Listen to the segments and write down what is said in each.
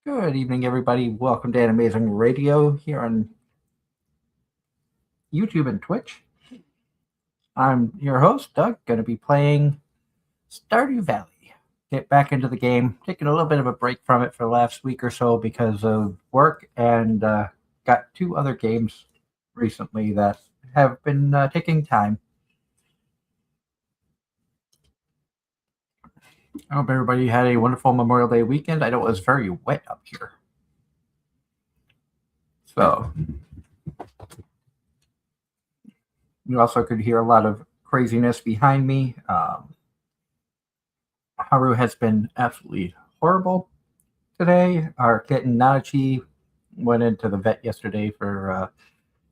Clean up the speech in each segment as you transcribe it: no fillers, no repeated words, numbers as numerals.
Good evening, everybody. Welcome to Anime-Zing Radio here on YouTube and Twitch. I'm your host, Doug, going to be playing Stardew Valley. Get back into the game, taking a little bit of a break from it for the last week or so because of work, and got two other games recently that have been taking time. I hope everybody had a wonderful Memorial Day weekend. I know it was very wet up here. So, you also could hear a lot of craziness behind me. Haru has been absolutely horrible today. Our kitten Nanachi went into the vet yesterday for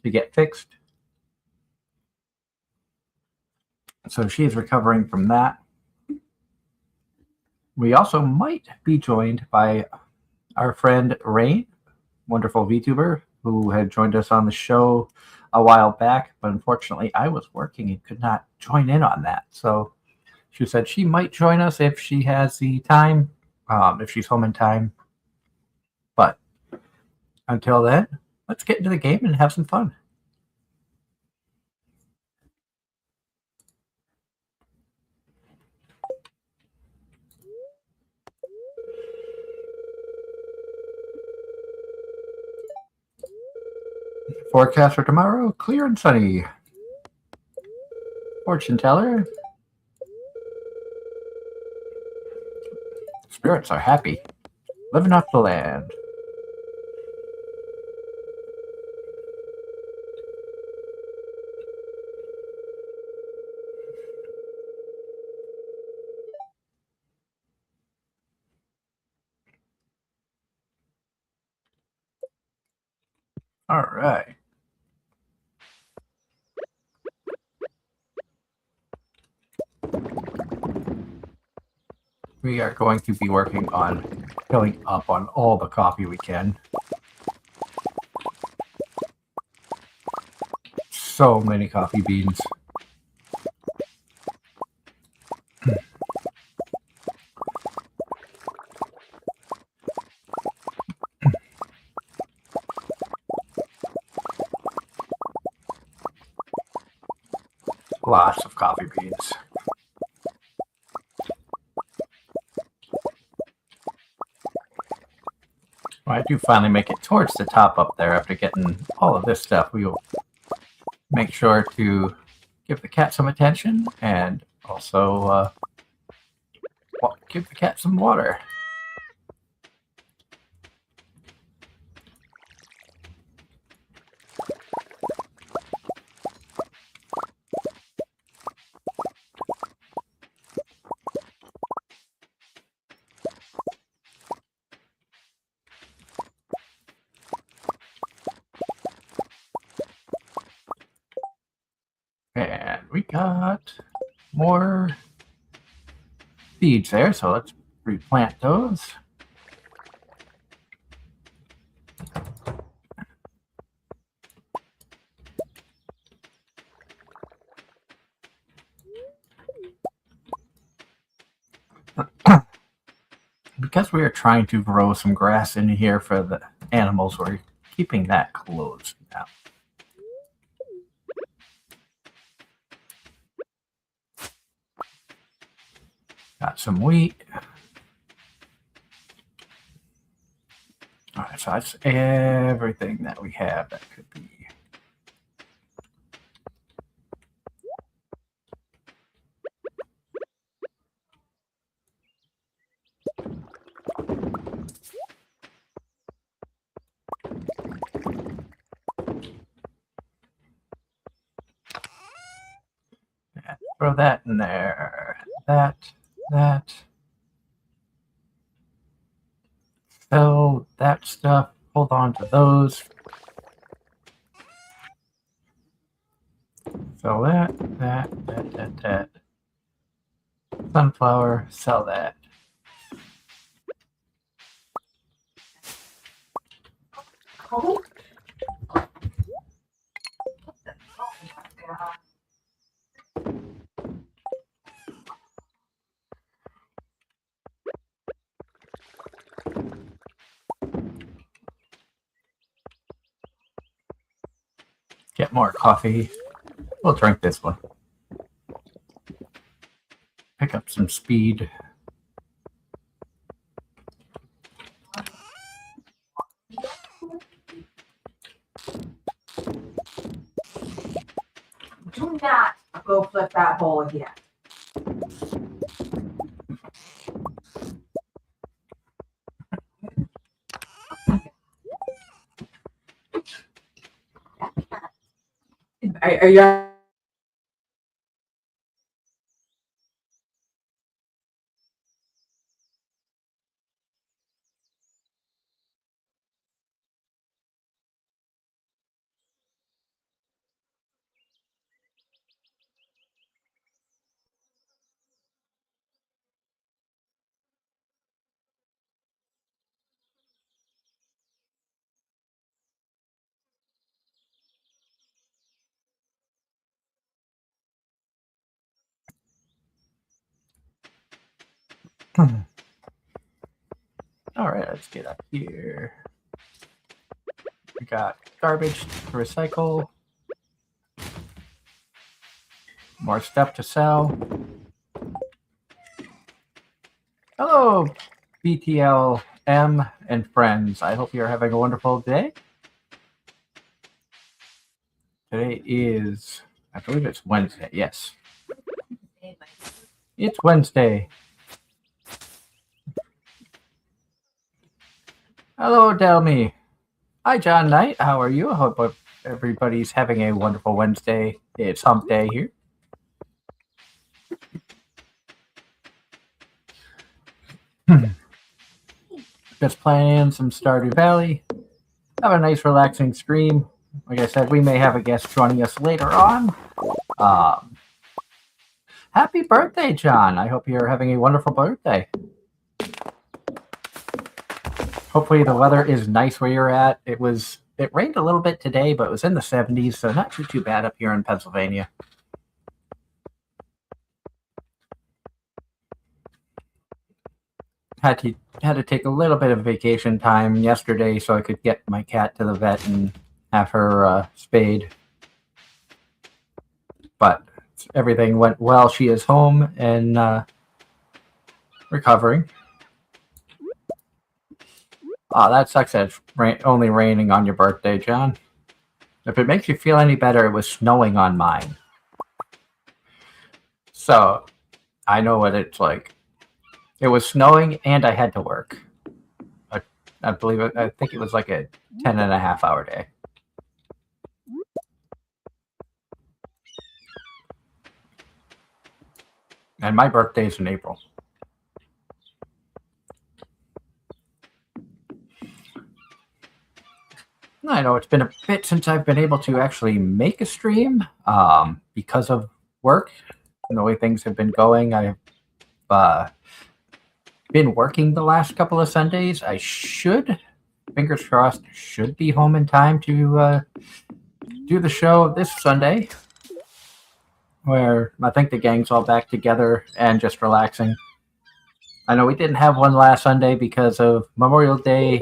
to get fixed. So she's recovering from that. We also might be joined by our friend Rain, wonderful VTuber, who had joined us on the show a while back, but unfortunately I was working and could not join in on that. So she said she might join us if she has the time, if she's home in time. But until then, let's get into the game and have some fun. Forecast for tomorrow, clear and sunny. Fortune teller. Spirits are happy. Living off the land. All right. We are going to be working on filling up on all the coffee we can. So many coffee beans. Lots of coffee beans. When I do finally make it towards the top up there after getting all of this stuff, we will make sure to give the cat some attention and also give the cat some water. And we got more seeds there, so let's replant those. Because we are trying to grow some grass in here for the animals, we're keeping that closed now. Got some wheat. All right, so that's everything that we have that could be. Yeah, throw that in there. That. Sell that stuff. Hold on to those. Sell that. Sunflower, sell that. get more coffee. We'll drink this one. Pick up some speed. Do not go flip that bowl again. Are you? All right, let's get up here. We got garbage to recycle. More stuff to sell. Hello, BTLM and friends. I hope you're having a wonderful day. Today is, I believe it's Wednesday. Yes. It's Wednesday. Hello, Delmy. Hi, John Knight. How are you? I hope everybody's having a wonderful Wednesday. It's hump day here. Just playing some Stardew Valley. Have a nice relaxing stream. Like I said, we may have a guest joining us later on. Happy birthday, John. I hope you're having a wonderful birthday. Hopefully the weather is nice where you're at. It rained a little bit today, but it was in the 70s, so not too bad up here in Pennsylvania. Had to take a little bit of vacation time yesterday so I could get my cat to the vet and have her spayed. But everything went well. She is home and recovering. Oh, that sucks that it's only raining on your birthday, John. If it makes you feel any better, it was snowing on mine. So, I know what it's like. It was snowing and I had to work. I think it was like a 10.5-hour day. And my birthday's in April. I know it's been a bit since I've been able to actually make a stream because of work and the way things have been going. I've been working the last couple of Sundays. I should, fingers crossed, should be home in time to do the show this Sunday, where I think the gang's all back together and just relaxing. I know we didn't have one last Sunday because of Memorial Day.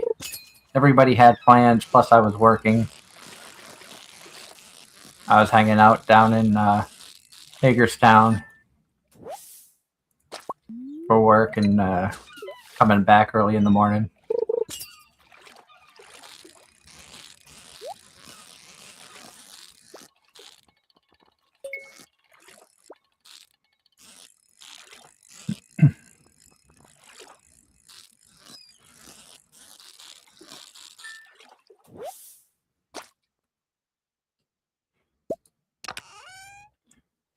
Everybody had plans, plus I was working. I was hanging out down in Hagerstown for work and coming back early in the morning.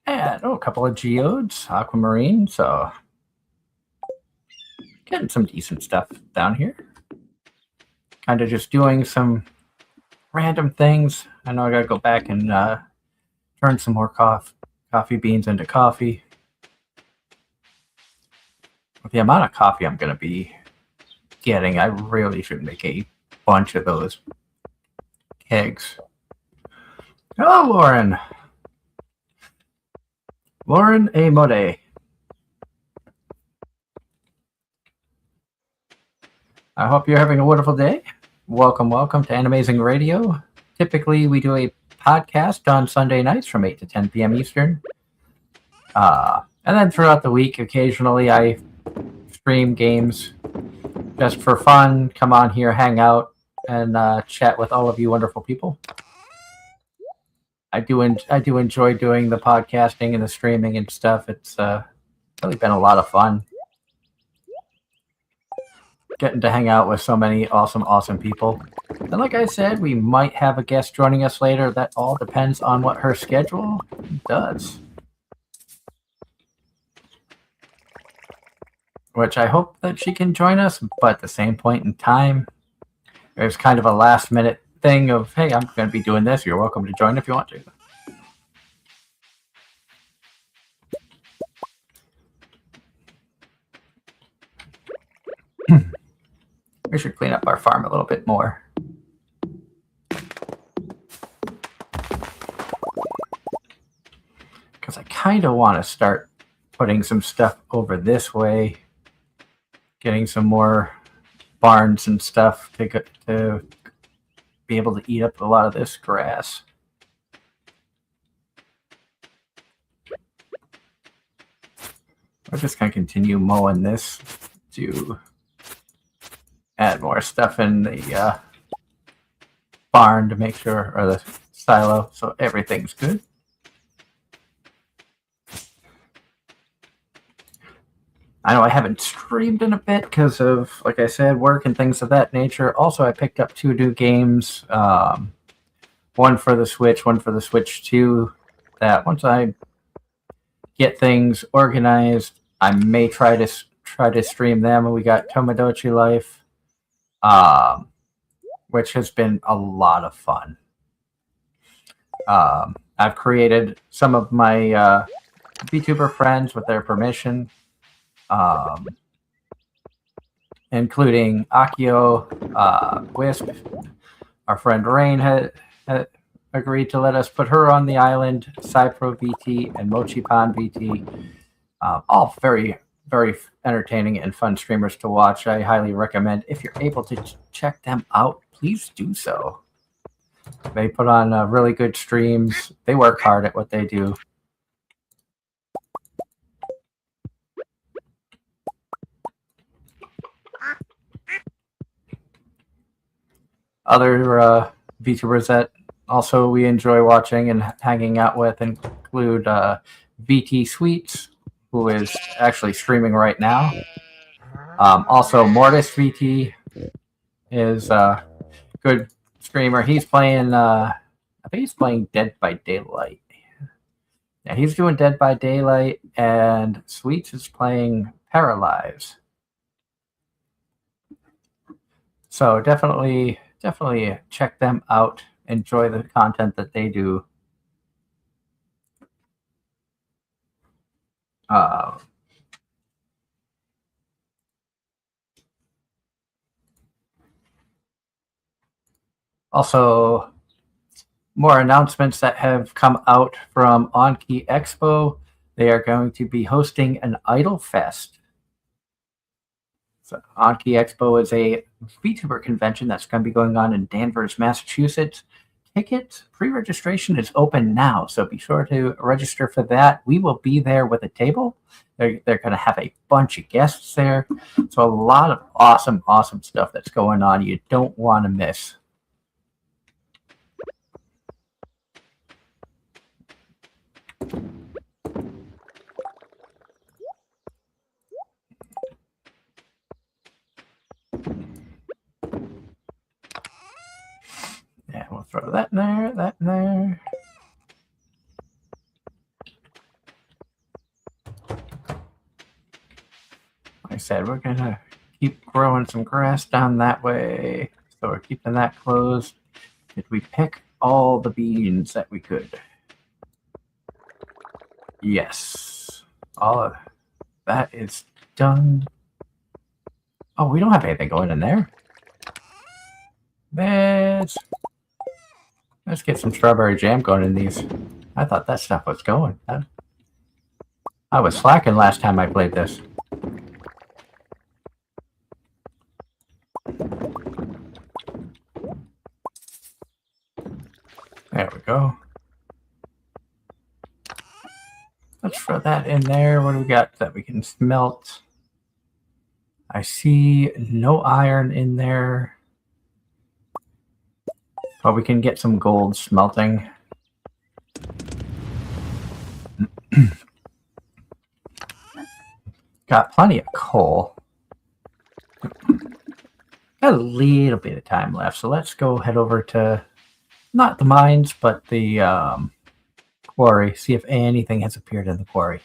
And a couple of geodes, aquamarine, so getting some decent stuff down here. Kind of just doing some random things. I know I gotta go back and turn some more coffee beans into coffee. With the amount of coffee I'm gonna be getting, I really should make a bunch of those kegs. Hello, Lauren. Lauren A. Mode. I hope you're having a wonderful day. Welcome to Anime-Zing Radio. Typically, we do a podcast on Sunday nights from 8 to 10 p.m. Eastern. And then throughout the week, occasionally I stream games just for fun. Come on here, hang out, and chat with all of you wonderful people. I do enjoy doing the podcasting and the streaming and stuff. It's really been a lot of fun. Getting to hang out with so many awesome people. And like I said, we might have a guest joining us later. That all depends on what her schedule does. Which I hope that she can join us, but at the same point in time, there's kind of a last minute thing of, hey, I'm going to be doing this. You're welcome to join if you want to. We should clean up our farm a little bit more. Because I kind of want to start putting some stuff over this way. Getting some more barns and stuff to be able to eat up a lot of this grass. We're just going to continue mowing this to add more stuff in the barn to make sure, or the silo, so everything's good. I know I haven't streamed in a bit because of, like I said, work and things of that nature. Also, I picked up 2 new games, one for the Switch, one for the Switch 2, that once I get things organized, I may try to stream them. We got Tomodachi Life, which has been a lot of fun. I've created some of my VTuber friends with their permission, including Akio, Wisp. Our friend Rain had agreed to let us put her on the island, Cypro VT, and Mochipan VT. All very, very entertaining and fun streamers to watch. I highly recommend, if you're able to check them out, please do so. They put on really good streams. They work hard at what they do. Other VTubers that also we enjoy watching and hanging out with include VT Sweets, who is actually streaming right now. Also, Mortis VT is a good streamer. He's playing, I think he's playing Dead by Daylight. Yeah, he's doing Dead by Daylight, and Sweets is playing Paralyze. So definitely check them out. Enjoy the content that they do. Also, more announcements that have come out from Anki Expo. They are going to be hosting an Idol Fest. So Anki Expo is a VTuber convention that's going to be going on in Danvers, Massachusetts. Tickets, pre-registration is open now, so be sure to register for that. We will be there with a table. They're going to have a bunch of guests there. So a lot of awesome stuff that's going on you don't want to miss. Yeah, we'll throw that in there, that in there. Like I said, we're going to keep growing some grass down that way. So we're keeping that closed. Did we pick all the beans that we could? Yes. All of that is done. Oh, we don't have anything going in there. Let's get some strawberry jam going in these. I thought that stuff was going. I was slacking last time I played this. There we go. Let's throw that in there. What do we got that we can smelt? I see no iron in there. But we can get some gold smelting. Got plenty of coal. Got a little bit of time left, so let's go head over to not the mines, but the quarry. See if anything has appeared in the quarry.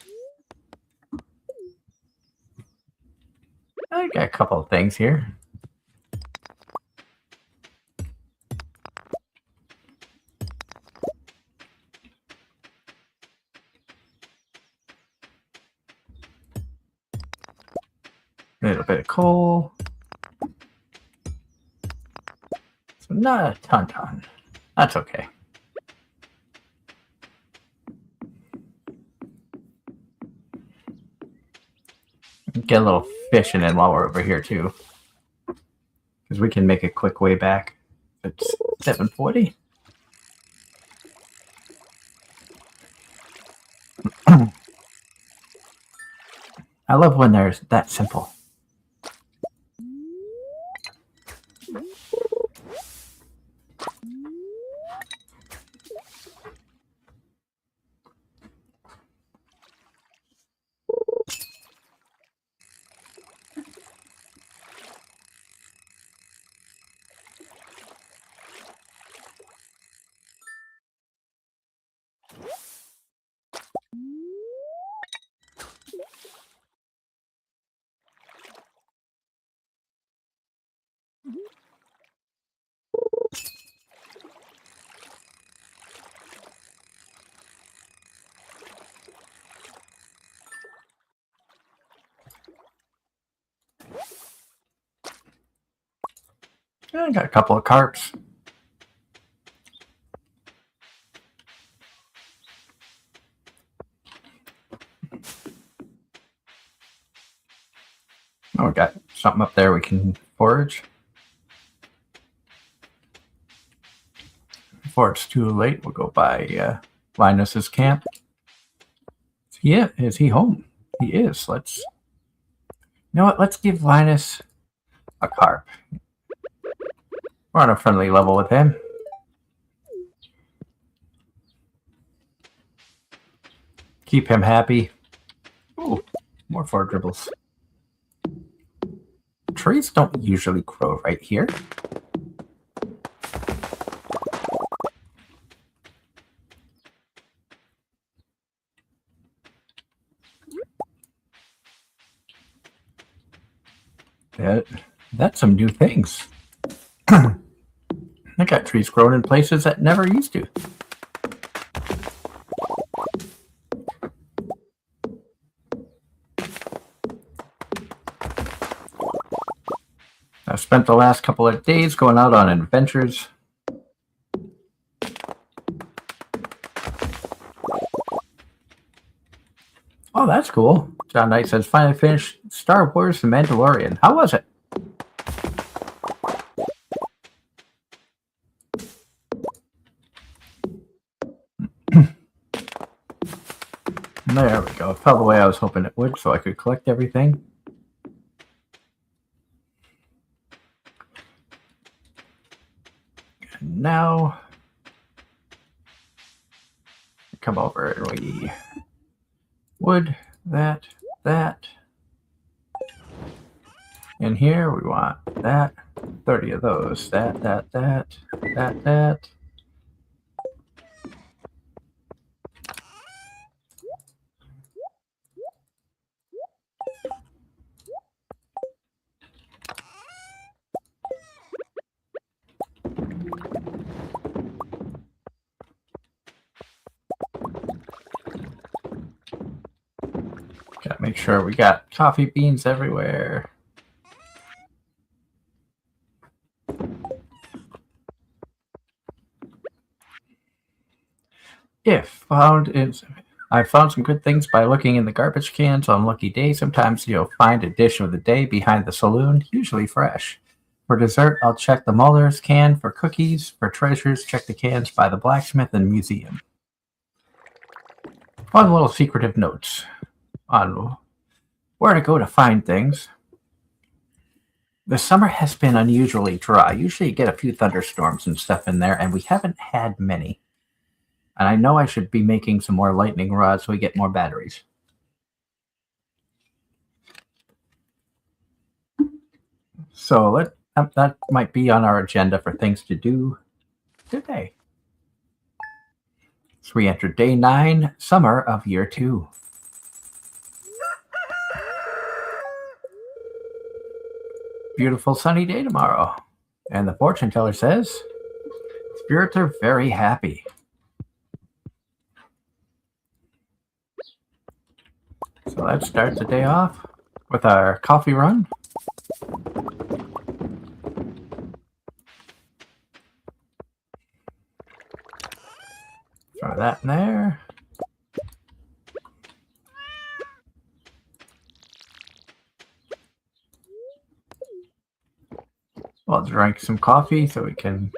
I got a couple of things here. A little bit of coal. So not a ton. That's okay. Get a little fishing in while we're over here too. Because we can make a quick way back. It's 7:40. I love when they're that simple. I got a couple of carps. Oh, we got something up there we can forage. Before it's too late, we'll go by Linus's camp. Yeah, is he home? He is. Let's. You know what? Let's give Linus a carp. We're on a friendly level with him. Keep him happy. Ooh, more 4 dribbles. Trees don't usually grow right here. That's some new things. I got trees growing in places that never used to. I've spent the last couple of days going out on adventures. Oh, that's cool. John Knight says, finally finished Star Wars The Mandalorian. How was it? There we go. It fell the way I was hoping it would, so I could collect everything. And now, come over and we wood, that. In here, we want that. 30 of those. That. Gotta make sure we got coffee beans everywhere. I found some good things by looking in the garbage cans on lucky days. Sometimes you'll find a dish of the day behind the saloon, usually fresh. For dessert, I'll check the Muller's can for cookies. For treasures, check the cans by the blacksmith and museum. Fun little secretive notes on where to go to find things. The summer has been unusually dry. Usually you get a few thunderstorms and stuff in there, and we haven't had many. And I know I should be making some more lightning rods so we get more batteries. So that might be on our agenda for things to do today. So we enter day 9, summer of year 2. Beautiful sunny day tomorrow. And the fortune teller says, spirits are very happy. So let's start the day off with our coffee run. Throw that in there. We'll drink some coffee so we can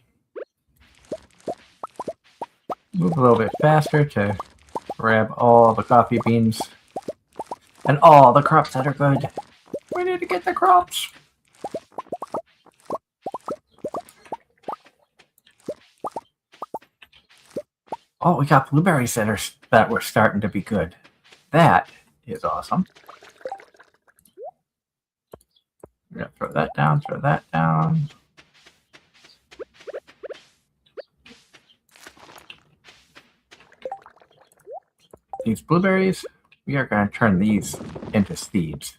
move a little bit faster to grab all the coffee beans and all the crops that are good. We need to get the crops. Oh, we got blueberries that were starting to be good. That is awesome. We're gonna throw that down, throw that down. These blueberries, we are going to turn these into seeds.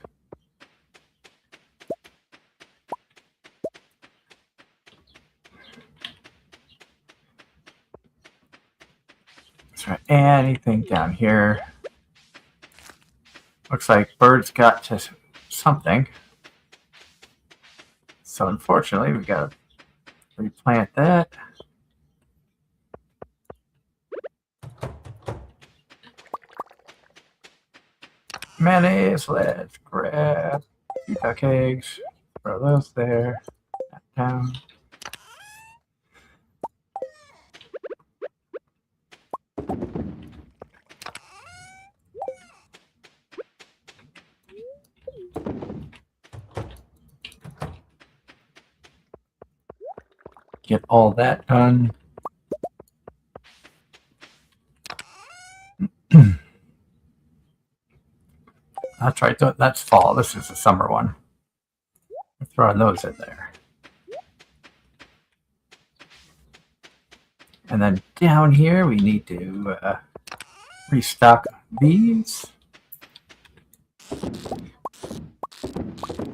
Let's try anything down here. Looks like birds got to something. So unfortunately, we got to replant that. Mayonnaise, let's grab 2 duck eggs, throw those there, that down. Get all that done. That's right, that's fall. This is the summer one. I'm throwing those in there. And then down here, we need to restock these.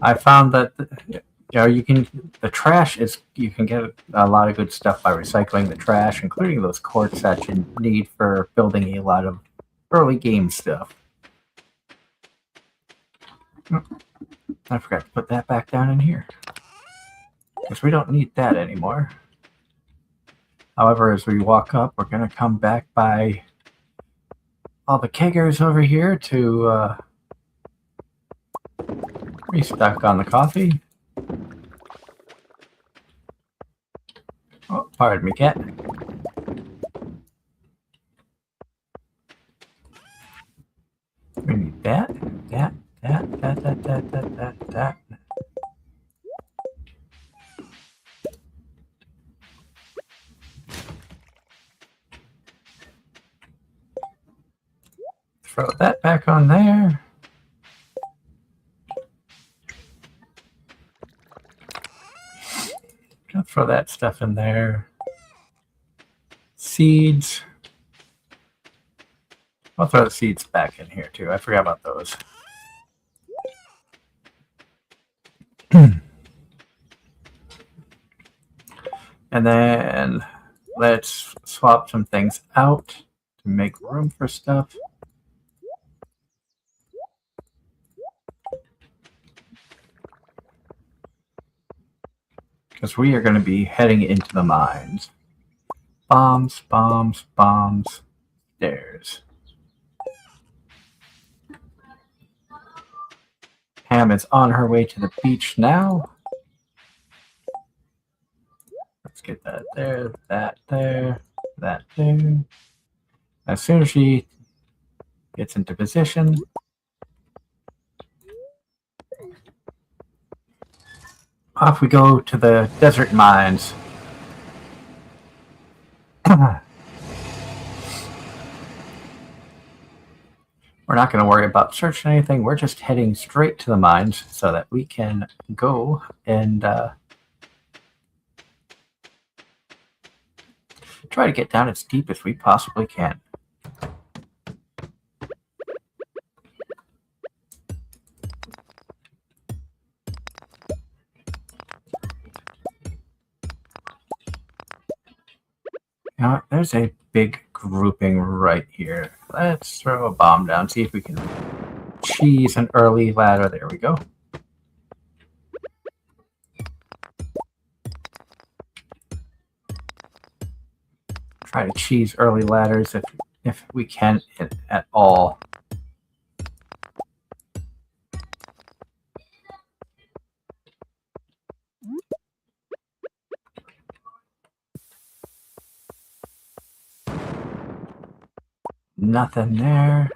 I found that the trash is, you can get a lot of good stuff by recycling the trash, including those quartz that you need for building a lot of early game stuff. I forgot to put that back down in here because we don't need that anymore. However, as we walk up, we're going to come back by all the keggers over here to restock on the coffee. Oh, pardon me, cat. We need that. Throw that back on there. Gonna throw that stuff in there. Seeds. I'll throw the seeds back in here too. I forgot about those. And then let's swap some things out to make room for stuff. Because we are going to be heading into the mines. Bombs, bombs, bombs, stairs. Pam is on her way to the beach now. get that there, that there, that there. As soon as she gets into position, off we go to the desert mines. We're not going to worry about searching anything. We're just heading straight to the mines so that we can go and try to get down as deep as we possibly can. Now, there's a big grouping right here. Let's throw a bomb down, see if we can cheese an early ladder. There we go. Try to cheese early ladders if we can at all. Nothing there.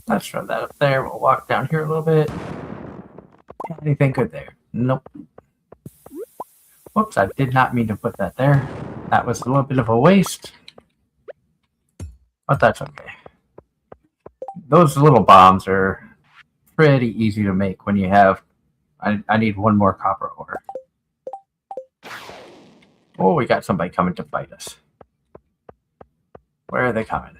Let's throw that up there. We'll walk down here a little bit. Anything good there? Nope. Whoops, I did not mean to put that there. That was a little bit of a waste. But that's okay. Those little bombs are pretty easy to make when you have... I need one more copper ore. Oh, we got somebody coming to fight us. Where are they coming?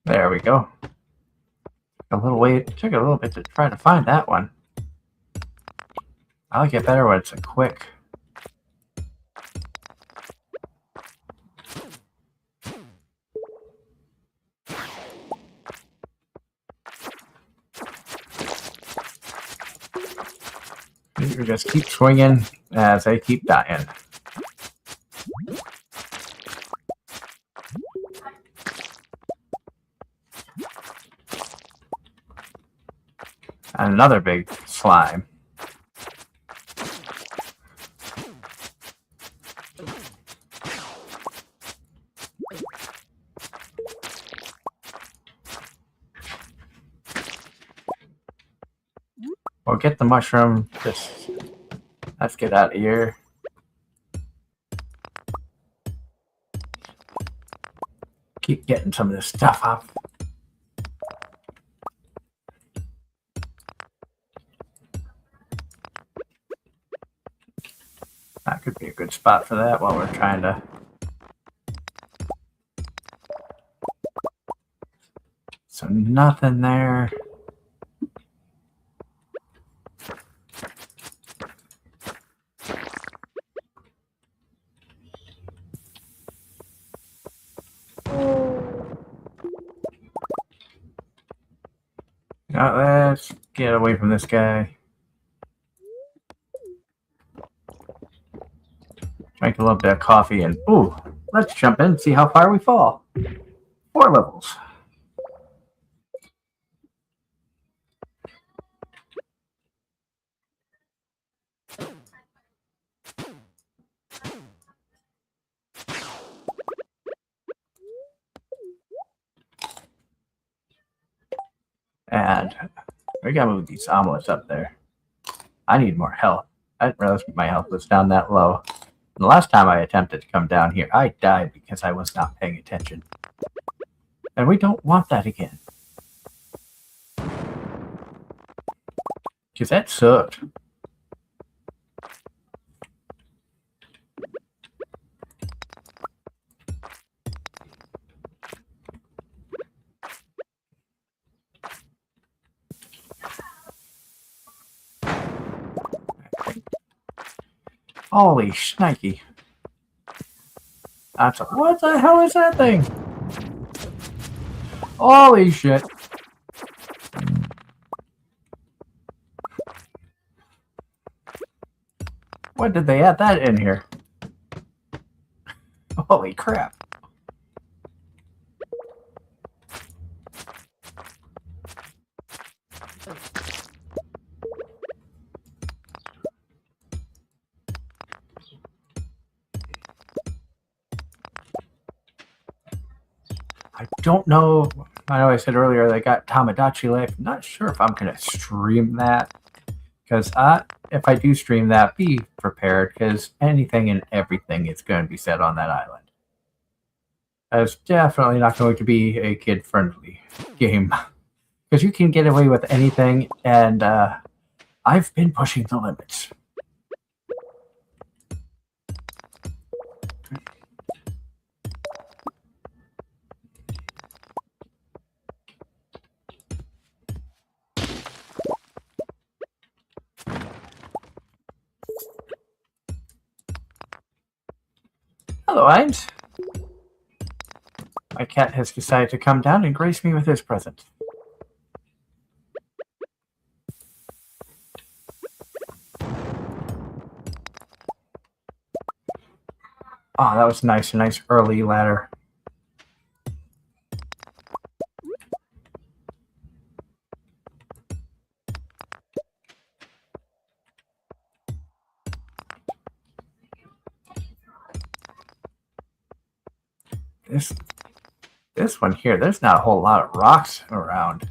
There we go. Took a little bit to try to find that one. I like it better when it's a quick. You just keep swinging as they keep dying. And another big slime. Well, get the mushroom. Let's get out of here. Keep getting some of this stuff up. That could be a good spot for that while we're trying to... So nothing there. Now let's get away from this guy. Drink a little bit of coffee and ooh, let's jump in and see how far we fall. 4 levels. And we gotta move these omelets up there. I need more health. I didn't realize my health was down that low. And the last time I attempted to come down here, I died because I was not paying attention. And we don't want that again. Because that sucked. Holy shnikey. What the hell is that thing? Holy shit. When did they add that in here? Holy crap. I don't know. I know I said earlier they got Tamagotchi Life. I'm not sure if I'm going to stream that. Because if I do stream that, be prepared. Because anything and everything is going to be said on that island. It's definitely not going to be a kid-friendly game. Because you can get away with anything. And I've been pushing the limits. Hello, Imes. My cat has decided to come down and grace me with his present. Oh, that was nice. A nice early ladder. This one here, there's not a whole lot of rocks around.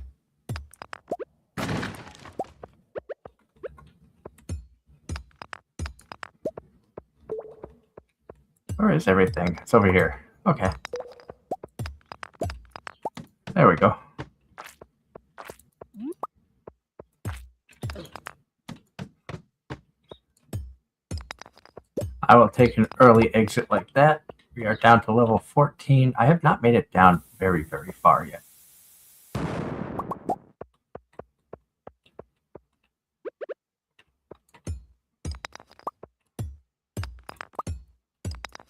Where is everything? It's over here. Okay. There we go. I will take an early exit like that. We are down to level 14. I have not made it down very, very far yet.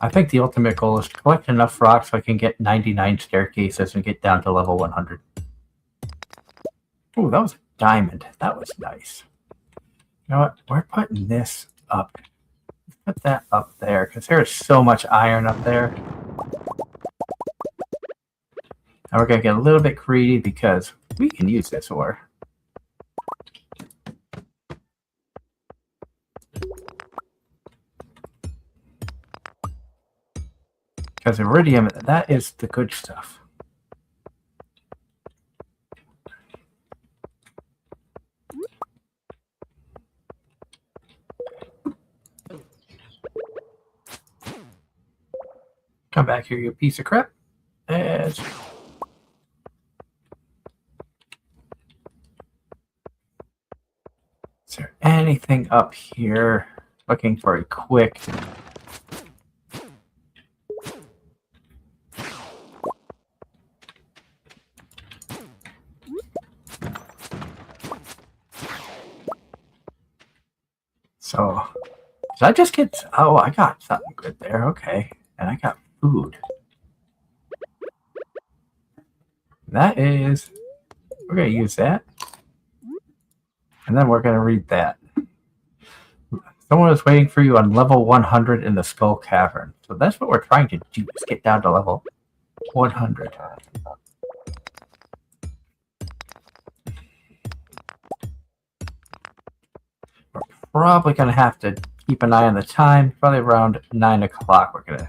I think the ultimate goal is to collect enough rocks so I can get 99 staircases and get down to level 100. Ooh, that was a diamond. That was nice. You know what? We're putting this up. Put that up there, because there is so much iron up there. And we're going to get a little bit greedy because we can use this ore. Because iridium, that is the good stuff. Come back here, you piece of crap. Is there anything up here? Looking for a quick... So, did I just get... Oh, I got something good there. Okay. And I got food. That is... We're going to use that. And then we're going to read that. Someone is waiting for you on level 100 in the Skull Cavern. So that's what we're trying to do, is get down to level 100. We're probably going to have to keep an eye on the time. Probably around 9 o'clock we're going to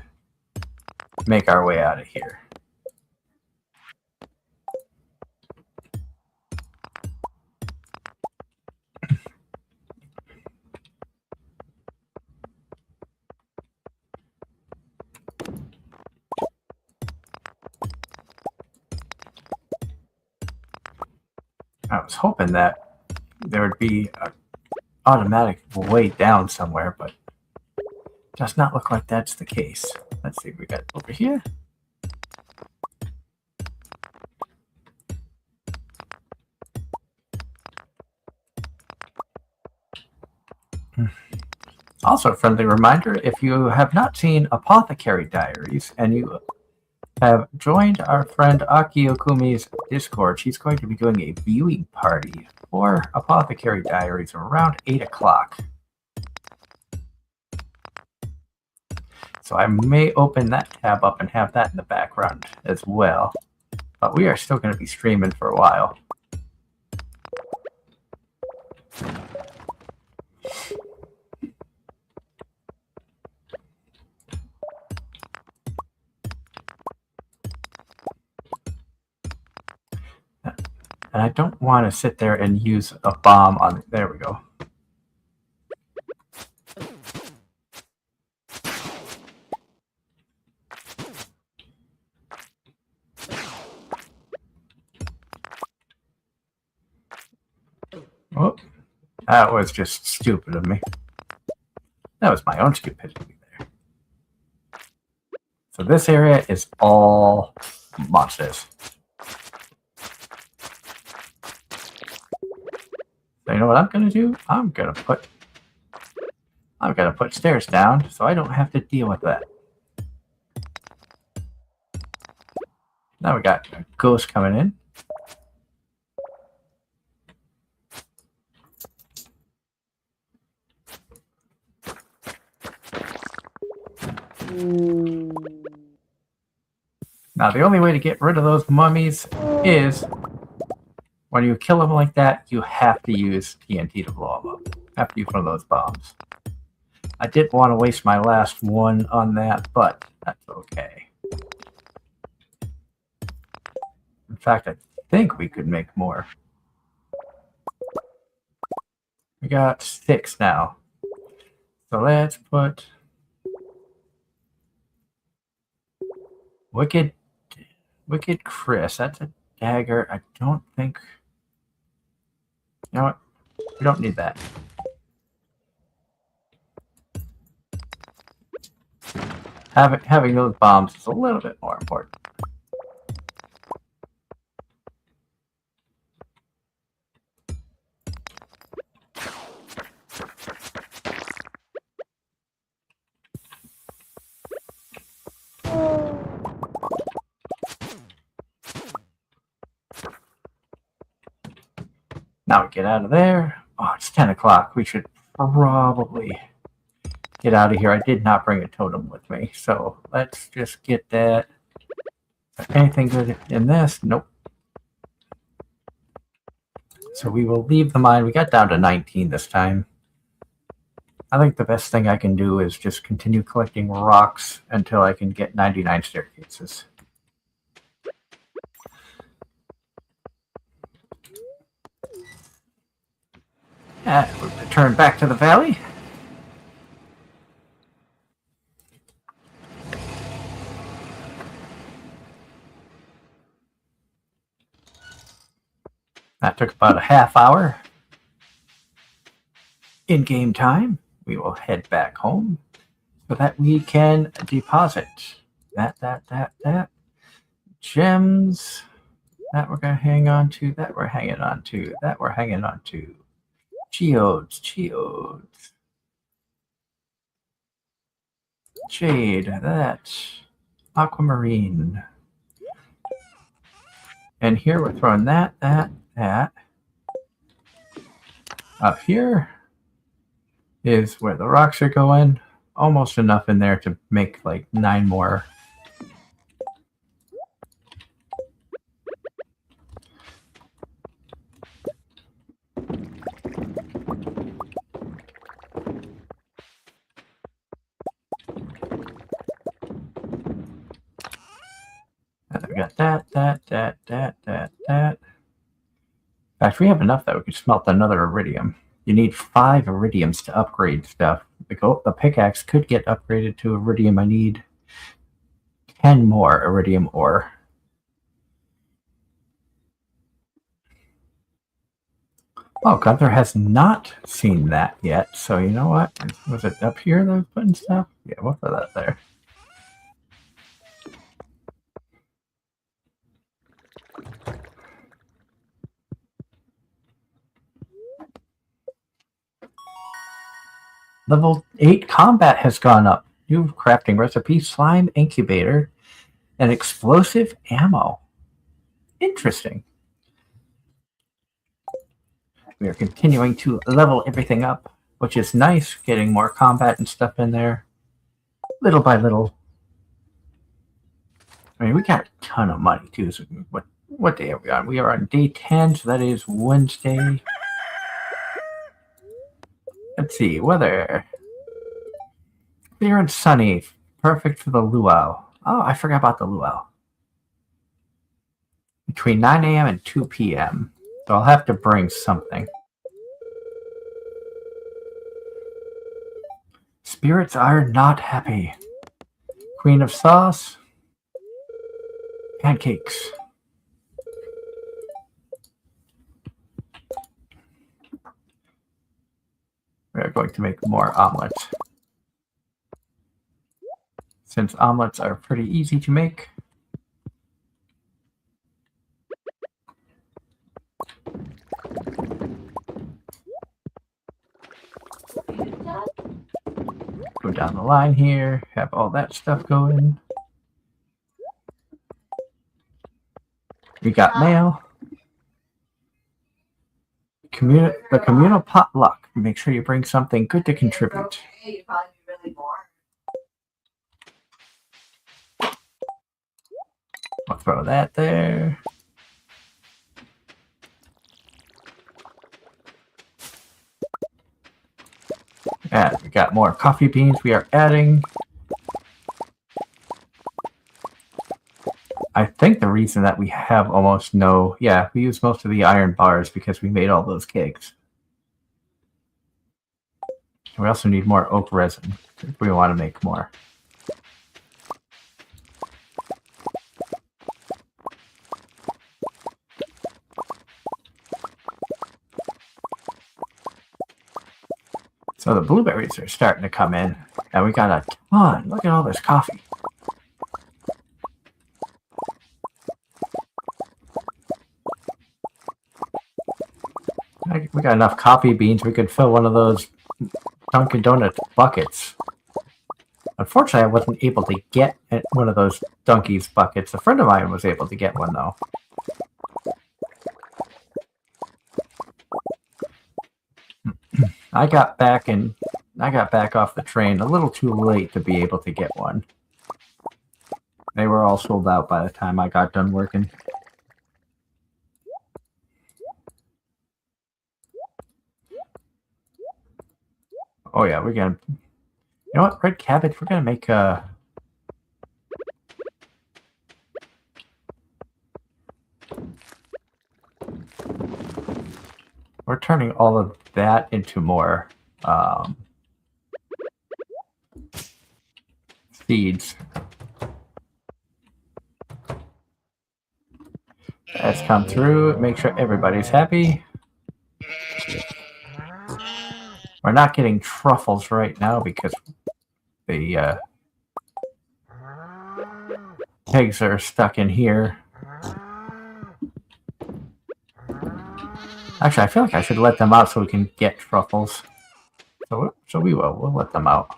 make our way out of here. I was hoping that there would be an automatic way down somewhere, but does not look like that's the case. Let's see what we got over here. Also, a friendly reminder, if you have not seen Apothecary Diaries and you have joined our friend Aki Okumi's Discord, she's going to be doing a viewing party for Apothecary Diaries around 8 o'clock. So I may open that tab up and have that in the background as well. But we are still going to be streaming for a while. And I don't want to sit there and use a bomb on... There we go. Oh, that was just stupid of me. That was my own stupidity there. So this area is all monsters. So you know what I'm going to do? I'm going to put stairs down so I don't have to deal with that. Now we got a ghost coming in. Now, the only way to get rid of those mummies is when you kill them like that, you have to use TNT to blow them up. Have to use one of those bombs. I didn't want to waste my last one on that, but that's okay. In fact, I think we could make more. We got 6 now. So let's put Wicked Chris. That's a dagger. I don't think... You know what? We don't need that. Having those bombs is a little bit more important. Now we get out of there. Oh, it's 10 o'clock. We should probably get out of here. I did not bring a totem with me, so let's just get that. Anything good in this? Nope. So we will leave the mine. We got down to 19 this time. I think the best thing I can do is just continue collecting rocks until I can get 99 staircases. We'll return back to the valley. That took about a half hour. In-game time, we will head back home so that we can deposit that. Gems. That we're going to hang on to. That we're hanging on to. That we're hanging on to. Geodes. Jade. That. Aquamarine. And here we're throwing that. Up here is where the rocks are going. Almost enough in there to make like 9 more. And we got that. In fact, we have enough that we could smelt another iridium. You need 5 iridiums to upgrade stuff. The pickaxe could get upgraded to iridium. I need 10 more iridium ore. Oh, Gunther has not seen that yet. So you know what? Was it up here that I was putting stuff? Yeah, we'll put that there. Level 8 combat has gone up. New crafting recipe, slime incubator, and explosive ammo. Interesting. We are continuing to level everything up, which is nice, getting more combat and stuff in there, little by little. I mean, we got a ton of money, too. So what day are we on? We are on day 10, so that is Wednesday. Let's see, weather. Clear and sunny, perfect for the luau. Oh, I forgot about the luau. Between 9 a.m. and 2 p.m. So I'll have to bring something. Spirits are not happy. Queen of sauce. Pancakes. We are going to make more omelets. Since omelets are pretty easy to make. Go down the line here, have all that stuff going. We got mail. The communal potluck. Make sure you bring something good to contribute. You'd probably be really bored. I'll throw that there. And we got more coffee beans we are adding. I think the reason that we have almost no... Yeah, we use most of the iron bars because we made all those cakes. We also need more oak resin if we want to make more. So the blueberries are starting to come in, and we got a ton. Look at all this coffee. We got enough coffee beans. We could fill one of those Dunkin' Donuts buckets. Unfortunately, I wasn't able to get one of those Dunkies buckets. A friend of mine was able to get one, though. I got back off the train a little too late to be able to get one. They were all sold out by the time I got done working. Oh yeah, we're gonna... You know what? Red cabbage, we're gonna make we're turning all of that into more seeds. That's come through. Make sure everybody's happy. We're not getting truffles right now because the pigs are stuck in here. Actually, I feel like I should let them out so we can get truffles. So we will. We'll let them out.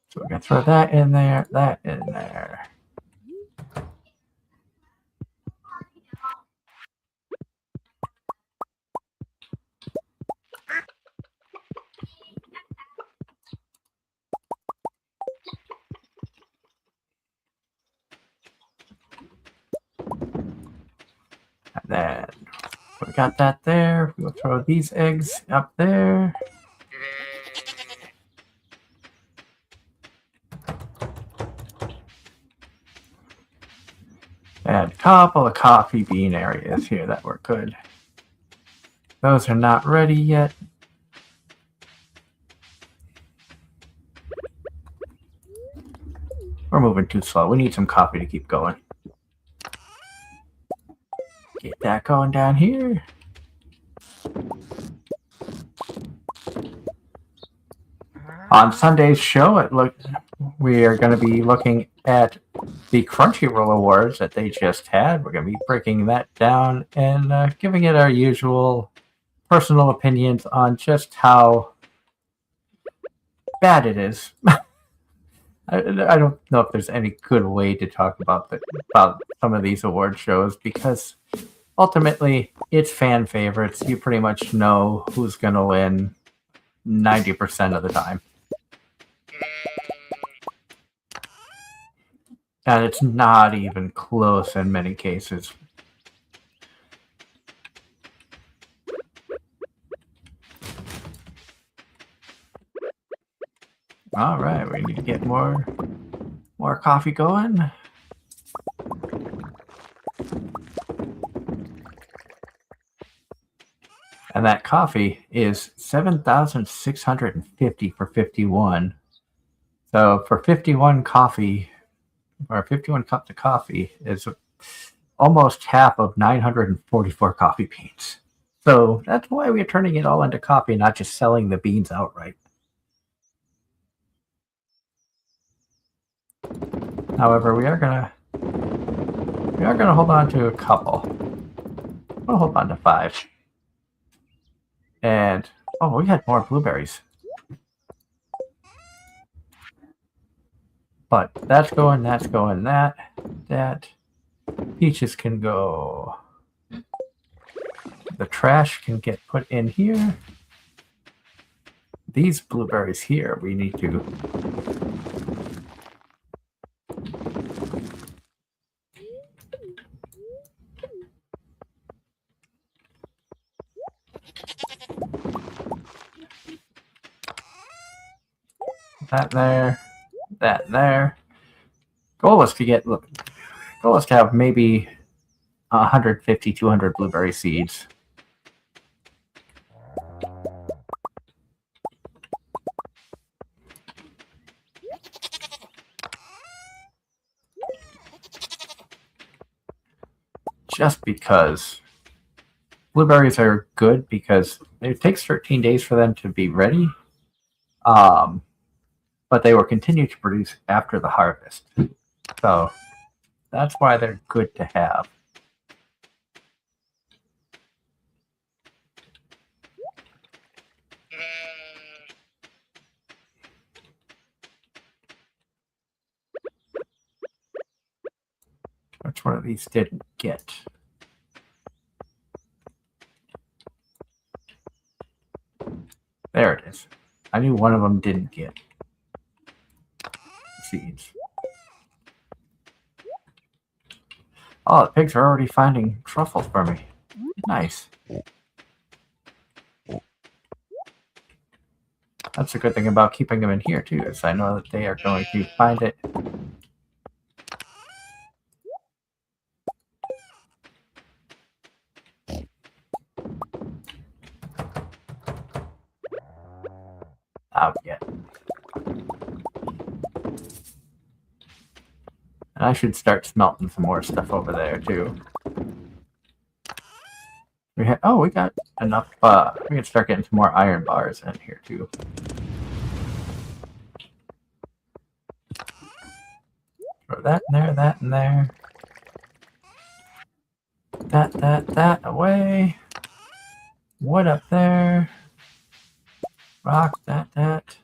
So we're going to throw that in there, that in there. And then we got that there. We'll throw these eggs up there. And a couple of coffee bean areas here that were good. Those are not ready yet. We're moving too slow. We need some coffee to keep going. Get that going down here. On Sunday's show, we are going to be looking at the Crunchyroll Awards that they just had. We're going to be breaking that down and giving it our usual personal opinions on just how bad it is. I don't know if there's any good way to talk about some of these award shows because ultimately it's fan favorites. You pretty much know who's going to win 90% of the time. And it's not even close in many cases. All right, we need to get more coffee going. And that coffee is 7,650 for 51. So for 51 coffee, or 51 cups of coffee, is almost half of 944 coffee beans. So that's why we're turning it all into coffee, not just selling the beans outright. However, we are gonna hold on to a couple. We'll hold on to 5. And oh, we had more blueberries. But that's going, that. Peaches can go. The trash can get put in here. These blueberries here, we need to. That there. That there. Goal is to have maybe 150, 200 blueberry seeds. Just because blueberries are good because it takes 13 days for them to be ready. But they will continue to produce after the harvest. So that's why they're good to have. Which one of these didn't get? There it is. I knew one of them didn't get seeds. Oh, the pigs are already finding truffles for me. Nice. That's a good thing about keeping them in here too, is I know that they are going to find it. Out yet. And I should start smelting some more stuff over there too. We got enough. We can start getting some more iron bars in here too. Throw that in there, that in there. That away. Wood up there. Rock, that.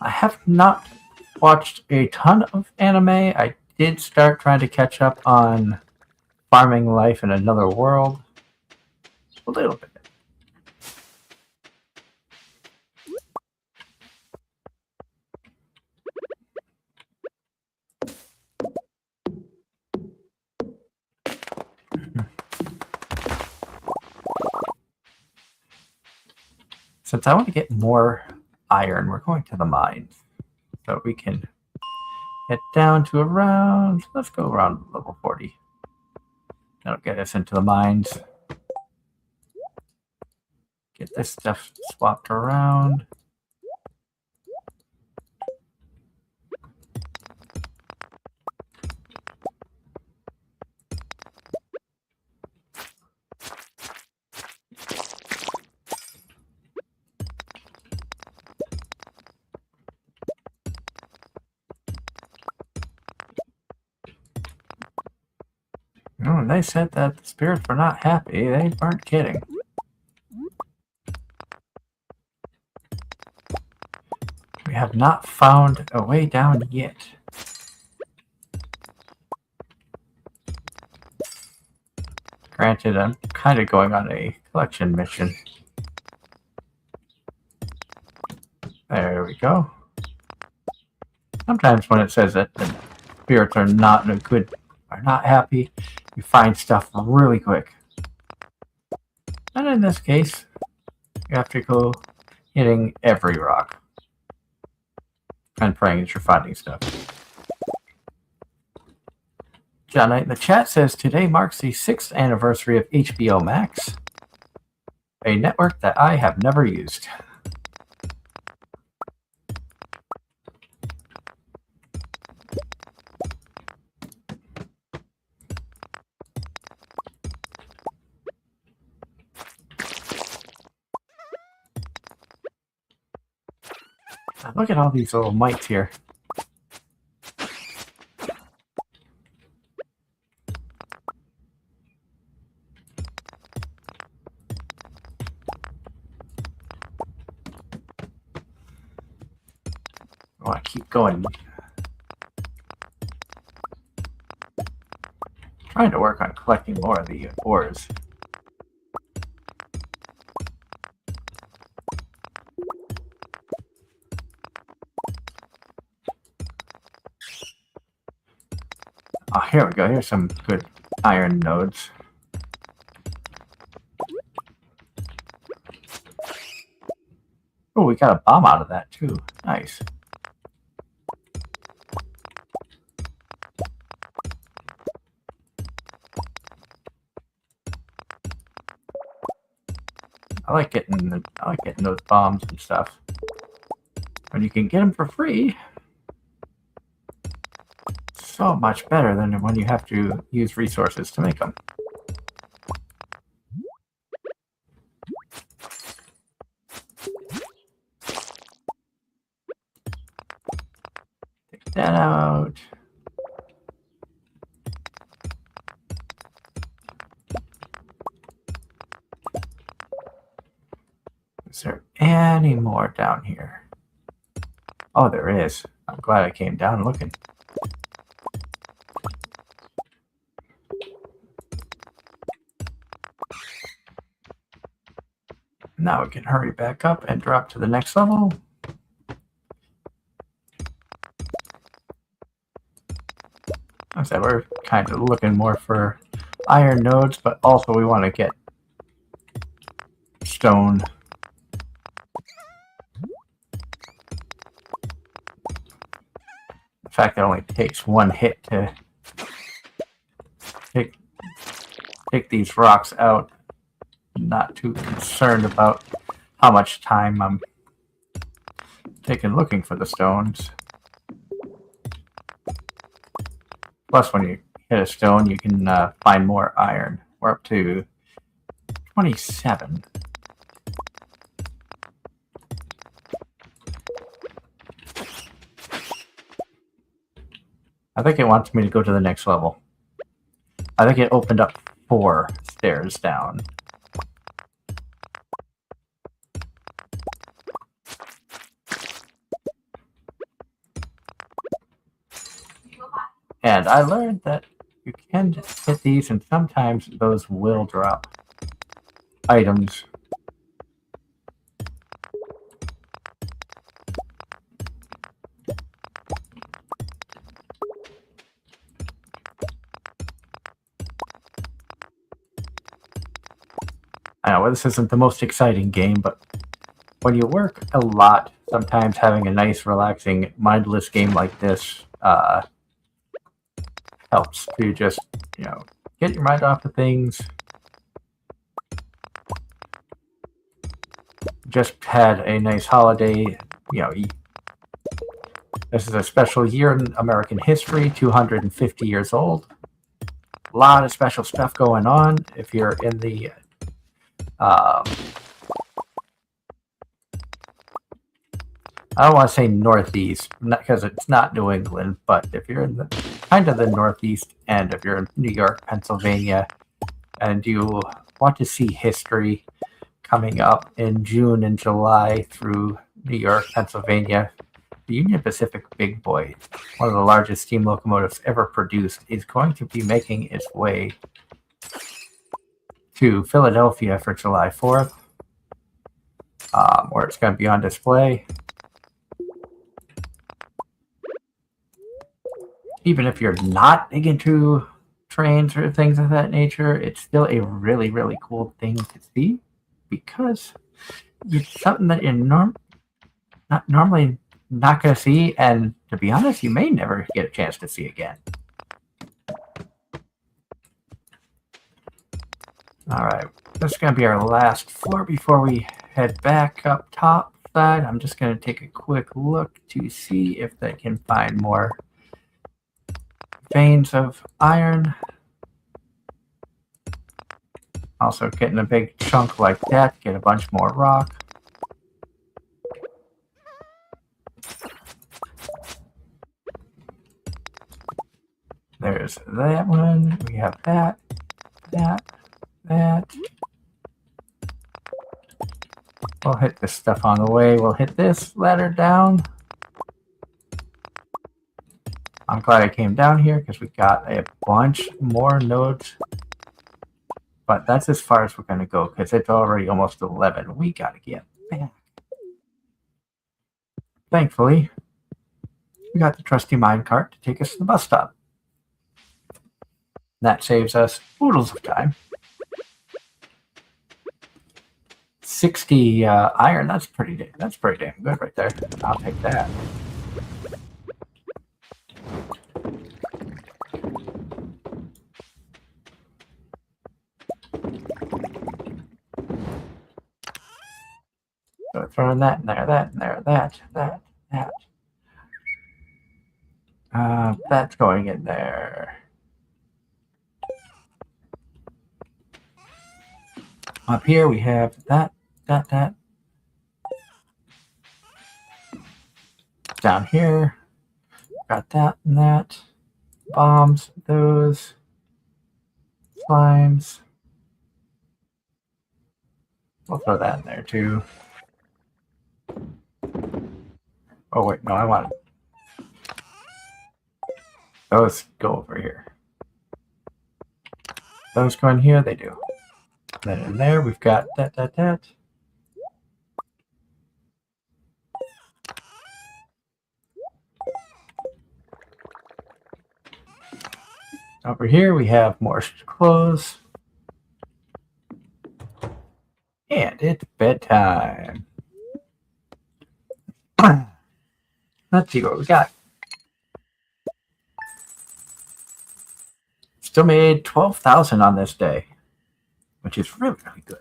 I have not watched a ton of anime. I did start trying to catch up on farming life in another world. A little bit. Since I want to get more iron, we're going to the mines. So we can get down to around, let's go around level 40. That'll get us into the mines. Get this stuff swapped around. When they said that the spirits were not happy, they weren't kidding. We have not found a way down yet. Granted, I'm kind of going on a collection mission. There we go. Sometimes when it says that the spirits are not happy, you find stuff really quick. And in this case, you have to go hitting every rock and praying that you're finding stuff. John Knight in the chat says, today marks the 6th anniversary of HBO Max, a network that I have never used. Look at all these little mites here. I want to keep going. Trying to work on collecting more of the ores. Oh, here we go. Here's some good iron nodes. Oh, we got a bomb out of that too. Nice. I like getting those bombs and stuff. When you can get them for free, so much better than when you have to use resources to make them. Take that out. Is there any more down here? Oh, there is. I'm glad I came down looking. Now we can hurry back up and drop to the next level. Like I said, we're kind of looking more for iron nodes, but also we want to get stone. The fact that it only takes one hit to take these rocks out. Not too concerned about how much time I'm taking looking for the stones. Plus, when you hit a stone, you can find more iron. We're up to 27. I think it wants me to go to the next level. I think it opened up 4 stairs down. And I learned that you can hit these and sometimes those will drop items. I know this isn't the most exciting game, but when you work a lot, sometimes having a nice, relaxing, mindless game like this helps to just, get your mind off of things. Just had a nice holiday, this is a special year in American history, 250 years old. A lot of special stuff going on. If you're in the I don't want to say Northeast, because it's not New England, but if you're in the kind of the northeast end of your New York, Pennsylvania, and you want to see history coming up in June and July through New York, Pennsylvania, the Union Pacific Big Boy, one of the largest steam locomotives ever produced, is going to be making its way to Philadelphia for July 4th, where it's going to be on display. Even if you're not big into trains or things of that nature, it's still a really, really cool thing to see because it's something that you're not normally not going to see, and to be honest, you may never get a chance to see again. All right, this is going to be our last floor before we head back up top side. I'm just going to take a quick look to see if they can find more veins of iron. Also getting a big chunk like that, get a bunch more rock. There's that one. We have that. We'll hit this stuff on the way. We'll hit this ladder down. I'm glad I came down here because we got a bunch more nodes. But that's as far as we're going to go because it's already almost 11. We got to get back. Thankfully, we got the trusty minecart to take us to the bus stop. That saves us oodles of time. 60 iron, that's pretty damn good right there. I'll take that. So throwing that in there, that in there, that. That's going in there. Up here we have that. Down here, got that and that. Bombs, those. Slimes. We'll throw that in there too. Oh wait, no, I want those go over here. Those go in here, they do. Then in there we've got that. Over here we have more clothes. And it's bedtime. Let's see what we got. Still made 12,000 on this day, which is really, really good.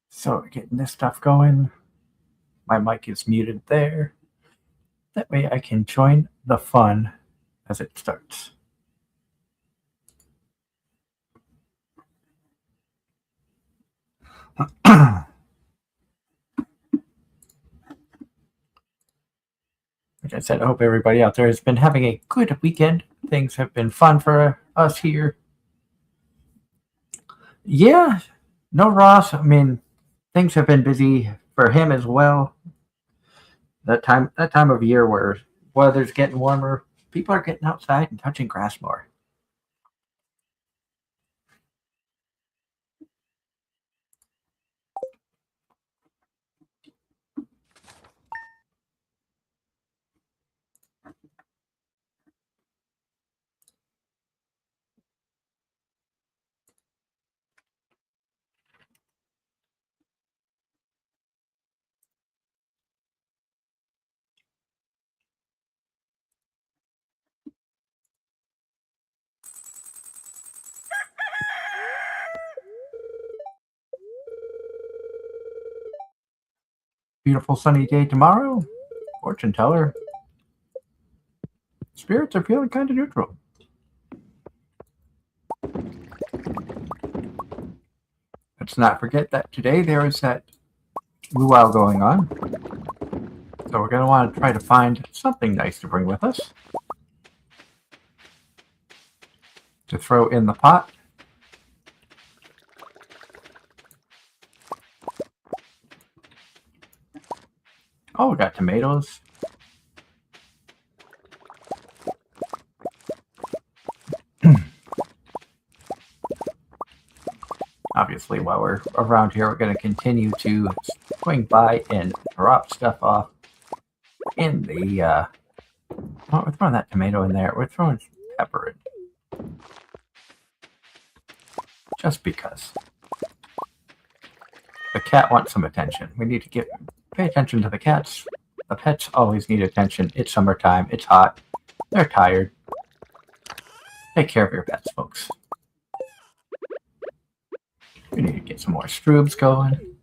So getting this stuff going. My mic is muted there. That way I can join the fun as it starts. Like I said, I hope everybody out there has been having a good weekend. Things have been fun for us here. Yeah, no Ross. I mean, things have been busy for him as well. That time of year where weather's getting warmer, people are getting outside and touching grass more. Beautiful sunny day tomorrow. Fortune teller. Spirits are feeling kind of neutral. Let's not forget that today there is that luau going on. So we're going to want to try to find something nice to bring with us to throw in the pot. Oh, we got tomatoes. Obviously, while we're around here, we're going to continue to swing by and drop stuff off in the... oh, we're throwing that tomato in there. We're throwing pepper in. Just because. The cat wants some attention. We need to pay attention to the cats. The pets always need attention. It's summertime. It's hot. They're tired. Take care of your pets, folks. We need to get some more stroobs going.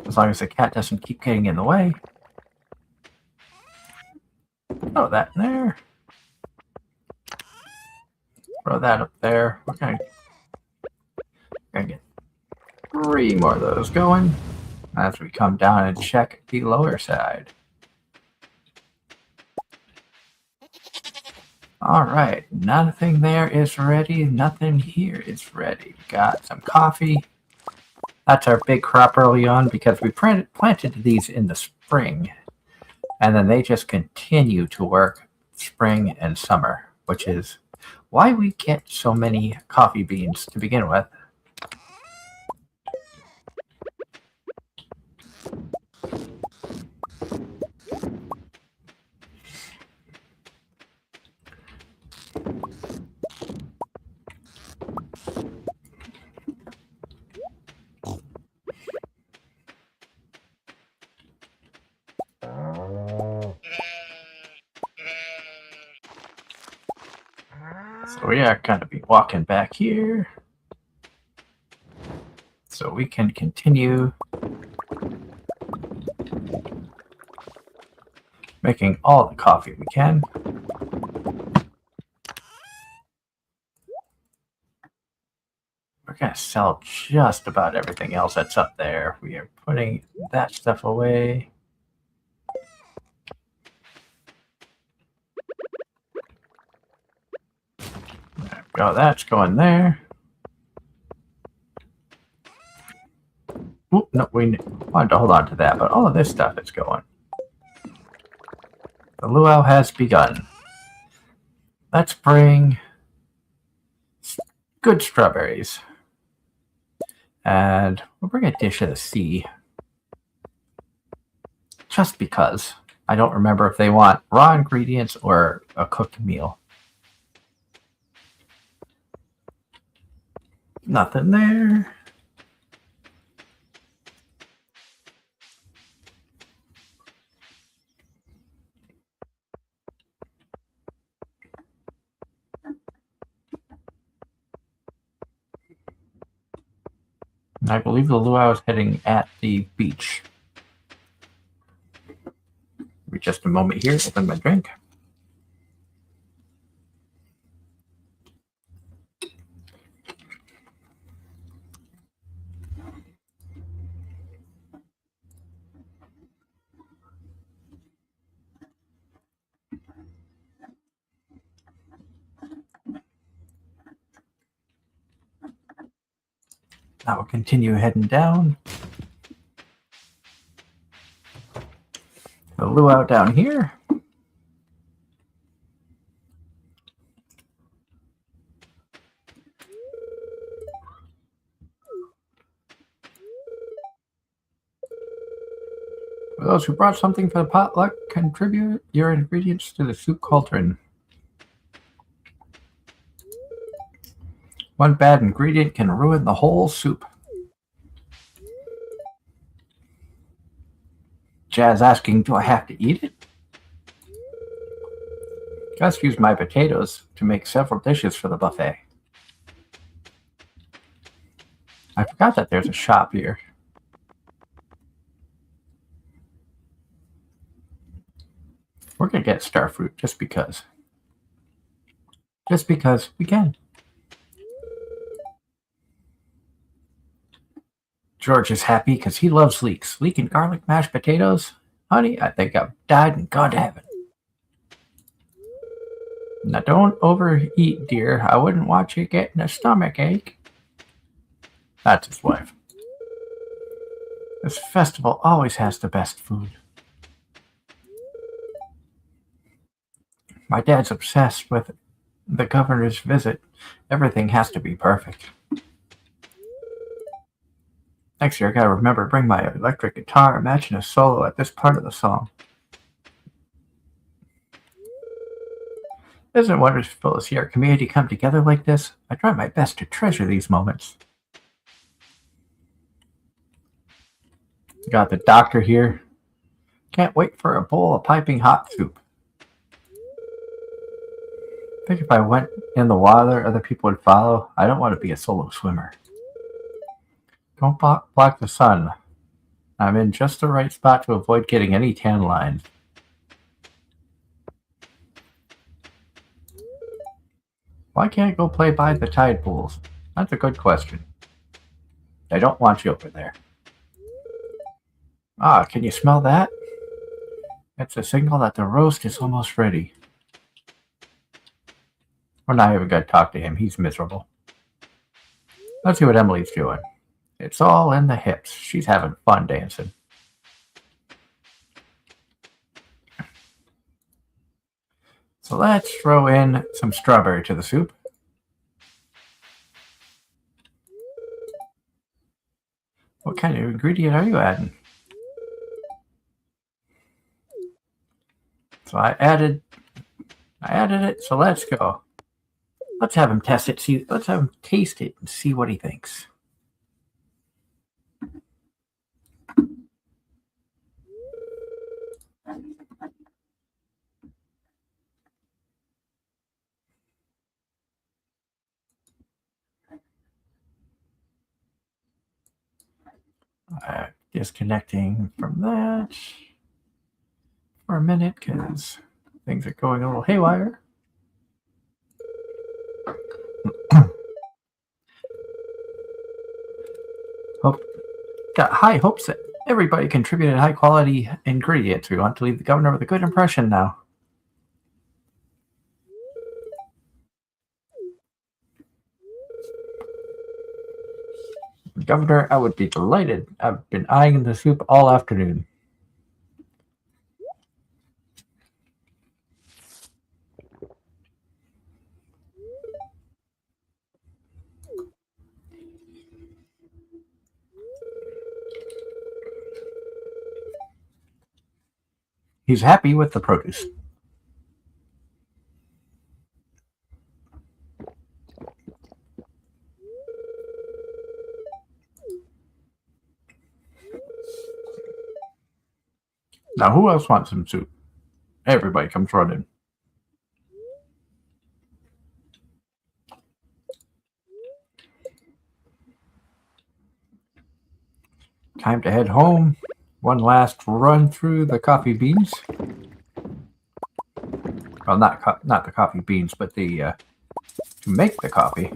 As long as the cat doesn't keep getting in the way. Throw that in there. Throw that up there. We're gonna get 3 more of those going as we come down and check the lower side. All right, nothing there is ready. Nothing here is ready. Got some coffee. That's our big crop early on because we planted these in the spring. And then they just continue to work spring and summer, which is why we get so many coffee beans to begin with. So we are going to be walking back here so we can continue making all the coffee we can. We're going to sell just about everything else that's up there. We are putting that stuff away. There we go. That's going there. Oop, no, we wanted to hold on to that, but all of this stuff is going. The luau has begun. Let's bring good strawberries. And we'll bring a dish of the sea. Just because. I don't remember if they want raw ingredients or a cooked meal. Nothing there. I believe the luau is heading at the beach. Wait just a moment here, open my drink. Now we'll continue heading down. The luau down here. For those who brought something for the potluck, contribute your ingredients to the soup cauldron. One bad ingredient can ruin the whole soup. Jazz asking, do I have to eat it? Just use my potatoes to make several dishes for the buffet. I forgot that there's a shop here. we're gonna get starfruit just because. Just because we can. George is happy because he loves leeks. Leek and garlic mashed potatoes? Honey, I think I've died and gone to heaven. Now don't overeat, dear. I wouldn't want you getting a stomach ache. That's his wife. This festival always has the best food. My dad's obsessed with the governor's visit. Everything has to be perfect. Next year, I gotta remember to bring my electric guitar. Imagine a solo at this part of the song. Isn't it wonderful to see our community come together like this? I try my best to treasure these moments. Got the doctor here. Can't wait for a bowl of piping hot soup. I think if I went in the water, other people would follow. I don't want to be a solo swimmer. Don't block the sun. I'm in just the right spot to avoid getting any tan lines. Why can't I go play by the tide pools? That's a good question. They don't want you over there. Ah, can you smell that? It's a signal that the roast is almost ready. We're not even going to talk to him. He's miserable. Let's see what Emily's doing. It's all in the hips. She's having fun dancing. So let's throw in some strawberry to the soup. What kind of ingredient are you adding? So I added it, so let's go. Let's have him test it. Let's have him taste it and see what he thinks. Disconnecting from that for a minute because things are going a little haywire. Got high hopes that everybody contributed high quality ingredients. We want to leave the governor with a good impression now. Governor, I would be delighted. I've been eyeing the soup all afternoon. He's happy with the produce. Now, who else wants some soup? Everybody comes running. Time to head home. One last run through the coffee beans. Well, not the coffee beans, but the to make the coffee.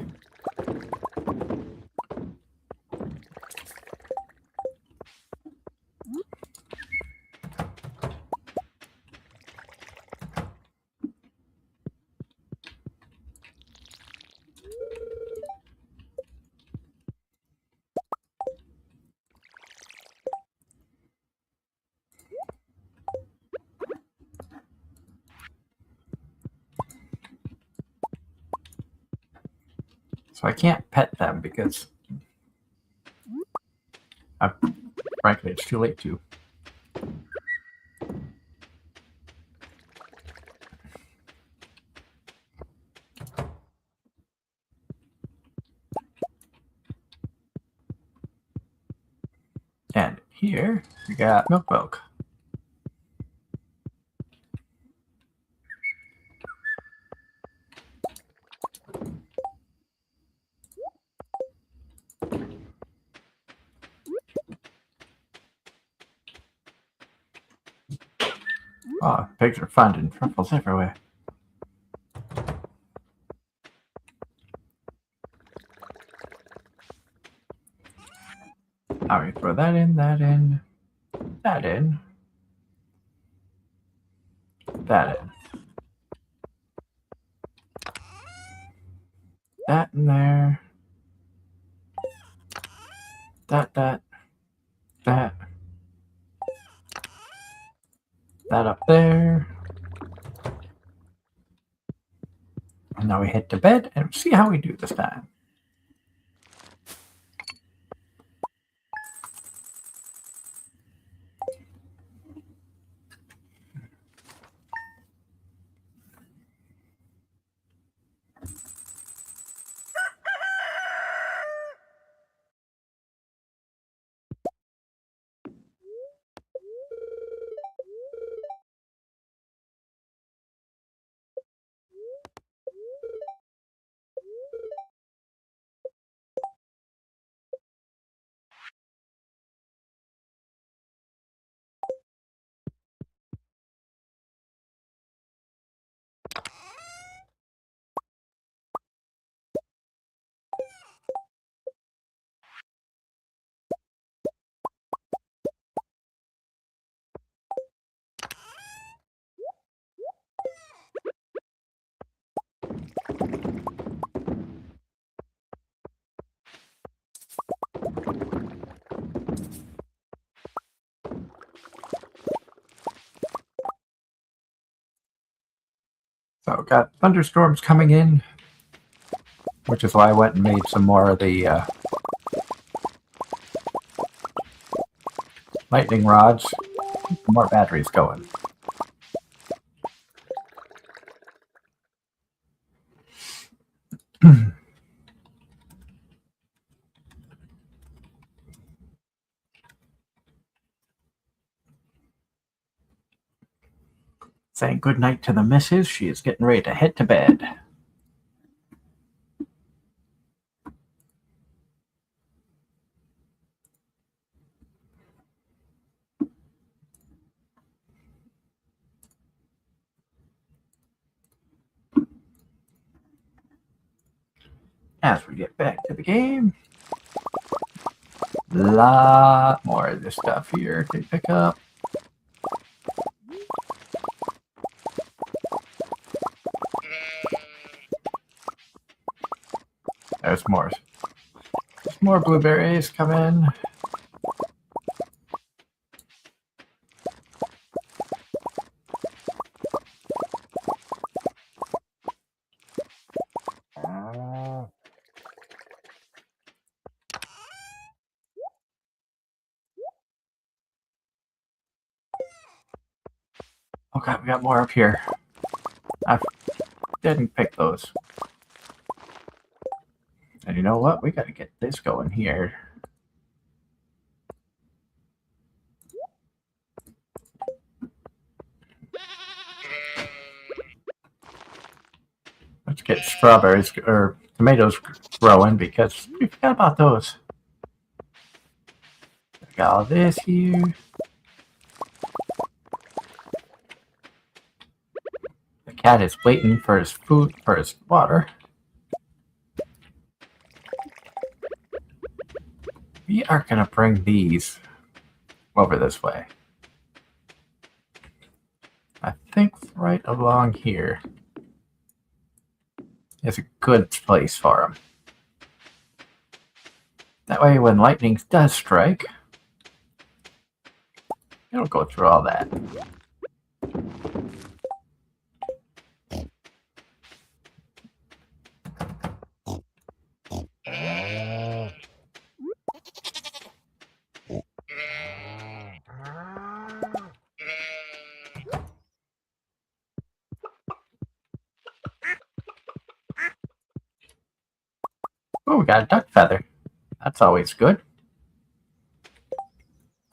So I can't pet them because, frankly, it's too late to. And here we got milk. Oh, pigs are finding truffles everywhere. Alright, throw that in, that in, that in, that in. That in there. That. That up there. And now we head to bed and see how we do this time. So got thunderstorms coming in, which is why I went and made some more of the lightning rods. Keep more batteries going. Saying good night to the missus. She is getting ready to head to bed. As we get back to the game, a lot more of this stuff here to pick up. There's more. There's more blueberries come in. Okay, we got more up here. I didn't pick those. And you know what? We got to get this going here. Let's get strawberries or tomatoes growing because we forgot about those. Got all this here. The cat is waiting for his food, for his water. We are going to bring these over this way. I think right along here is a good place for them. That way when lightning does strike, it'll go through all that. Oh, we got a duck feather. That's always good.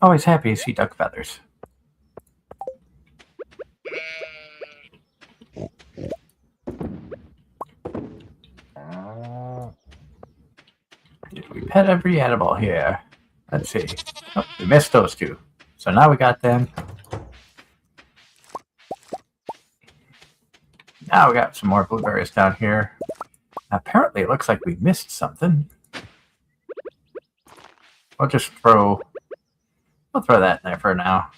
Always happy to see duck feathers. Did we pet every animal here? Let's see. Oh, we missed those two. So now we got them. Now we got some more blueberries down here. Apparently, it looks like we missed something. We'll throw that in there for now.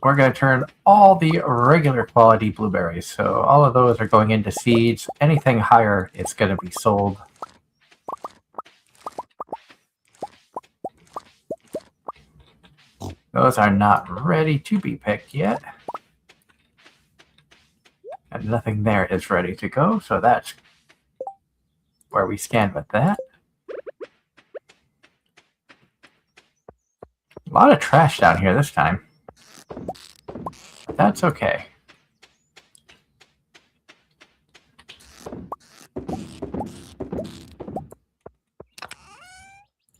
We're going to turn all the regular quality blueberries. So all of those are going into seeds. Anything higher is going to be sold. Those are not ready to be picked yet. And nothing there is ready to go. So that's where we stand with that. A lot of trash down here this time. That's okay.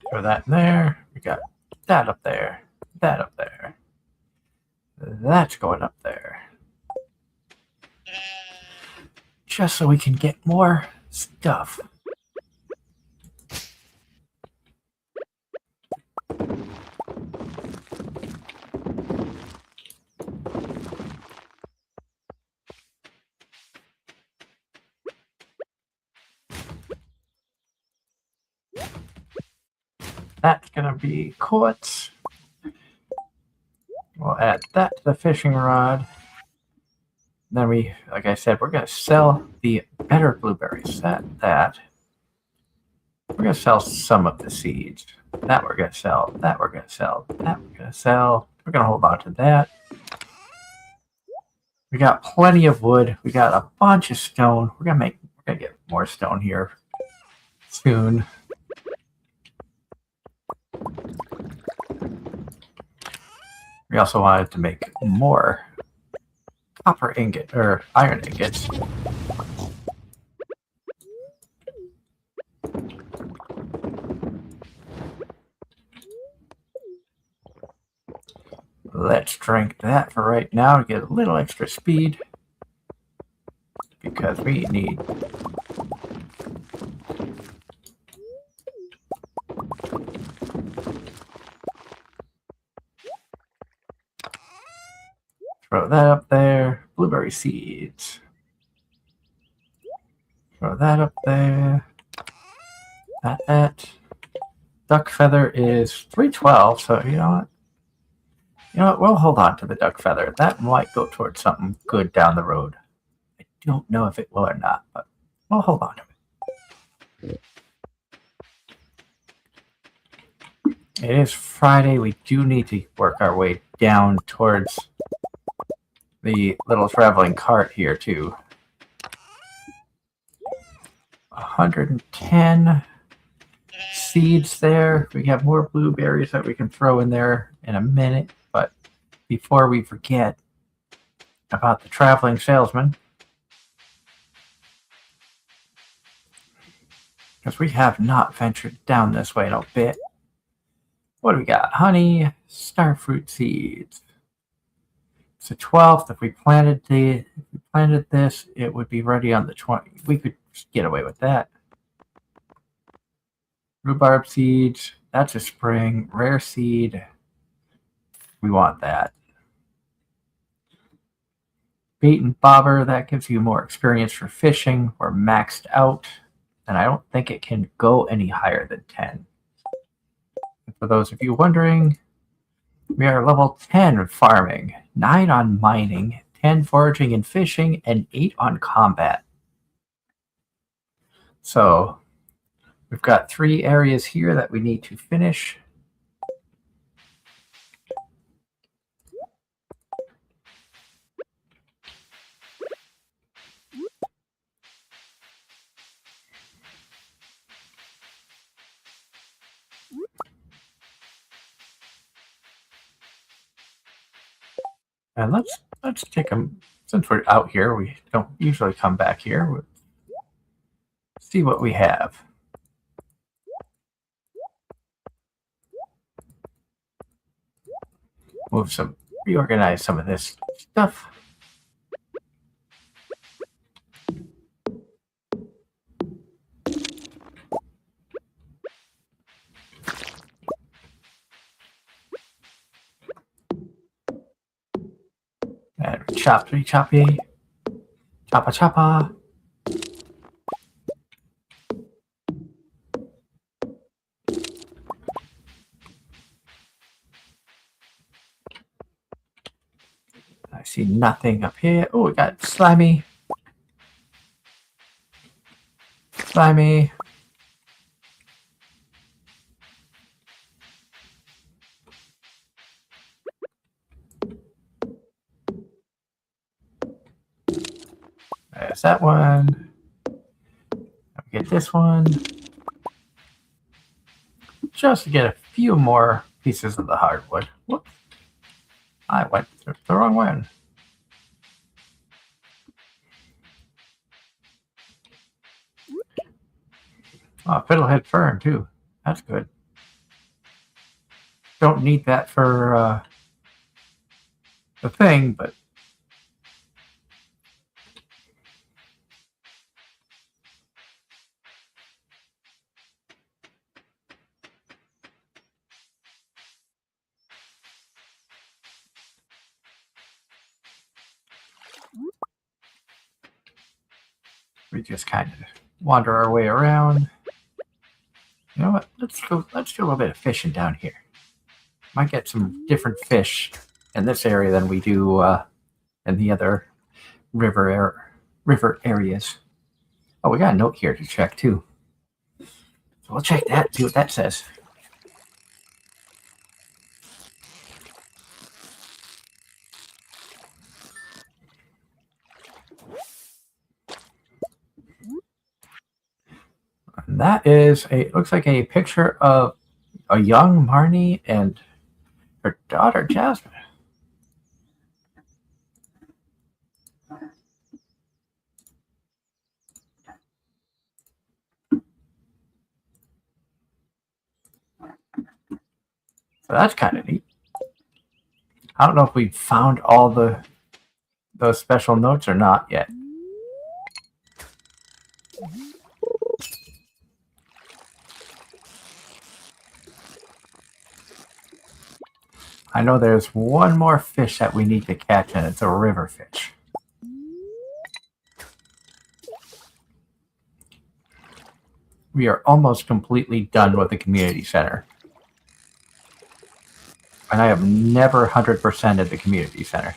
Throw that in there. We got that up there. That up there. That's going up there. Just so we can get more stuff. That's going to be quartz. We'll add that to the fishing rod. Then like I said, we're going to sell the better blueberries. That. We're going to sell some of the seeds. That we're going to sell. That we're going to sell. That we're going to sell. We're going to hold on to that. We got plenty of wood. We got a bunch of stone. We're going to get more stone here soon. We also wanted to make more copper ingot or iron ingots. Let's drink that for right now to get a little extra speed because we need throw that up there. Blueberry seeds. Throw that up there. That. Duck feather is 312, so you know what? You know what? We'll hold on to the duck feather. That might go towards something good down the road. I don't know if it will or not, but we'll hold on to it. It is Friday. We do need to work our way down towards the little traveling cart here, too. 110 seeds there. We have more blueberries that we can throw in there in a minute. But before we forget about the traveling salesman, because we have not ventured down this way in a bit. What do we got? Honey, starfruit seeds. It's the 12th. If we planted this, it would be ready on the 20th. We could get away with that. Rhubarb seeds. That's a spring. Rare seed. We want that. Bait and bobber. That gives you more experience for fishing. We're maxed out. And I don't think it can go any higher than 10. For those of you wondering, we are level 10 farming, 9 on mining, 10 foraging and fishing, and 8 on combat. So we've got 3 areas here that we need to finish. And let's take them, since we're out here, we don't usually come back here. We'll see what we have. Reorganize some of this stuff. Choppy, choppy. Choppa, choppa. I see nothing up here. Oh, we got slimy. Slimy. There's that one. Get this one. Just to get a few more pieces of the hardwood. Whoops. I went the wrong one. Oh, fiddlehead fern too. That's good. Don't need that for the thing, but we just kind of wander our way around. You know what? Let's do a little bit of fishing down here. Might get some different fish in this area than we do in the other river areas. Oh, we got a note here to check too. So we'll check that, see what that says. And that is looks like a picture of a young Marnie and her daughter Jasmine. So that's kind of neat. I don't know if we found all those special notes or not yet. I know there's one more fish that we need to catch, and it's a river fish. We are almost completely done with the community center. And I have never 100%ed the community center.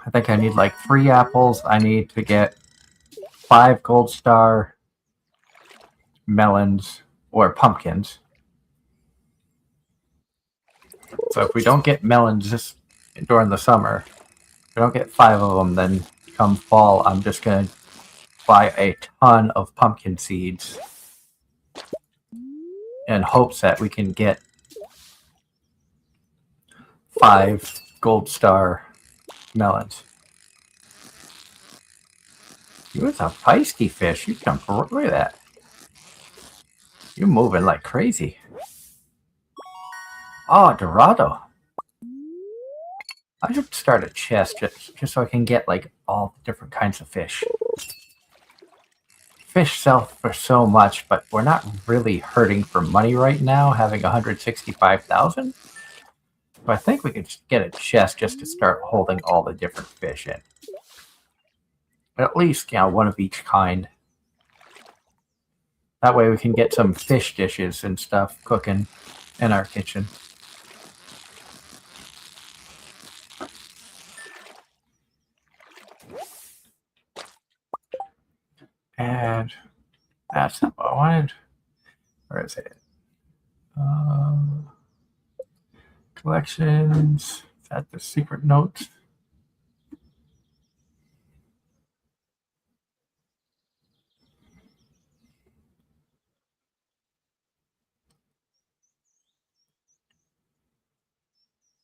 I think I need like 3 apples. I need to get 5 gold star melons or pumpkins. So if we don't get melons during the summer, if we don't get 5 of them, then come fall, I'm just going to buy a ton of pumpkin seeds in hopes that we can get 5 gold star melons. You was a feisty fish. You come from, look at that. You're moving like crazy. Oh, Dorado. I should start a chest just so I can get like all different kinds of fish. Fish sell for so much, but we're not really hurting for money right now, having 165,000. So I think we could get a chest just to start holding all the different fish in. At least, one of each kind. That way we can get some fish dishes and stuff cooking in our kitchen. And that's not what I wanted. Where is it? Collections. Is that the secret notes?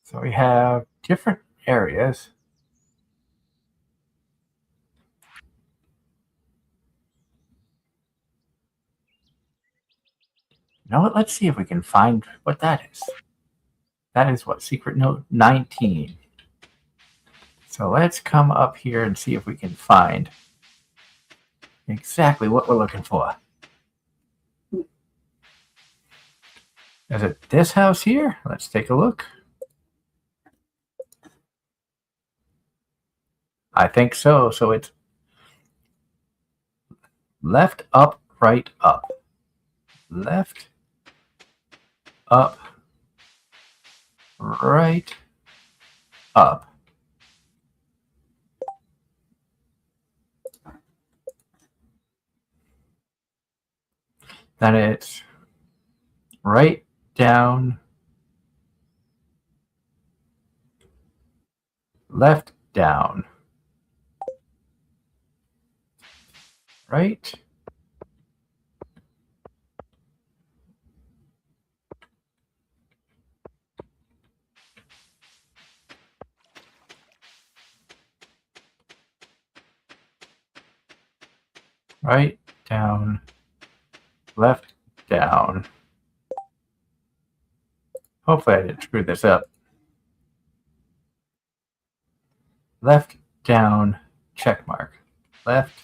So we have different areas. You know what? Let's see if we can find what that is. That is what? Secret note 19. So let's come up here and see if we can find exactly what we're looking for. Is it this house here? Let's take a look. I think so. So it's left, up, right, up. Left, up, right, up. Then it's right, down, left, down. Right, right, down, left, down. Hopefully I didn't screw this up. Left, down, check mark. Left,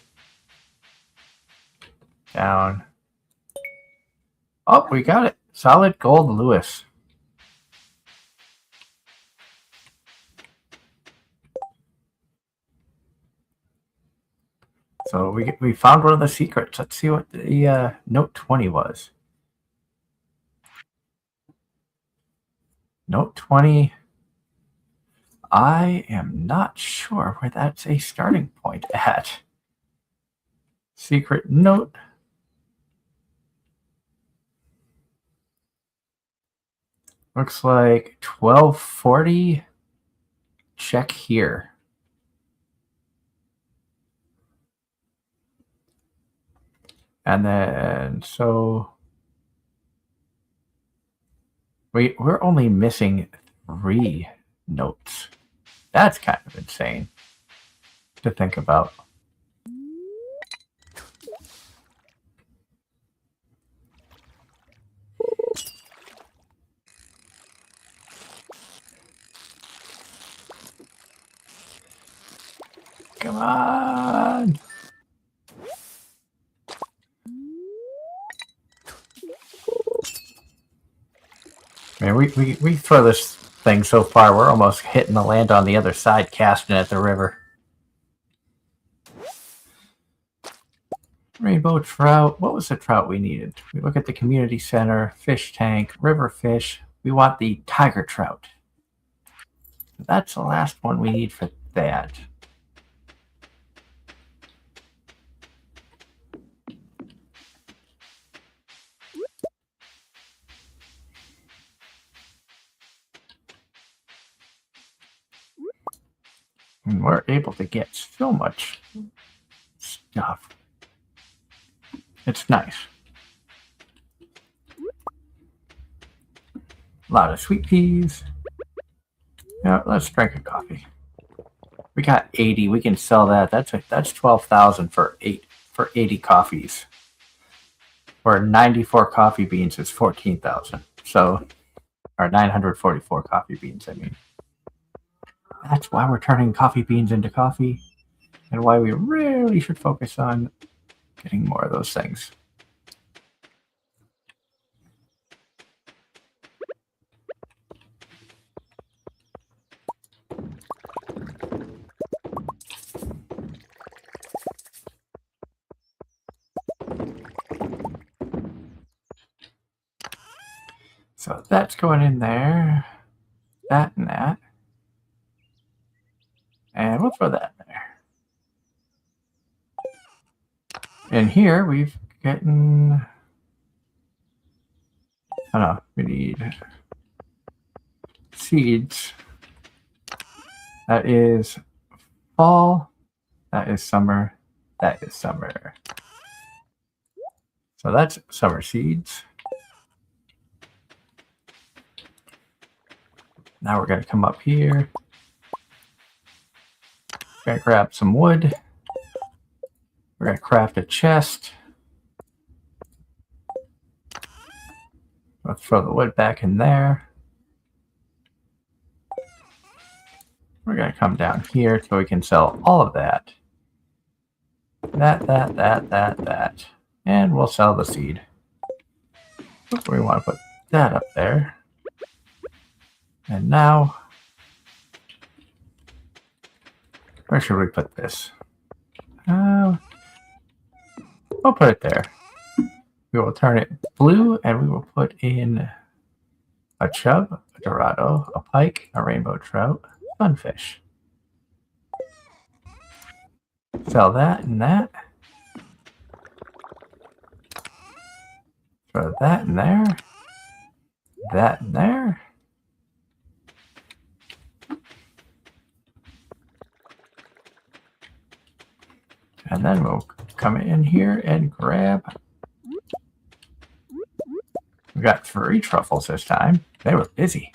down. Oh, we got it. Solid gold Lewis. So we found one of the secrets. Let's see what the note 20 was. Note 20. I am not sure where that's a starting point at. Secret note. Looks like 1240. Check here. And then, so we're only missing 3 notes. That's kind of insane to think about. Come on! Man, we throw this thing so far, we're almost hitting the land on the other side, casting at the river. Rainbow trout. What was the trout we needed? We look at the community center, fish tank, river fish. We want the tiger trout. That's the last one we need for that. And we're able to get so much stuff. It's nice. A lot of sweet peas. Yeah, let's drink a coffee. We got 80. We can sell that. That's 12,000 for 80 coffees. Or 94 coffee beans is 14,000. So, or 944 coffee beans. I mean, that's why we're turning coffee beans into coffee, and why we really should focus on getting more of those things. So that's going in there, that and that. And we'll throw that in there. And here we've gotten, oh no, we need seeds. That is fall, that is summer, that is summer. So that's summer seeds. Now we're going to come up here. We're going to grab some wood. We're going to craft a chest. Let's throw the wood back in there. We're going to come down here so we can sell all of that. That. And we'll sell the seed. We want to put that up there. And now Where should we put this? We'll put it there. We will turn it blue, and we will put in a chub, a dorado, a pike, a rainbow trout, sunfish. Sell that and that. Throw that in there. That in there. And then we'll come in here and grab. We got 3 truffles this time. They were busy.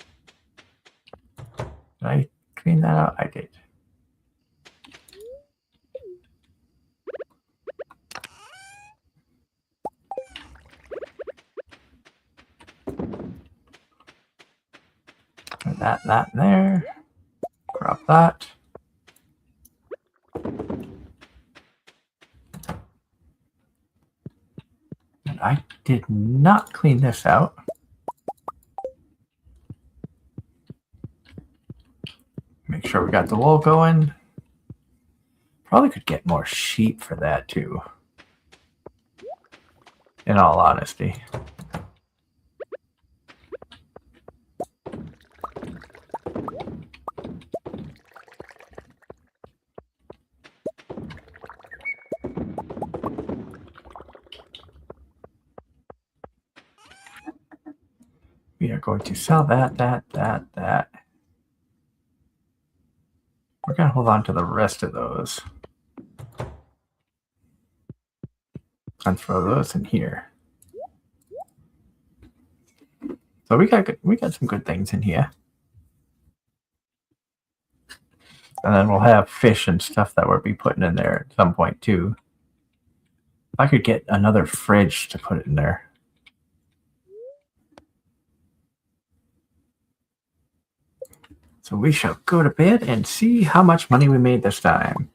Did I clean that out? I did. Put that in there. Crop that. And I did not clean this out. Make sure we got the wool going. Probably could get more sheep for that too. In all honesty. We are going to sell that. We're going to hold on to the rest of those. And throw those in here. So we got some good things in here. And then we'll have fish and stuff that we'll be putting in there at some point too. If I could get another fridge to put it in there. So we shall go to bed and see how much money we made this time.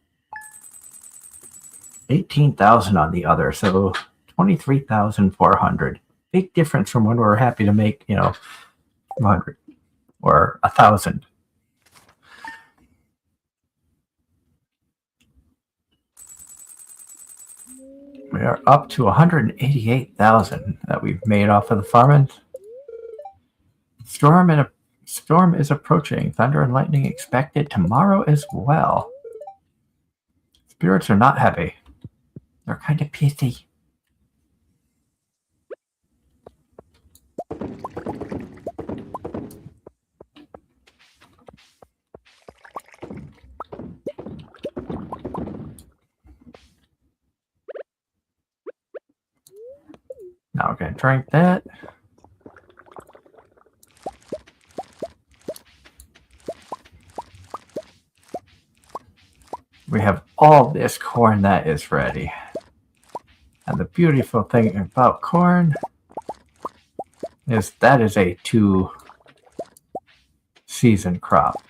18,000 on the other, so 23,400. Big difference from when we were happy to make, 100 or 1,000. We are up to 188,000 that we've made off of the farming. Storm is approaching. Thunder and lightning expected tomorrow as well. Spirits are not happy. They're kind of pissy. Now we're going to drink that. We have all this corn that is ready. And the beautiful thing about corn is that is a 2-season crop.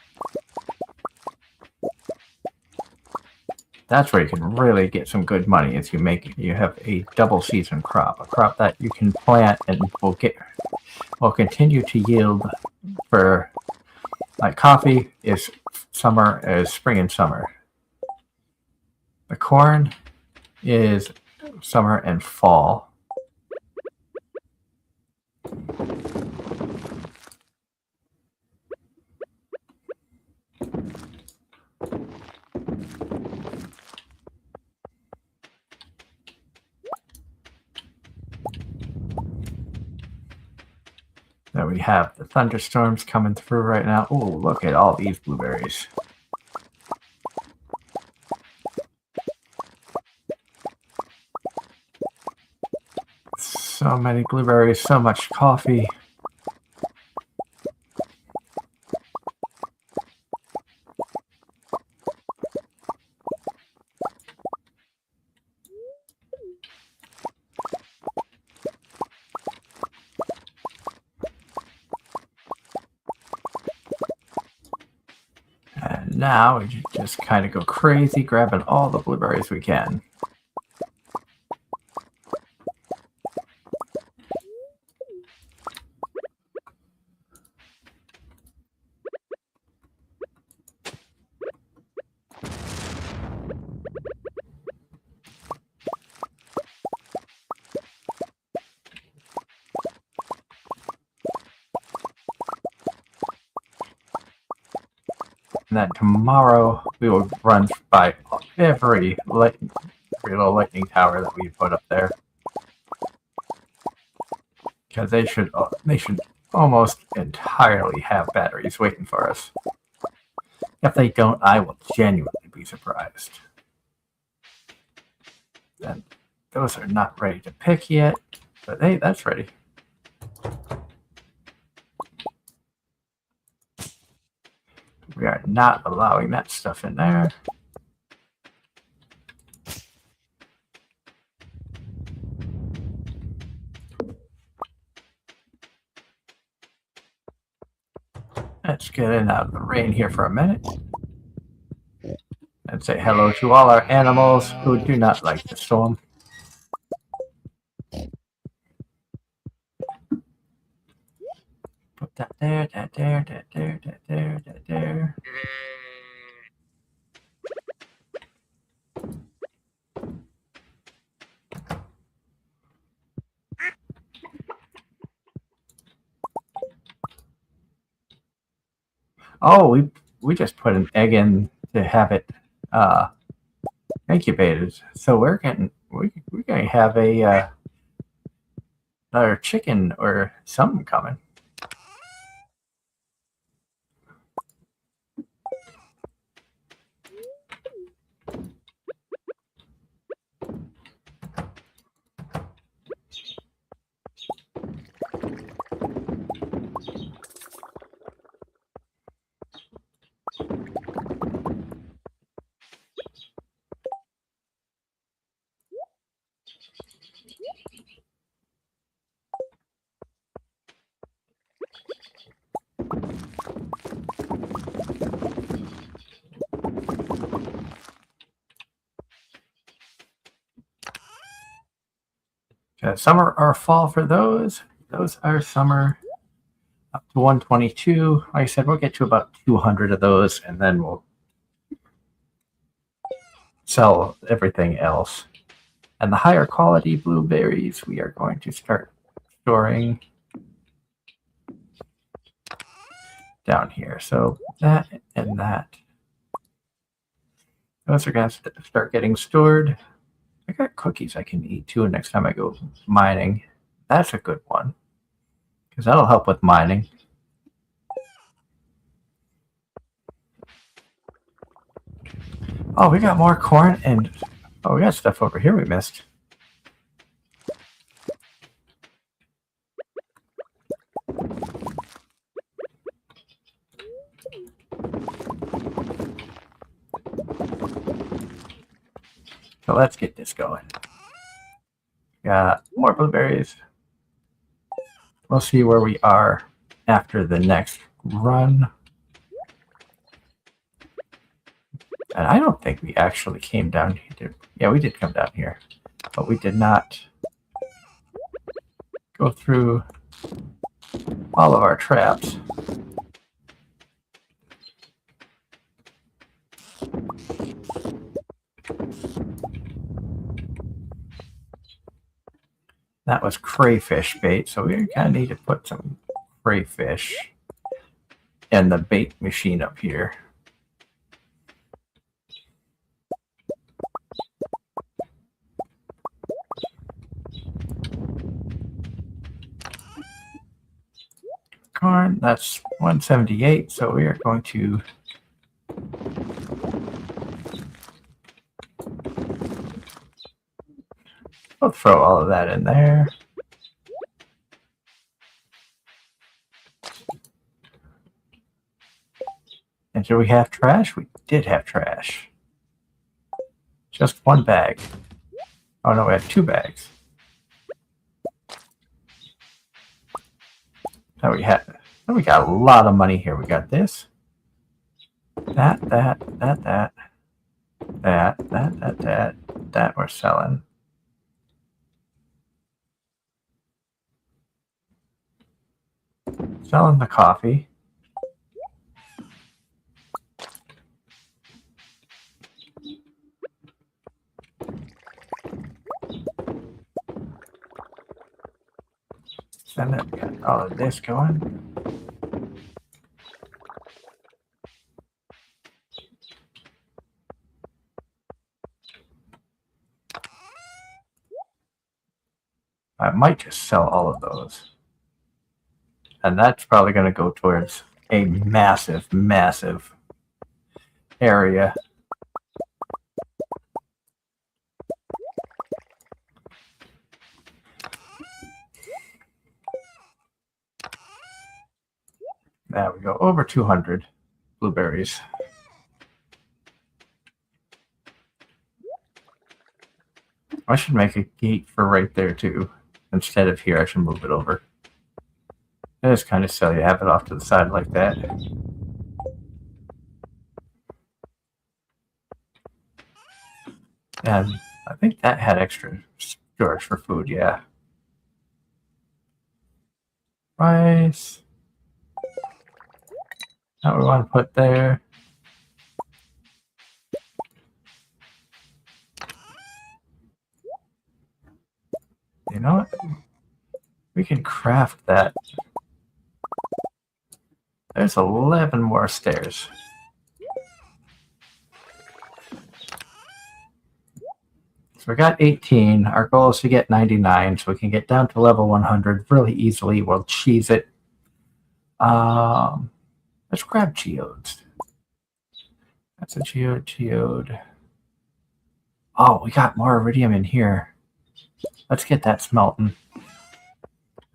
That's where you can really get some good money is you have a double season crop, a crop that you can plant and will continue to yield for like coffee is spring and summer. The corn is summer and fall. There we have the thunderstorms coming through right now. Oh, look at all these blueberries. So many blueberries, so much coffee. And now we just kind of go crazy grabbing all the blueberries we can. And then tomorrow we will run by every little lightning tower that we put up there. Because they should almost entirely have batteries waiting for us. If they don't, I will genuinely be surprised. And those are not ready to pick yet, but hey, that's ready. We are not allowing that stuff in there. Let's get in out of the rain here for a minute. And say hello to all our animals who do not like the storm. Put that there, that there, that there, that there, that there. Oh, we just put an egg in to have it incubated. So we're gonna have a another chicken or something coming. Summer or fall for those. Those are summer up to 122. Like I said, we'll get to about 200 of those, and then we'll sell everything else. And the higher quality blueberries we are going to start storing down here. So that and that. Those are going to start getting stored. I got cookies I can eat too next time I go mining. That's a good one, because that'll help with mining. Oh, we got more corn, and oh, we got stuff over here we missed. So let's get this going. Got more blueberries. We'll see where we are after the next run. And I don't think we actually came down here. Yeah, we did come down here, but we did not go through all of our traps. That was crayfish bait, so we kind of need to put some crayfish in the bait machine up here. Corn, that's 178, so we are going to we'll throw all of that in there. And do we have trash? We did have trash. Just one bag. Oh no, we had 2 bags. Now we got a lot of money here. We got this. That we're selling. Selling the coffee. Then we got all of this going. I might just sell all of those. And that's probably going to go towards a massive, massive area. There we go. Over 200 blueberries. I should make a gate for right there too. Instead of here, I should move it over. And just kind of sell you, have it off to the side like that. And I think that had extra storage for food, yeah. Rice. That we want to put there. You know what? We can craft that. There's 11 more stairs. So we got 18. Our goal is to get 99, so we can get down to level 100 really easily. We'll cheese it. Let's grab geodes. That's a geode. Oh, we got more iridium in here. Let's get that smelting.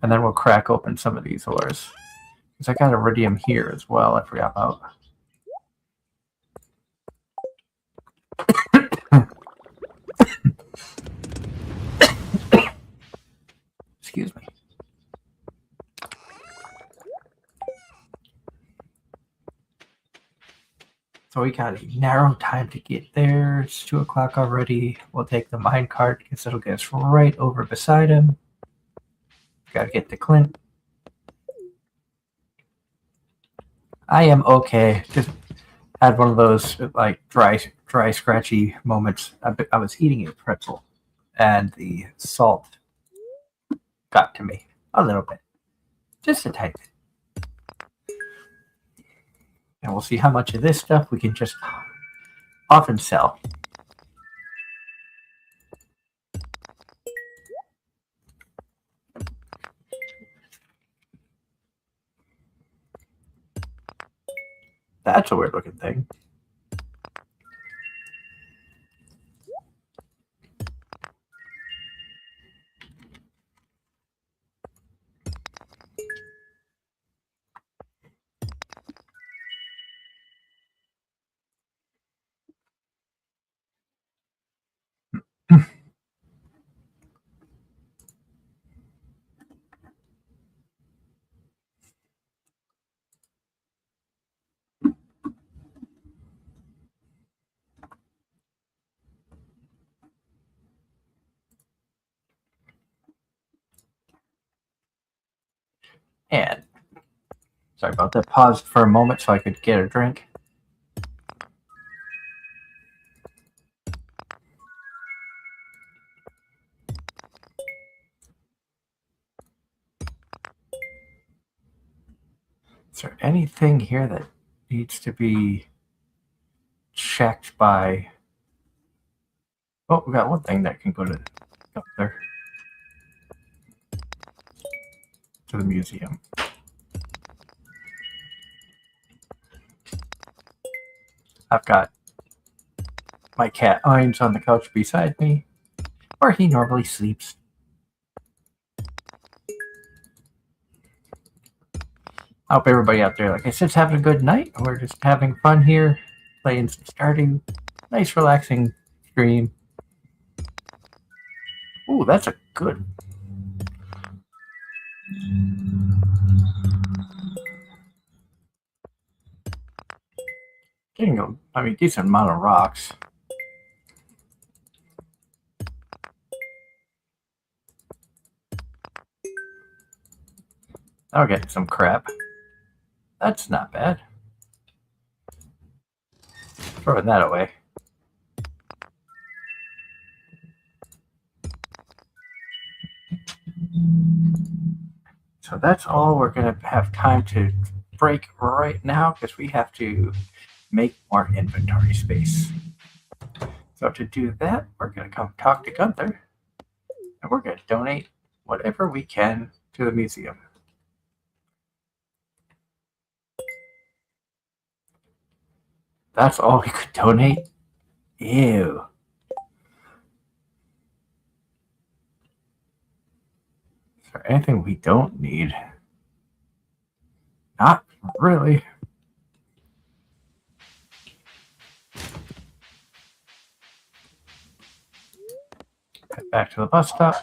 And then we'll crack open some of these ores. Because I got iridium here as well, I forgot about. Excuse me. So we got a narrow time to get there. It's 2 o'clock already. We'll take the minecart because it'll get us right over beside him. Gotta get to Clint. I am okay. Just had one of those like dry, scratchy moments. I was eating a pretzel, and the salt got to me a little bit, just a tiny bit. And we'll see how much of this stuff we can just often sell. That's a weird looking thing. And sorry about that. Paused for a moment so I could get a drink. Is there anything here that needs to be checked by? Oh, we got one thing that can go to up there to the museum. I've got my cat Irons on the couch beside me, where he normally sleeps. I hope everybody out there, like I said, is having a good night. We're just having fun here, playing some Stardew. Nice, relaxing stream. Ooh, that's a good. Getting a, decent amount of rocks. I'll get some crap. That's not bad. Throwing that away. So that's all we're going to have time to break right now because we have to make more inventory space. So to do that, we're going to come talk to Gunther and we're going to donate whatever we can to the museum. That's all we could donate? Ew. Is there anything we don't need? Not really. Head back to the bus stop.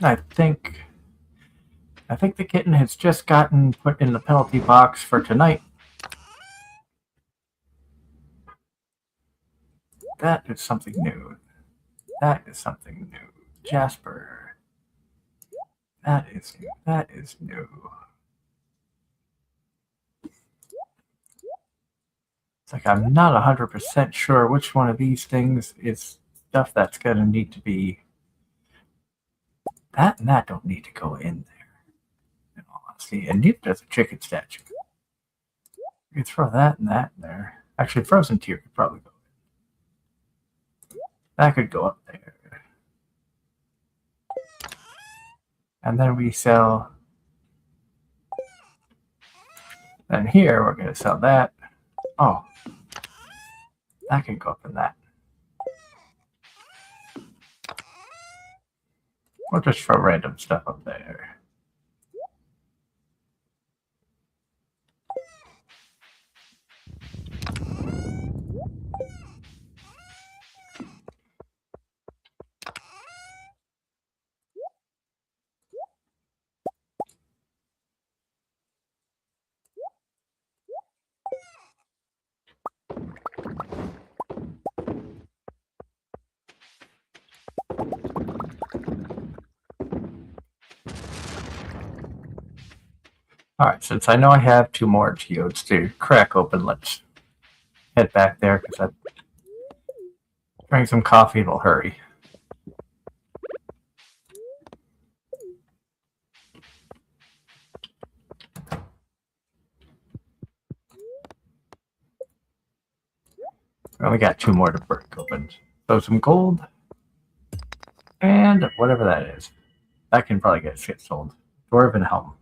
I think the kitten has just gotten put in the penalty box for tonight. That is something new. That is something new. Jasper. That is new. That is new. It's like I'm not 100% sure which one of these things is stuff that's going to need to be... That and that don't need to go in there, in all honesty. And neither does a chicken statue. You could throw that and that in there. Actually, frozen tear could probably go in. That could go up there. And then we sell... And here we're going to sell that. Oh. That can go up in that. We'll just throw random stuff up there. Alright, since I know I have 2 more geodes to crack open, let's head back there because I drink some coffee and we'll hurry. We only got 2 more to break open. So some gold and whatever that is. That can probably get shit sold. Dwarven helm.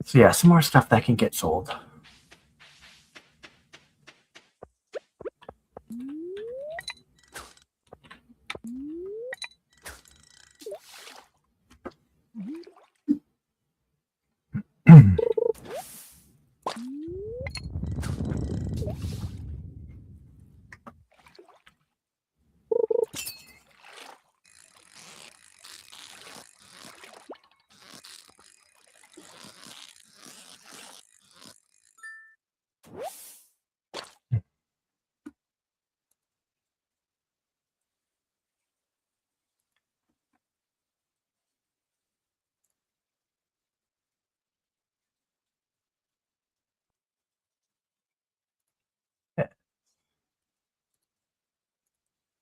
So yeah, some more stuff that can get sold.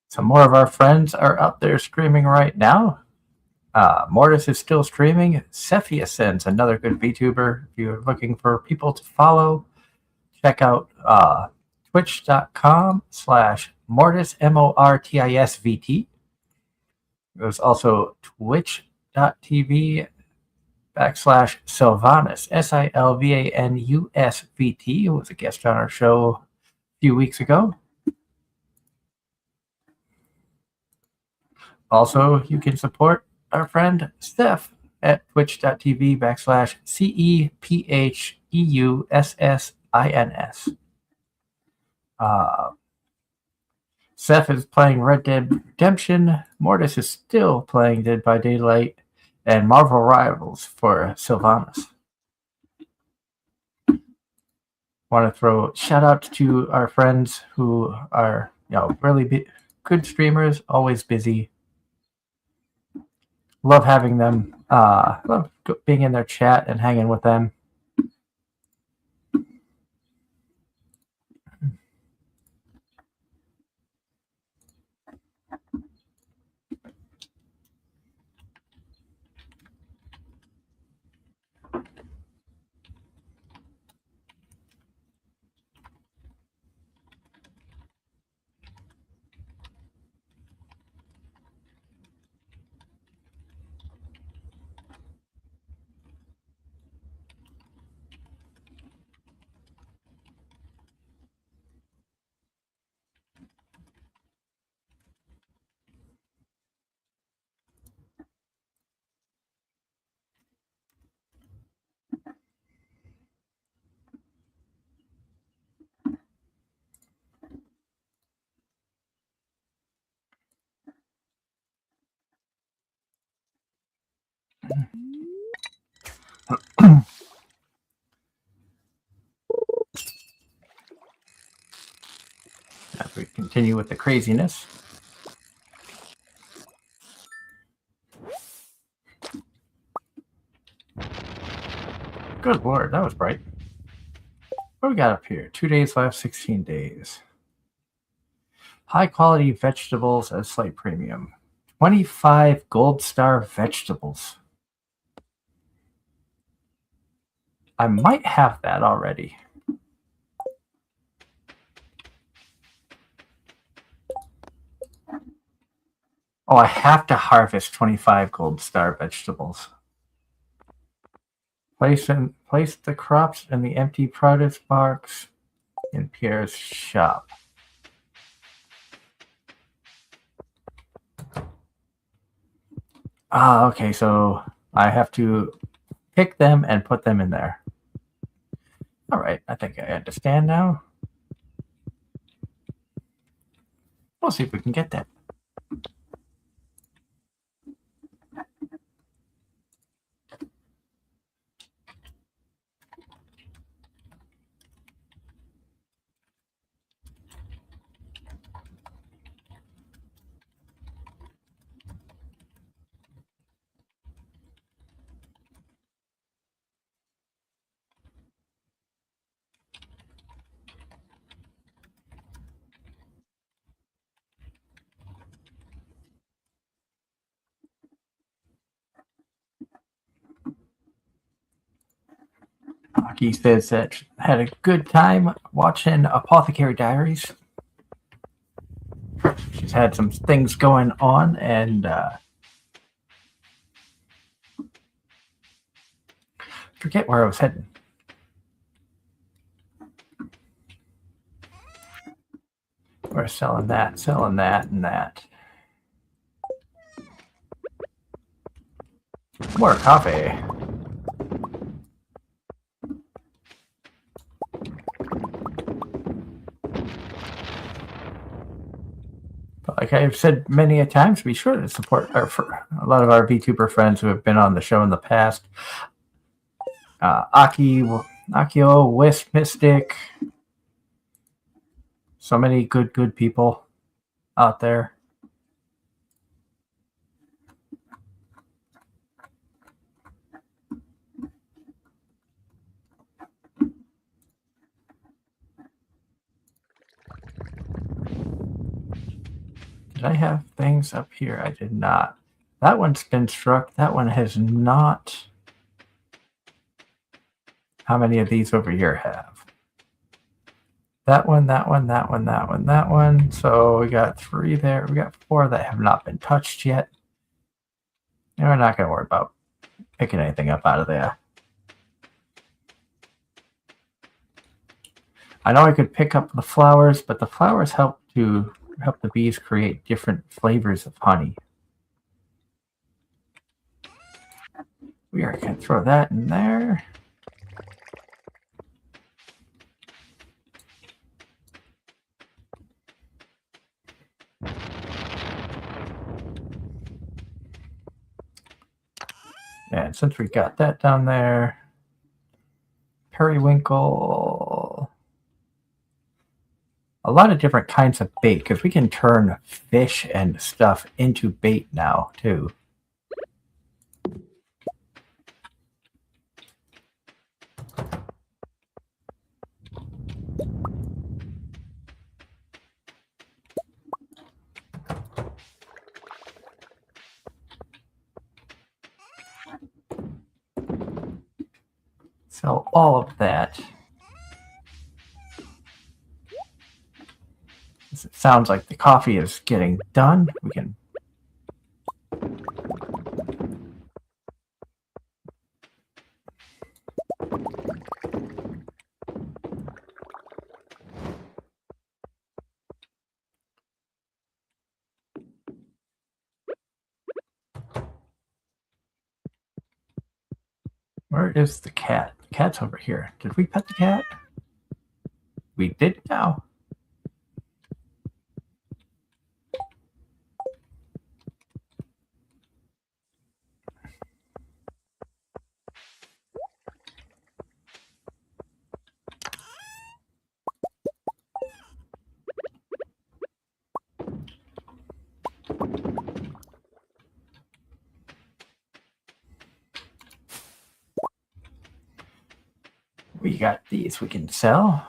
Some more of our friends are up there streaming right now. Mortis is still streaming. Cepheus sends another good VTuber. If you're looking for people to follow, check out twitch.com/Mortis, MORTISVT. There's also twitch.tv/Sylvanus, SILVANUSVT, who was a guest on our show a few weeks ago. Also, you can support our friend Steph at twitch.tv/CEPHEUSSINS. Seth is playing Red Dead Redemption. Mortis is still playing Dead by Daylight and Marvel Rivals for Sylvanus. Want to throw shout out to our friends who are really good streamers, always busy. Love having them. Love being in their chat and hanging with them. As we continue with the craziness. Good lord, that was bright. What do we got up here? 2 days left, 16 days. High quality vegetables at a slight premium. 25 gold star vegetables. I might have that already. Oh, I have to harvest 25 gold star vegetables. Place the crops in the empty produce box in Pierre's shop. Ah, okay, so I have to pick them and put them in there. All right, I think I understand now. We'll see if we can get that. He says that had a good time watching Apothecary Diaries. She's had some things going on, and forget where I was heading. We're selling that, and that. More coffee. But like I've said many a times, be sure to support a lot of our VTuber friends who have been on the show in the past. Akio, Wisp Mystic. So many good people out there. Did I have things up here? I did not. That one's been struck. That one has not. How many of these over here have? That one, that one, that one, that one, that one. So we got 3 there. We got 4 that have not been touched yet. And we're not going to worry about picking anything up out of there. I know I could pick up the flowers, but the flowers help the bees create different flavors of honey. We are going to throw that in there. And since we got that down there, periwinkle, a lot of different kinds of bait, because we can turn fish and stuff into bait now, too. So all of that. It sounds like the coffee is getting done. We can. Where is the cat? The cat's over here. Did we pet the cat? We did now. We got these we can sell.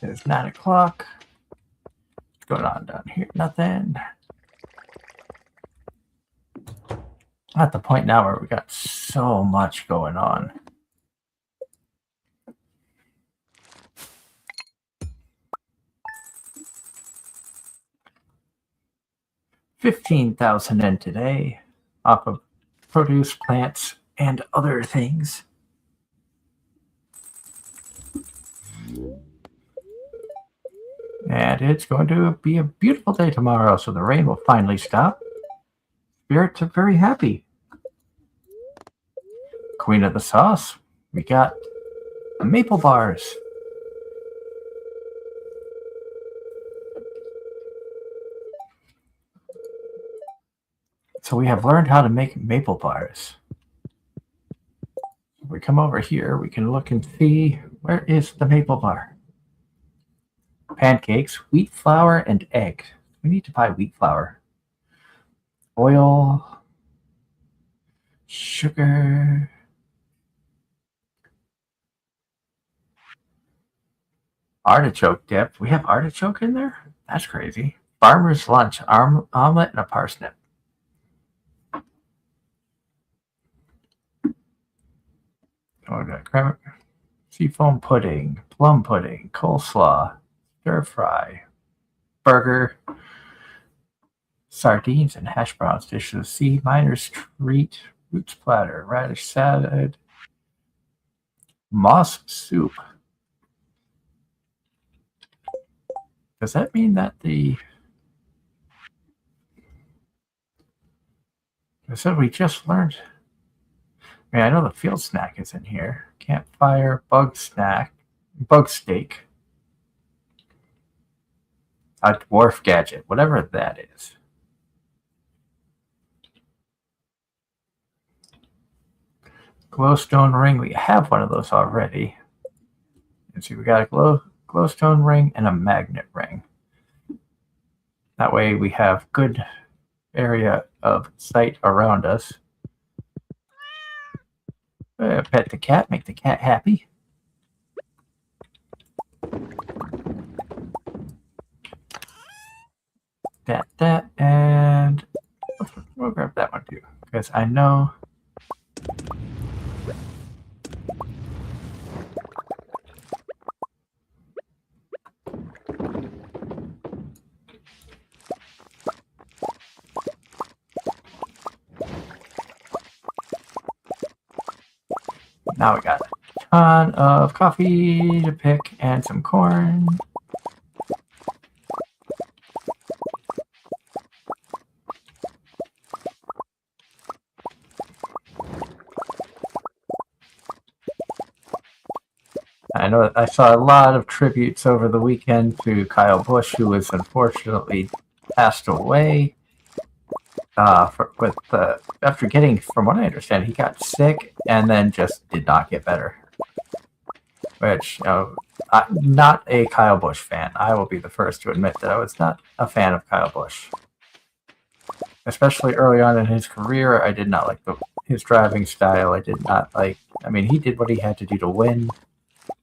It's 9 o'clock. What's going on down here? Nothing. At the point now where we got so much going on. $15,000 in today off of produce, plants, and other things. And it's going to be a beautiful day tomorrow, so the rain will finally stop. Spirits are very happy. Queen of the sauce. We got maple bars. So we have learned how to make maple bars. If we come over here, we can look and see where is the maple bar. Pancakes, wheat flour, and egg. We need to buy wheat flour. Oil, sugar, artichoke dip. We have artichoke in there? That's crazy. Farmer's lunch, omelet, and a parsnip. Oh, we got crema, seafoam pudding, plum pudding, coleslaw, stir fry, burger, sardines, and hash browns dishes. Sea miner's treat, roots platter, radish salad, moss soup. Does that mean that I said we just learned? I mean, I know the field snack is in here. Campfire, bug steak, a dwarf gadget, whatever that is. Glowstone ring. We have one of those already. And see, we got a glowstone ring and a magnet ring. That way we have good area of sight around us. Pet the cat, make the cat happy. That, and we'll grab that one too, because I know now we got a ton of coffee to pick and some corn. I know I saw a lot of tributes over the weekend to Kyle Busch, who was unfortunately passed away. After getting, from what I understand, he got sick and then just did not get better. Which, I'm not a Kyle Busch fan. I will be the first to admit that I was not a fan of Kyle Busch. Especially early on in his career, I did not like his driving style. I did not like, I mean, he did what he had to do to win.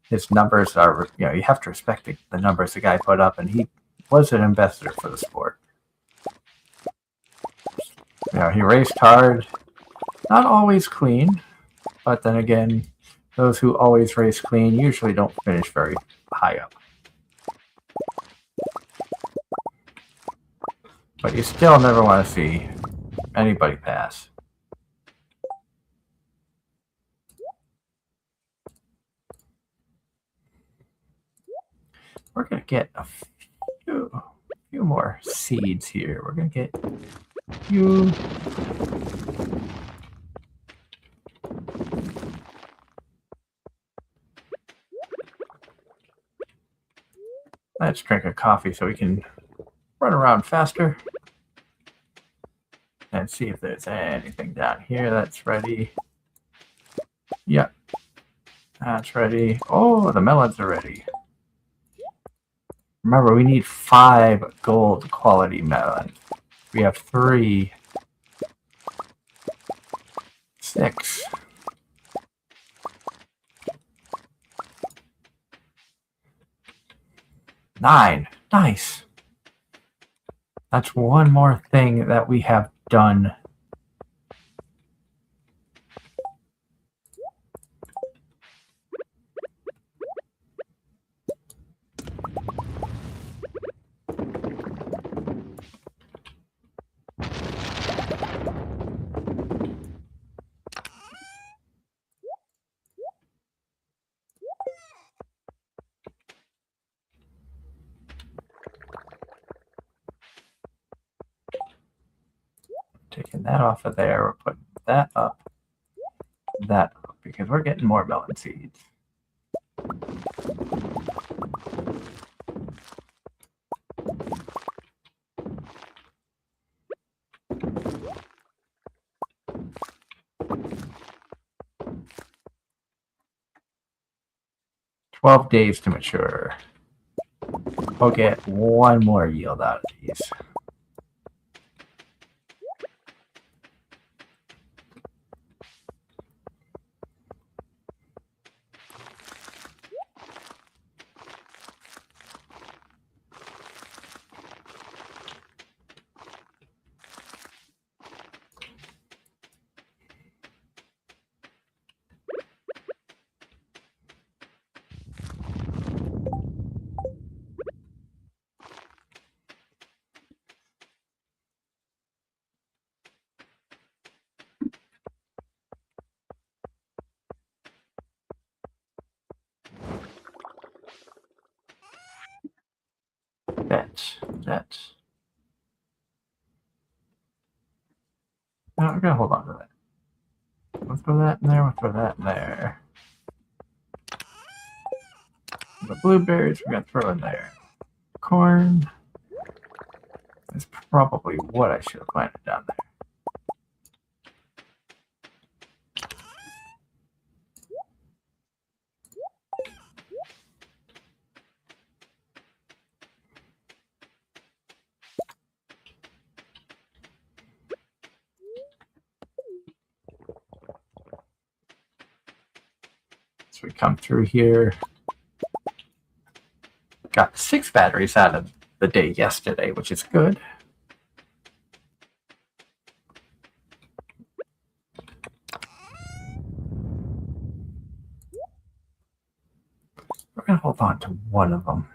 His numbers are, you have to respect the numbers the guy put up, and he was an ambassador for the sport. He raced hard, not always clean, But then again, those who always race clean usually don't finish very high up. But you still never want to see anybody pass. We're going to get a few more seeds here. We're going to get you. Let's drink a coffee so we can run around faster. And see if there's anything down here that's ready. Yep. That's ready. Oh, the melons are ready. Remember, we need 5 gold quality melons. We have 3. 6. 9. Nice. That's one more thing that we have done. Taking that off of there, we're putting that up, because we're getting more melon seeds. "12 days to mature." We'll get 1 more yield out of these. That's. No, we're gonna hold on to that. We'll throw that in there. We'll throw that in there. The blueberries we're gonna throw in there. Corn. That's probably what I should have planted down there. So we come through here. Got 6 batteries out of the day yesterday, which is good. We're going to hold on to one of them.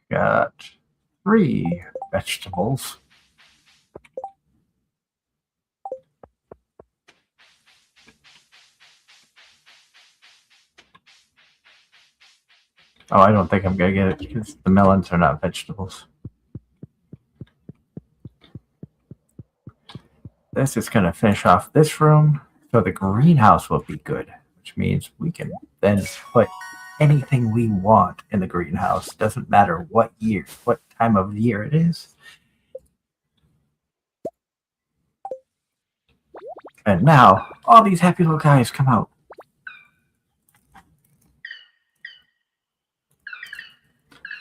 Got 3 vegetables. Oh, I don't think I'm going to get it because the melons are not vegetables. This is going to finish off this room. So the greenhouse will be good, which means we can then put anything we want in the greenhouse. Doesn't matter what time of year it is. And now, all these happy little guys come out.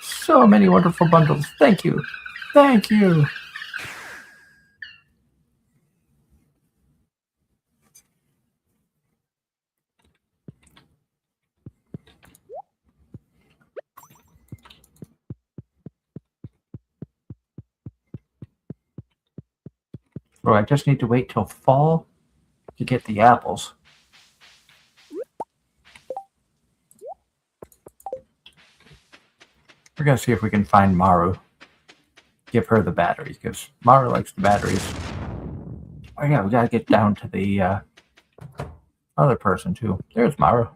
So many wonderful bundles. Thank you. Thank you. So I just need to wait till fall to get the apples. We're going to see if we can find Maru. Give her the batteries, because Maru likes the batteries. Oh yeah, we got to get down to the other person too. There's Maru.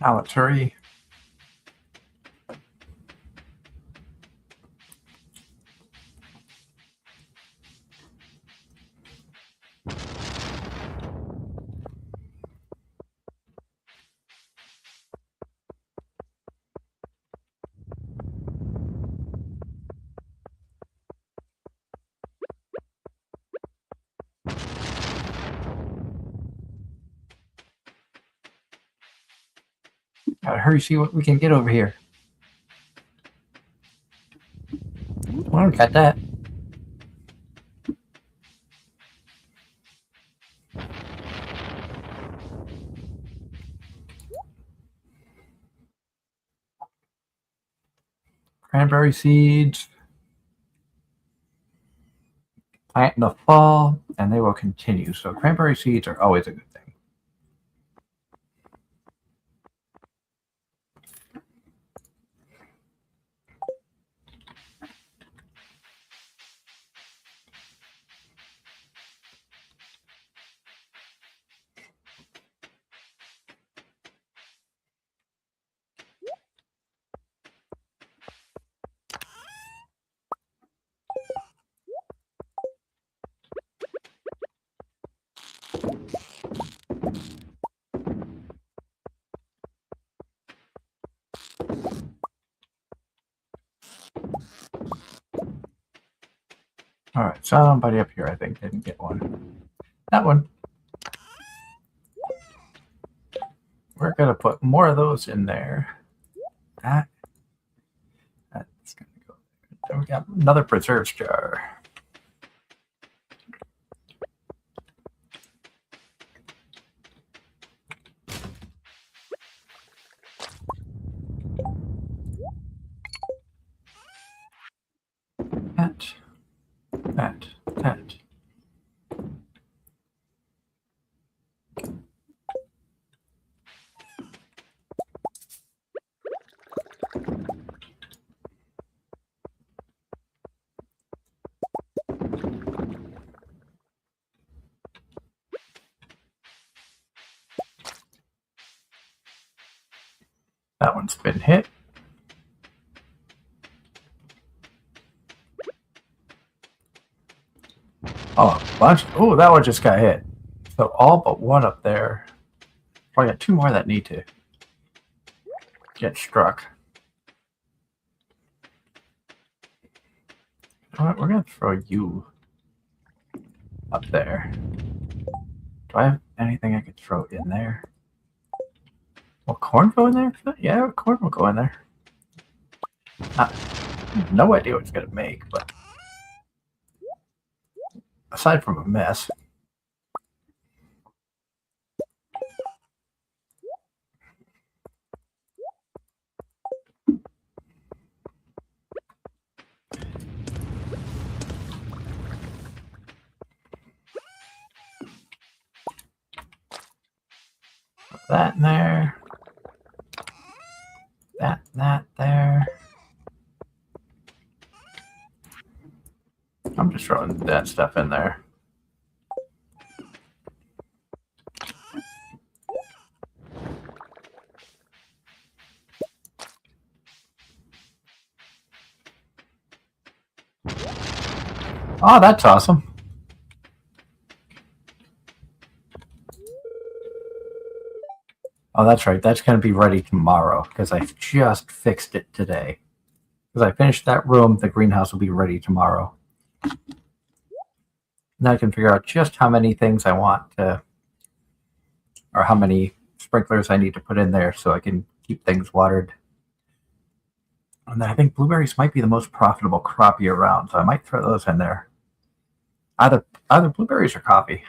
Now let's hurry. Gotta hurry, see what we can get over here. Well, got that. Cranberry seeds. Plant in the fall, and they will continue. So cranberry seeds are always a good thing. All right, somebody up here, I think, didn't get one. That one. We're gonna put more of those in there. That's gonna go there. Then we got another preserves jar. That. That one's been hit. Oh, a bunch. Oh, that one just got hit. So all but one up there. Probably got two more that need to get struck. You know what? We're going to throw you up there. Do I have anything I could throw in there? Will corn go in there? Yeah, corn will go in there. No idea what it's going to make, but aside from a mess. Put that in there. That there. I'm just throwing that stuff in there. Oh, that's awesome. Oh, that's right. That's going to be ready tomorrow because I just fixed it today. Because I finished that room, the greenhouse will be ready tomorrow. Now I can figure out just how many things I want to, or how many sprinklers I need to put in there so I can keep things watered. And I think blueberries might be the most profitable crop year round, so I might throw those in there. Either blueberries or coffee.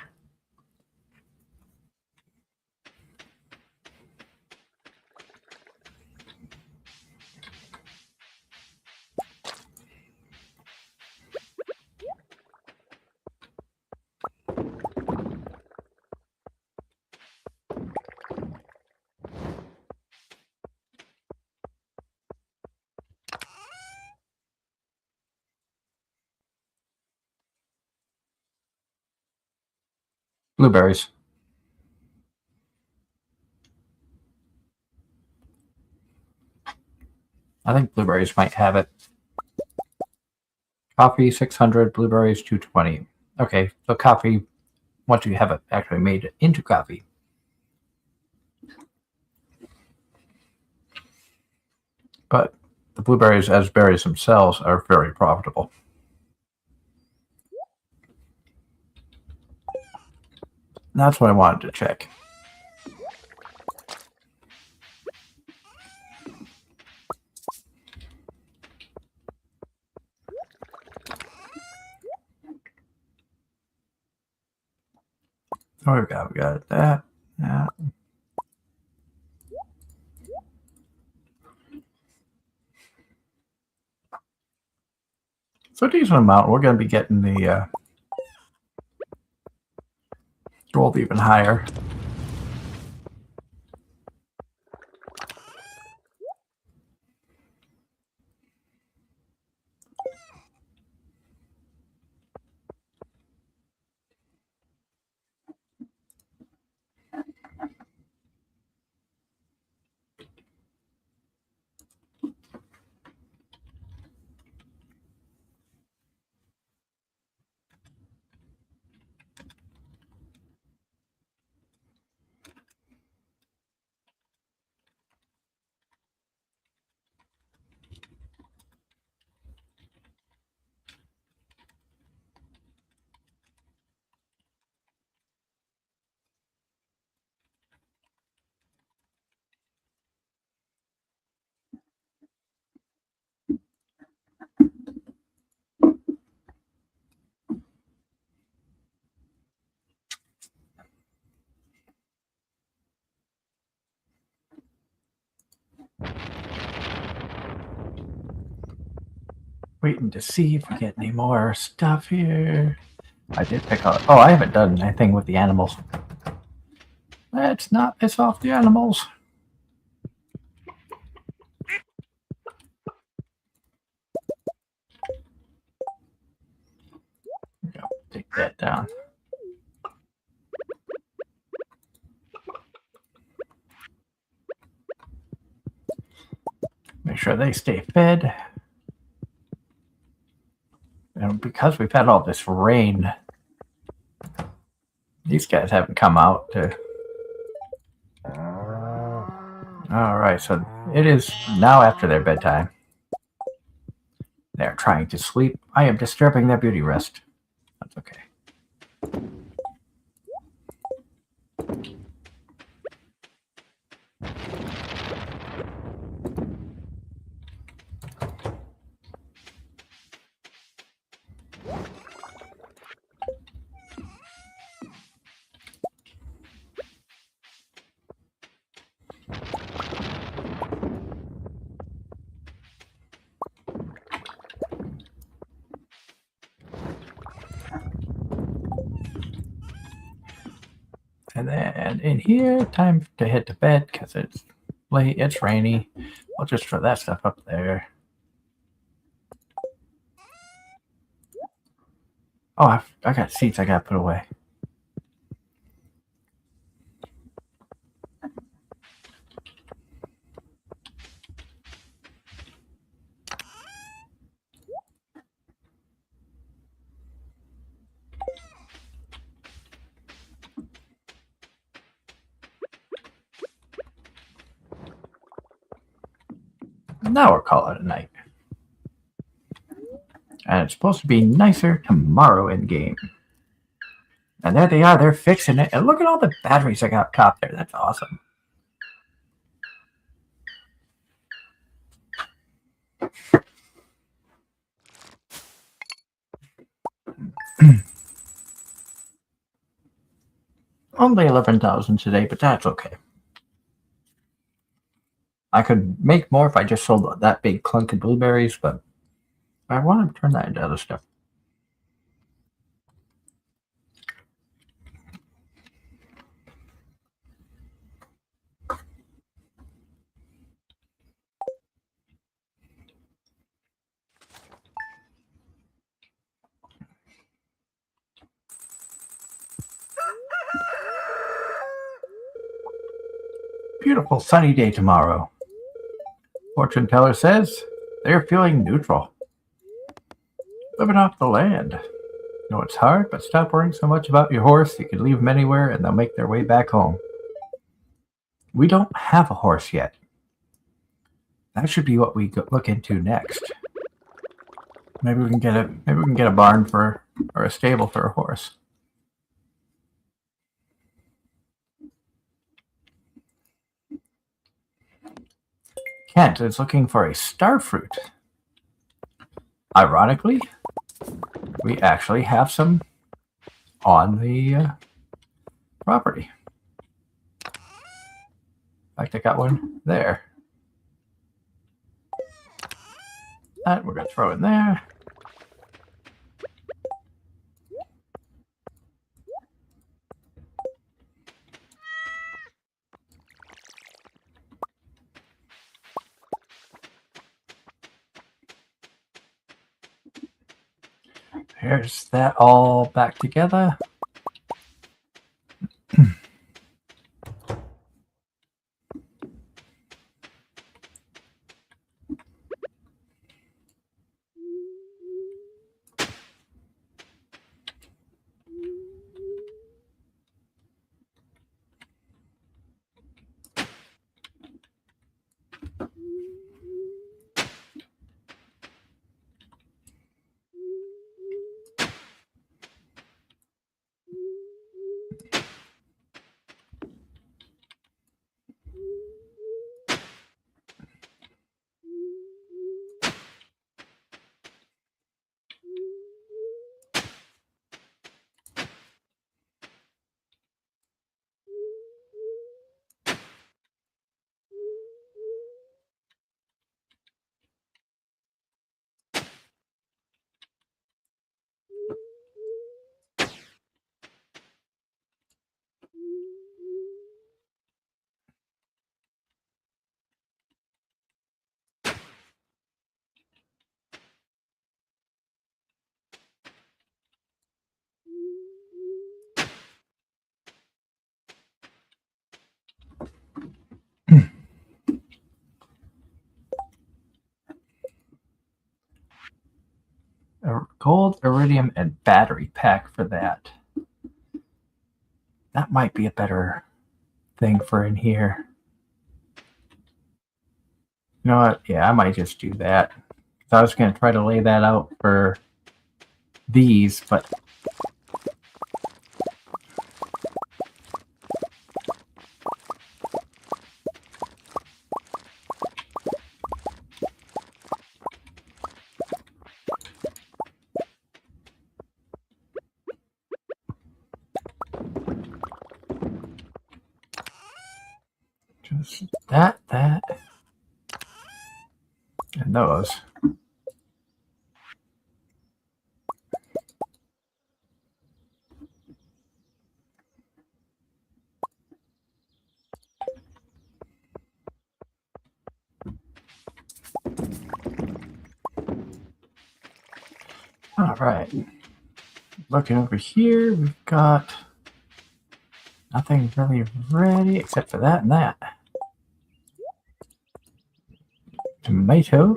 Blueberries. I think blueberries might have it. Coffee 600, blueberries 220. Okay, so coffee, once you have it actually made into coffee. But the blueberries as berries themselves are very profitable. That's what I wanted to check. Oh, we got that. Yeah. So a decent amount. We're going to be getting the gold even higher. Waiting to see if we get any more stuff here. I did pick up. Oh, I haven't done anything with the animals. Let's not piss off the animals. Go, take that down. Make sure they stay fed. And because we've had all this rain, these guys haven't come out to. All right, so it is now after their bedtime. They're trying to sleep. I am disturbing their beauty rest. That's okay. And then in here, time to head to bed because it's late, it's rainy. I'll just throw that stuff up there. Oh, I got seeds I gotta put away. Now we're calling it a night. And it's supposed to be nicer tomorrow in game. And there they are. They're fixing it. And look at all the batteries I got caught there. That's awesome. Only 11,000 today, but that's okay. I could make more if I just sold that big clunk of blueberries, but I want to turn that into other stuff. Beautiful sunny day tomorrow. Fortune teller says they're feeling neutral. Living off the land. No, it's hard, but stop worrying so much about your horse. You can leave them anywhere and they'll make their way back home. We don't have a horse yet. That should be what we look into next. Maybe we can get a barn or a stable for a horse. Kent is looking for a star fruit. Ironically, we actually have some on the property. In fact, I got one there. That we're going to throw in there. Here's that all back together. A gold, iridium, and battery pack for that. That might be a better thing for in here. You know what? Yeah, I might just do that. I was going to try to lay that out for these, but just that, and those. All right. Looking over here, we've got nothing really ready except for that and that. Tomato.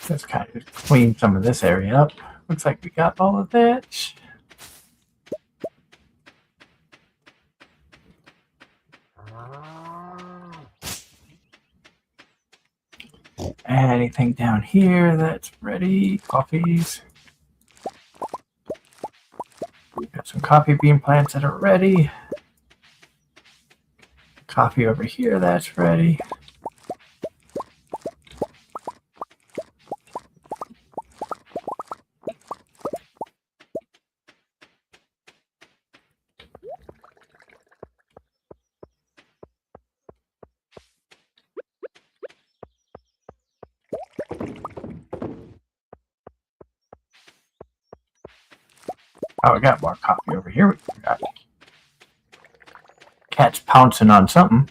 Let's kind of clean some of this area up. Looks like we got all of that. Anything down here that's ready? Coffees. Got some coffee bean plants that are ready. Coffee over here that's ready. Oh, we got more coffee over here. We got cat's pouncing on something.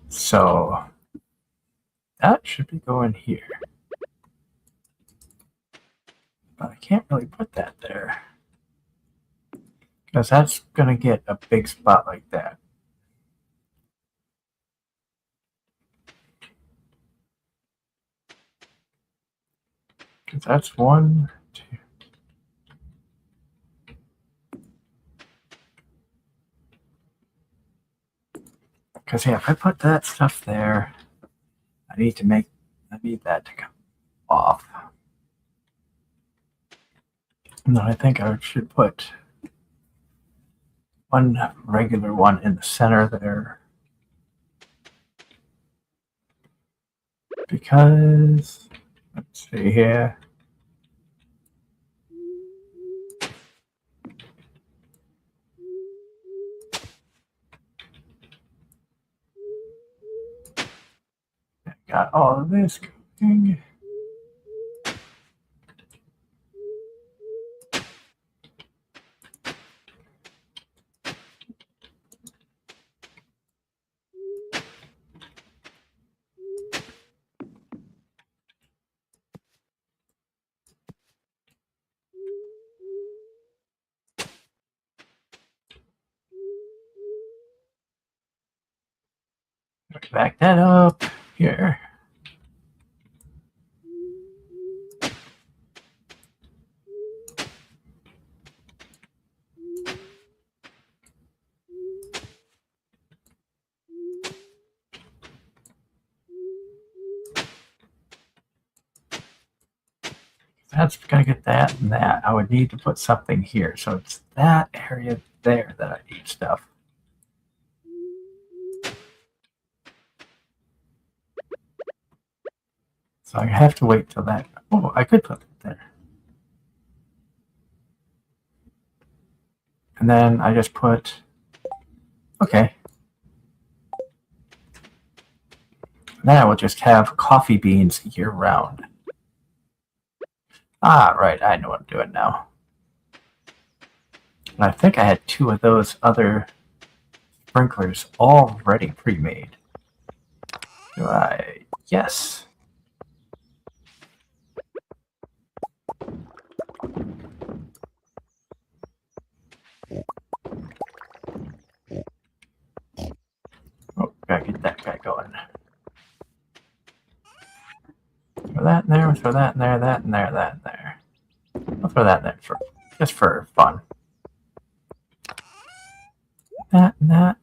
So that should be going here. But I can't really put that there, because that's going to get a big spot like that. Because that's 1, 2. Because yeah, if I put that stuff there, I need that to come off. And then I think I should put one regular one in the center there. Because, let's see here. Got all of this going. Back that up here. That's going to get that and that. I would need to put something here. So it's that area there that I need stuff. So I have to wait till that. Oh, I could put it there. And then I just put, okay. And then I will just have coffee beans year round. Ah, right, I know what I'm doing now. And I think I had 2 of those other sprinklers already pre-made. Do I? Yes. Oh, gotta get that guy going. Throw that in there, throw that in there, that in there, that in there. I'll throw that in there just for fun. That and that.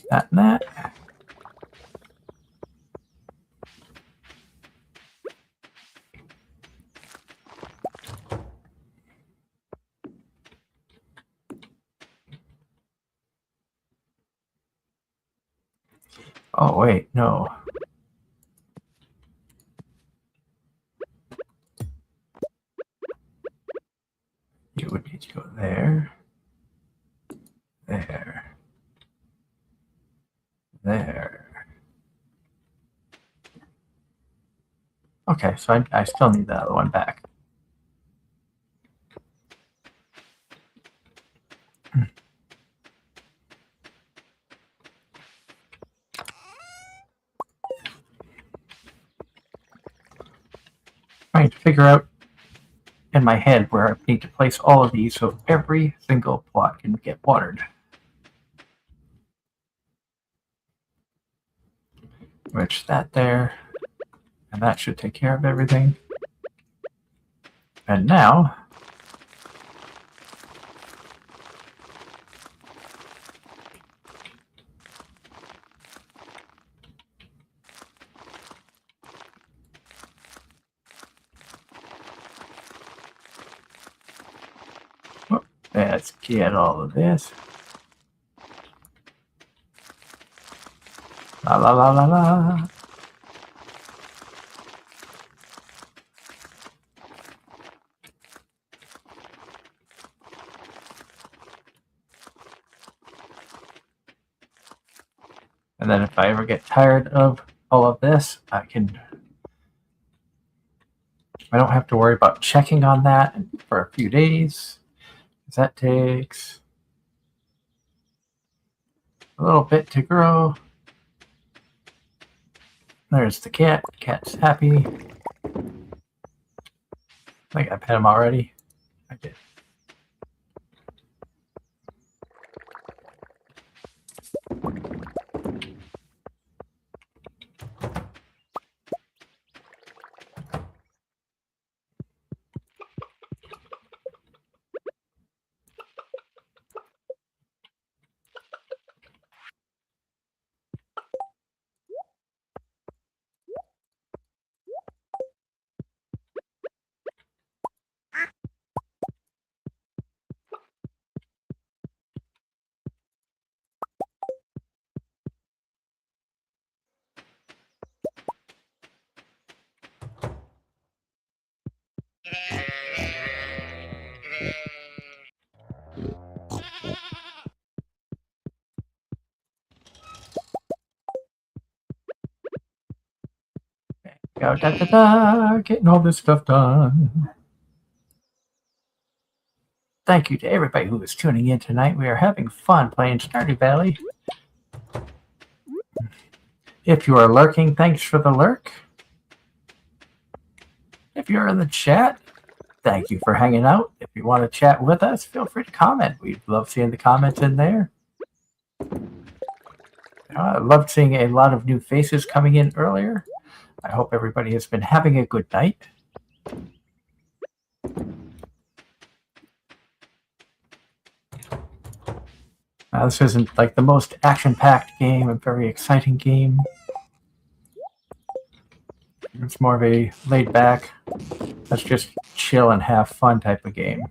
That and that. Oh, wait, no. You would need to go there, there, there. Okay, so I still need that other one back. Trying to figure out in my head where I need to place all of these so every single plot can get watered. Which that there, and that should take care of everything. And now, let's get all of this. La la la la la. And then if I ever get tired of all of this, I don't have to worry about checking on that for a few days. That takes a little bit to grow. There's the cat. Cat's happy. I think I pet him already. I did. Go da da da, getting all this stuff done. Thank you to everybody who is tuning in tonight. We are having fun playing Stardew Valley. If you are lurking, thanks for the lurk. If you're in the chat, thank you for hanging out. If you want to chat with us, feel free to comment. We love seeing the comments in there. I loved seeing a lot of new faces coming in earlier. I hope everybody has been having a good night. This isn't like the most action-packed game, a very exciting game. It's more of a laid-back, let's just chill and have fun type of game.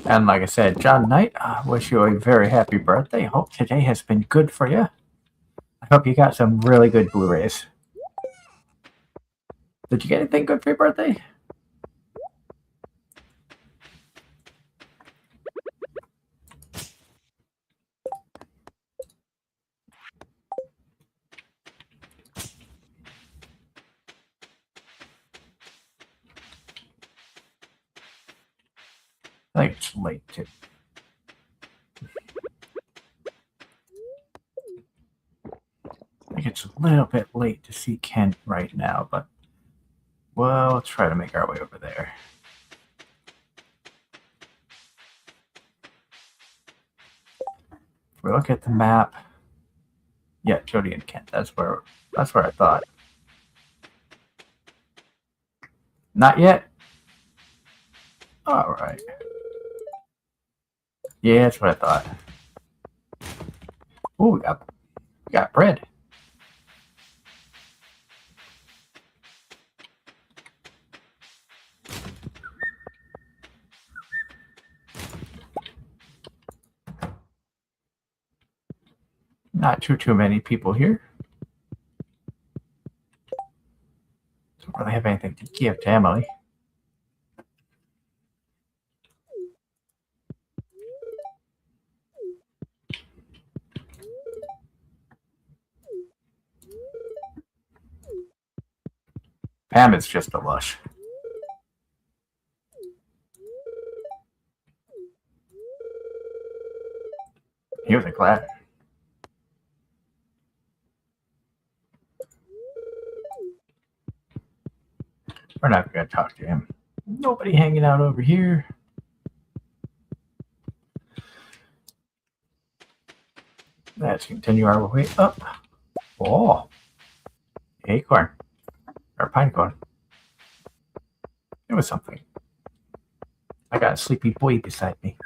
And like I said, John Knight, I wish you a very happy birthday. Hope today has been good for you. I hope you got some really good Blu-rays. Did you get anything good for your birthday? I think it's late too. I think it's a little bit late to see Kent right now, but we'll try to make our way over there. If we look at the map, yeah, Jody and Kent. That's where I thought. Not yet. All right. Yeah, that's what I thought. Oh, we got bread. Not too many people here. Don't really have anything to give to Emily. Pam is just a lush. Here's a clap. We're not going to talk to him. Nobody hanging out over here. Let's continue our way up. Oh, acorn or pine cone. It was something. I got a sleepy boy beside me.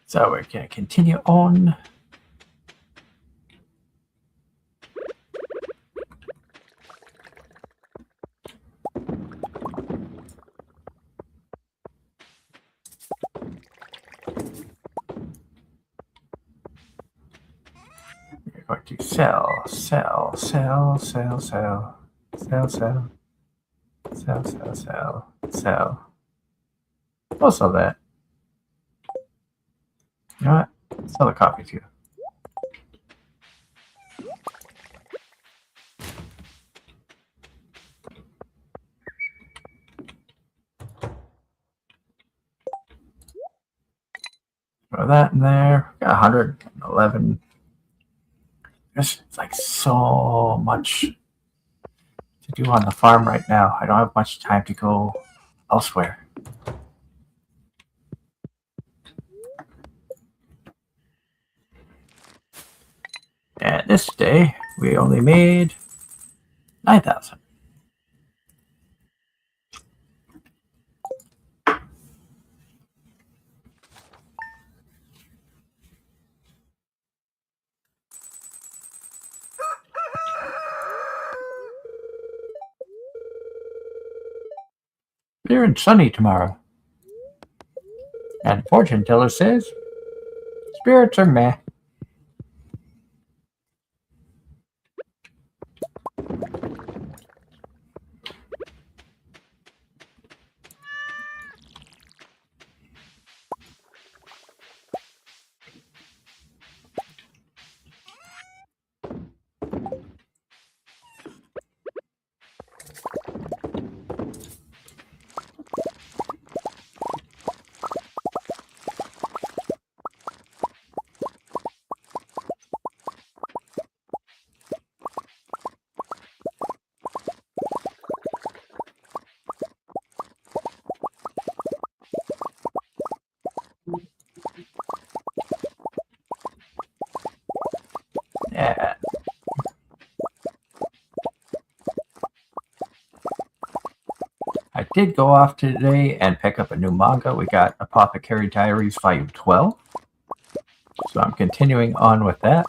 So we're going to continue on. We're going to sell. I'll sell that. You know what? Sell the coffee too. Throw that in there. Got 111. There's like so much to do on the farm right now. I don't have much time to go elsewhere. And this day, we only made 9,000. Clear and sunny tomorrow. And fortune teller says, spirits are meh. Yeah. I did go off today and pick up a new manga. We got Apothecary Diaries Volume 12. So I'm continuing on with that.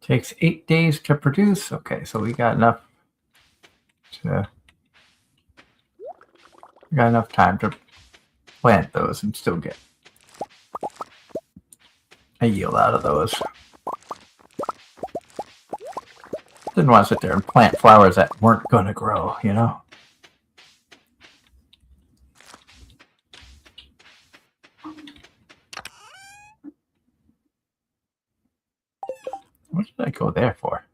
Takes 8 days to produce. Okay, so we got enough time to plant those and still get a yield out of those. Didn't want to sit there and plant flowers that weren't going to grow, you know? What did I go there for?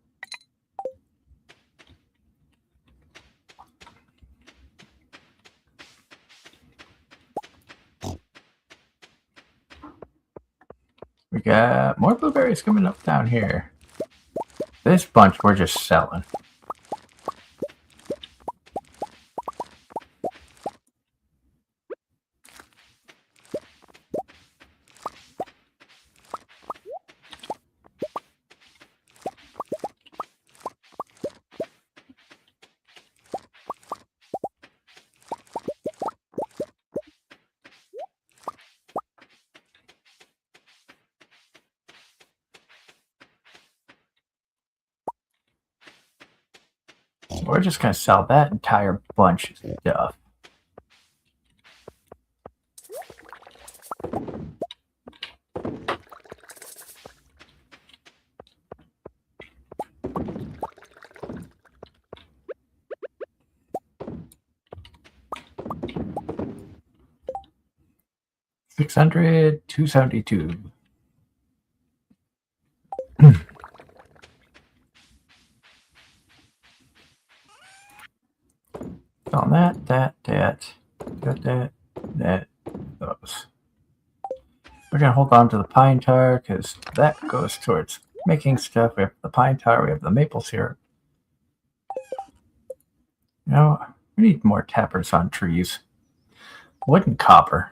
We got more blueberries coming up down here. This bunch we're just selling. We're just going to sell that entire bunch of stuff. $600, $272. On that, those. We're gonna hold on to the pine tar because that goes towards making stuff. We have the pine tar, we have the maple syrup. You know, we need more tappers on trees. Wood and copper.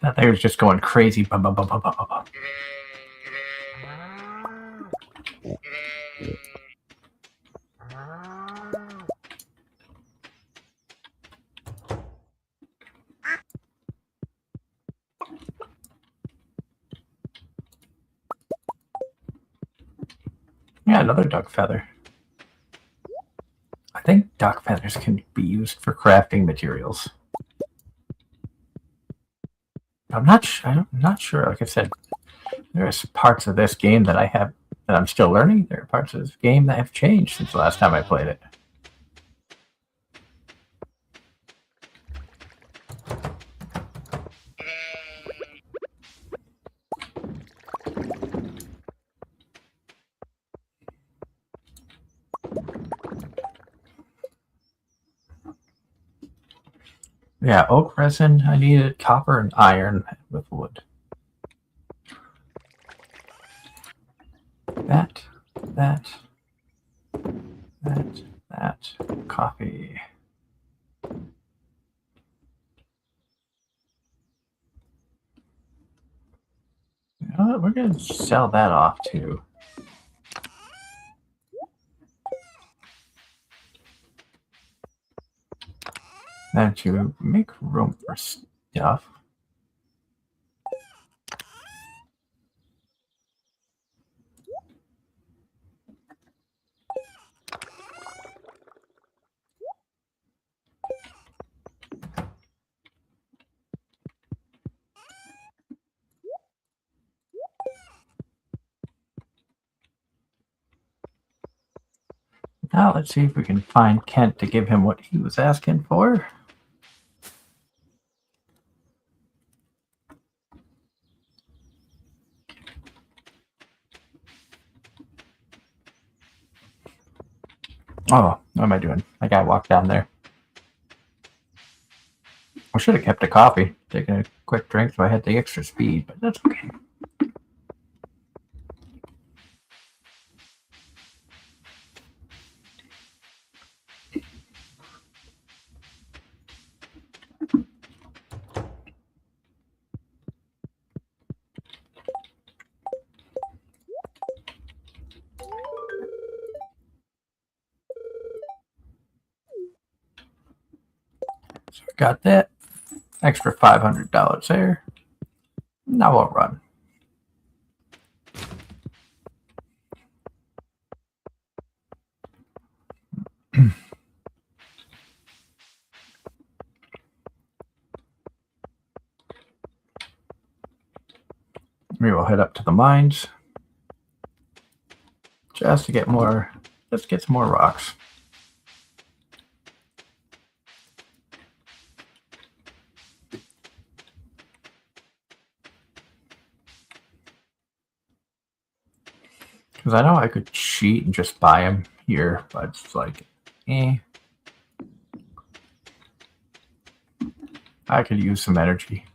That thing was just going crazy. Bum, bum, bum, bum, bum, bum. Yeah, another duck feather. I think duck feathers can be used for crafting materials. I'm not sure. Like I said, there's parts of this game that I'm still learning. There are parts of this game that have changed since the last time I played it. Yeah, oak resin. I needed copper and iron with wood. That. Coffee. You know what? We're going to sell that off too. Then to make room for stuff. Now let's see if we can find Kent to give him what he was asking for. Oh, what am I doing? I gotta walk down there. I should have kept a coffee, taken a quick drink so I had the extra speed, but that's okay. So I got that extra $500 there. Now we'll run. We will head up to the mines just to get more. Let's get some more rocks. Because I know I could cheat and just buy them here, but it's like, I could use some energy.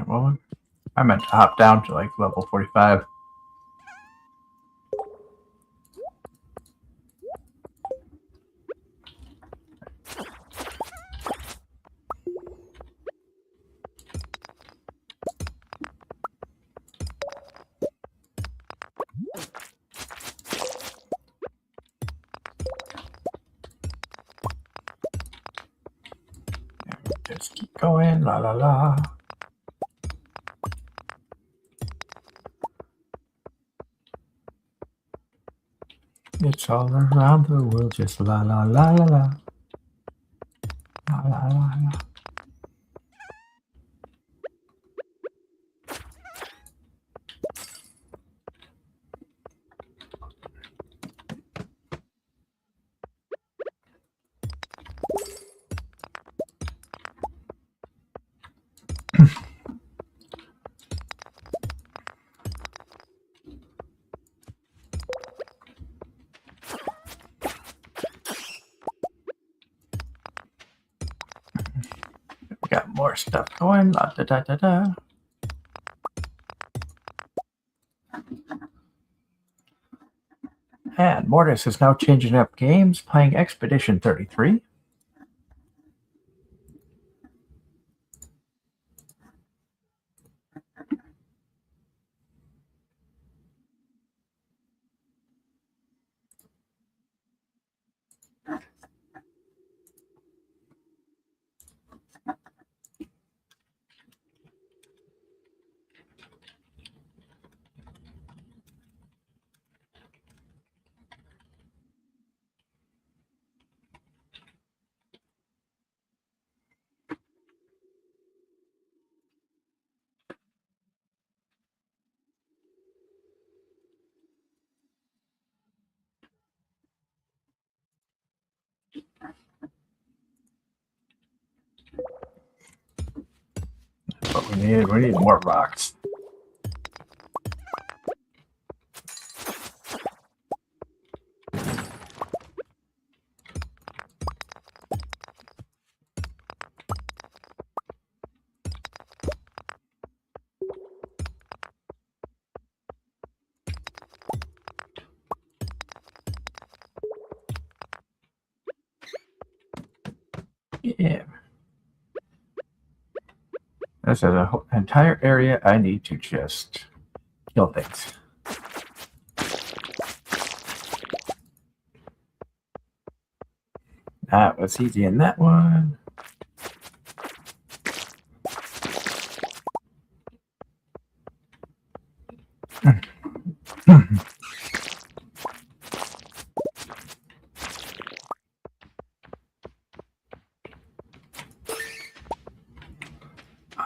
well, I meant to hop down to like level 45. Just keep going, la la la. It's all around the world, just la la la la la. La la la la. We got more stuff going, la da da da da. And Mortis is now changing up games, playing Expedition 33. But we need more rocks. Yeah. This is an entire area I need to just kill things. That was easy in that one.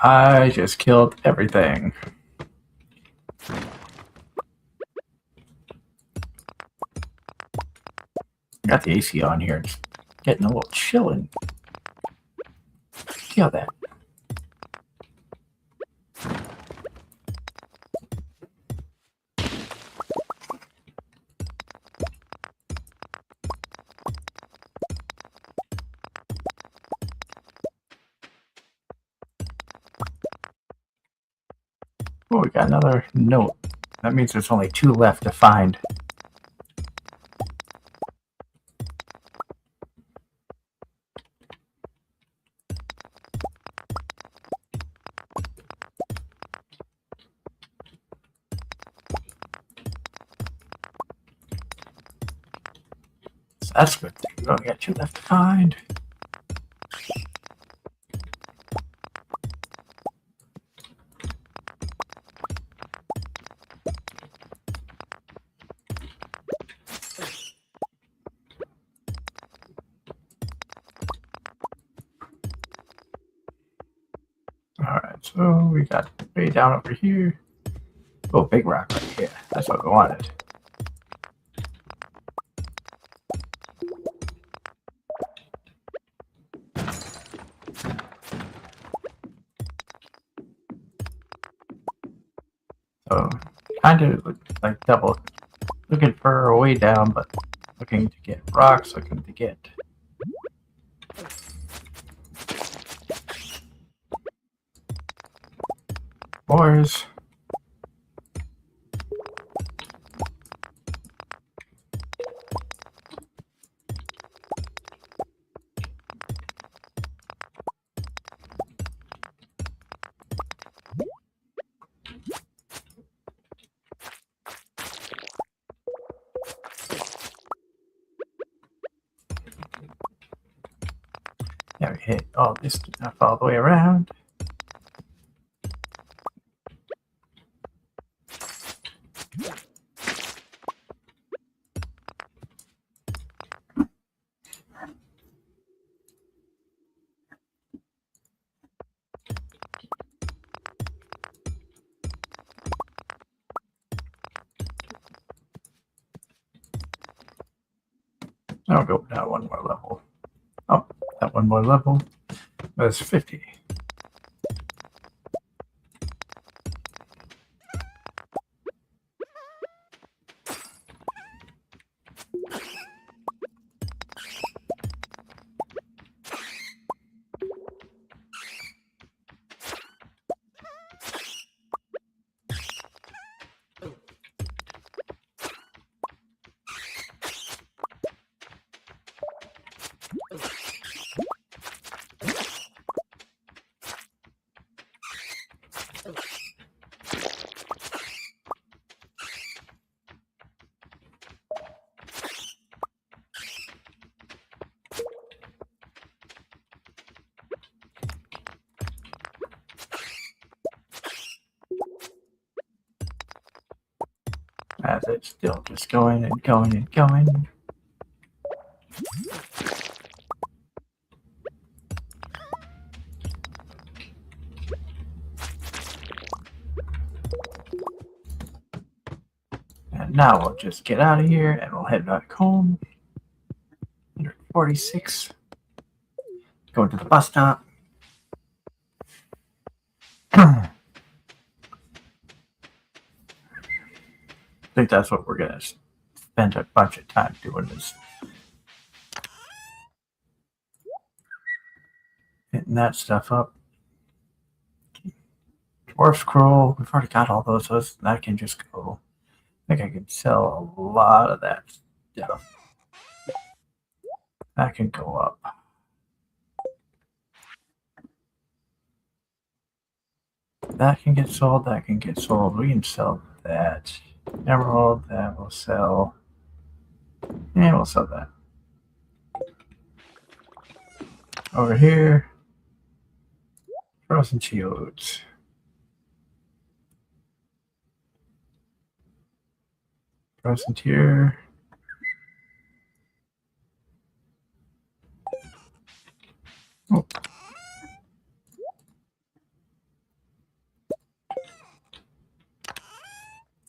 I just killed everything. Got the AC on here. It's getting a little chilling. Kill that. Oh, we got another note. That means there's only 2 left to find. So that's good. We only got 2 left to find. Alright, so we got way down over here. Oh, big rock right here. That's what we wanted. So, kind of like double looking for a way down, but looking to get rocks, looking to get ores. Yeah, we hit all this stuff all the way around. I'll go down one more level. Oh, that one more level was 50. As it's still just going and going and going. And now we'll just get out of here and we'll head back home. 146. Going to the bus stop. I think that's what we're going to spend a bunch of time doing is hitting that stuff up. Dwarf scroll, we've already got all those, so that can just go. I think I can sell a lot of that stuff. That can go up. That can get sold, that can get sold. We can sell that. Emerald, that will sell. And we'll sell that. Over here, frozen geodes. Frozen tier. Oh.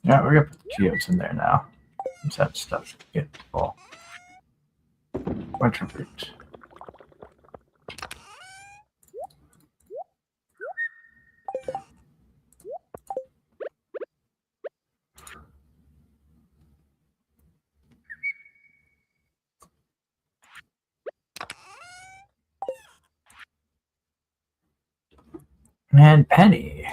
Yeah, we're gonna put the geodes in there now. Since that stuff's getting full. Winter fruit. And penny.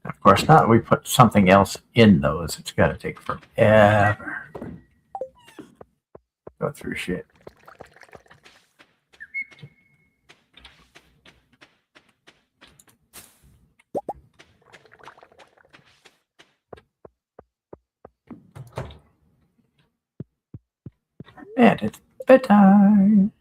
Of course not. We put something else in those. It's got to take forever. Go through shit. And it's bedtime.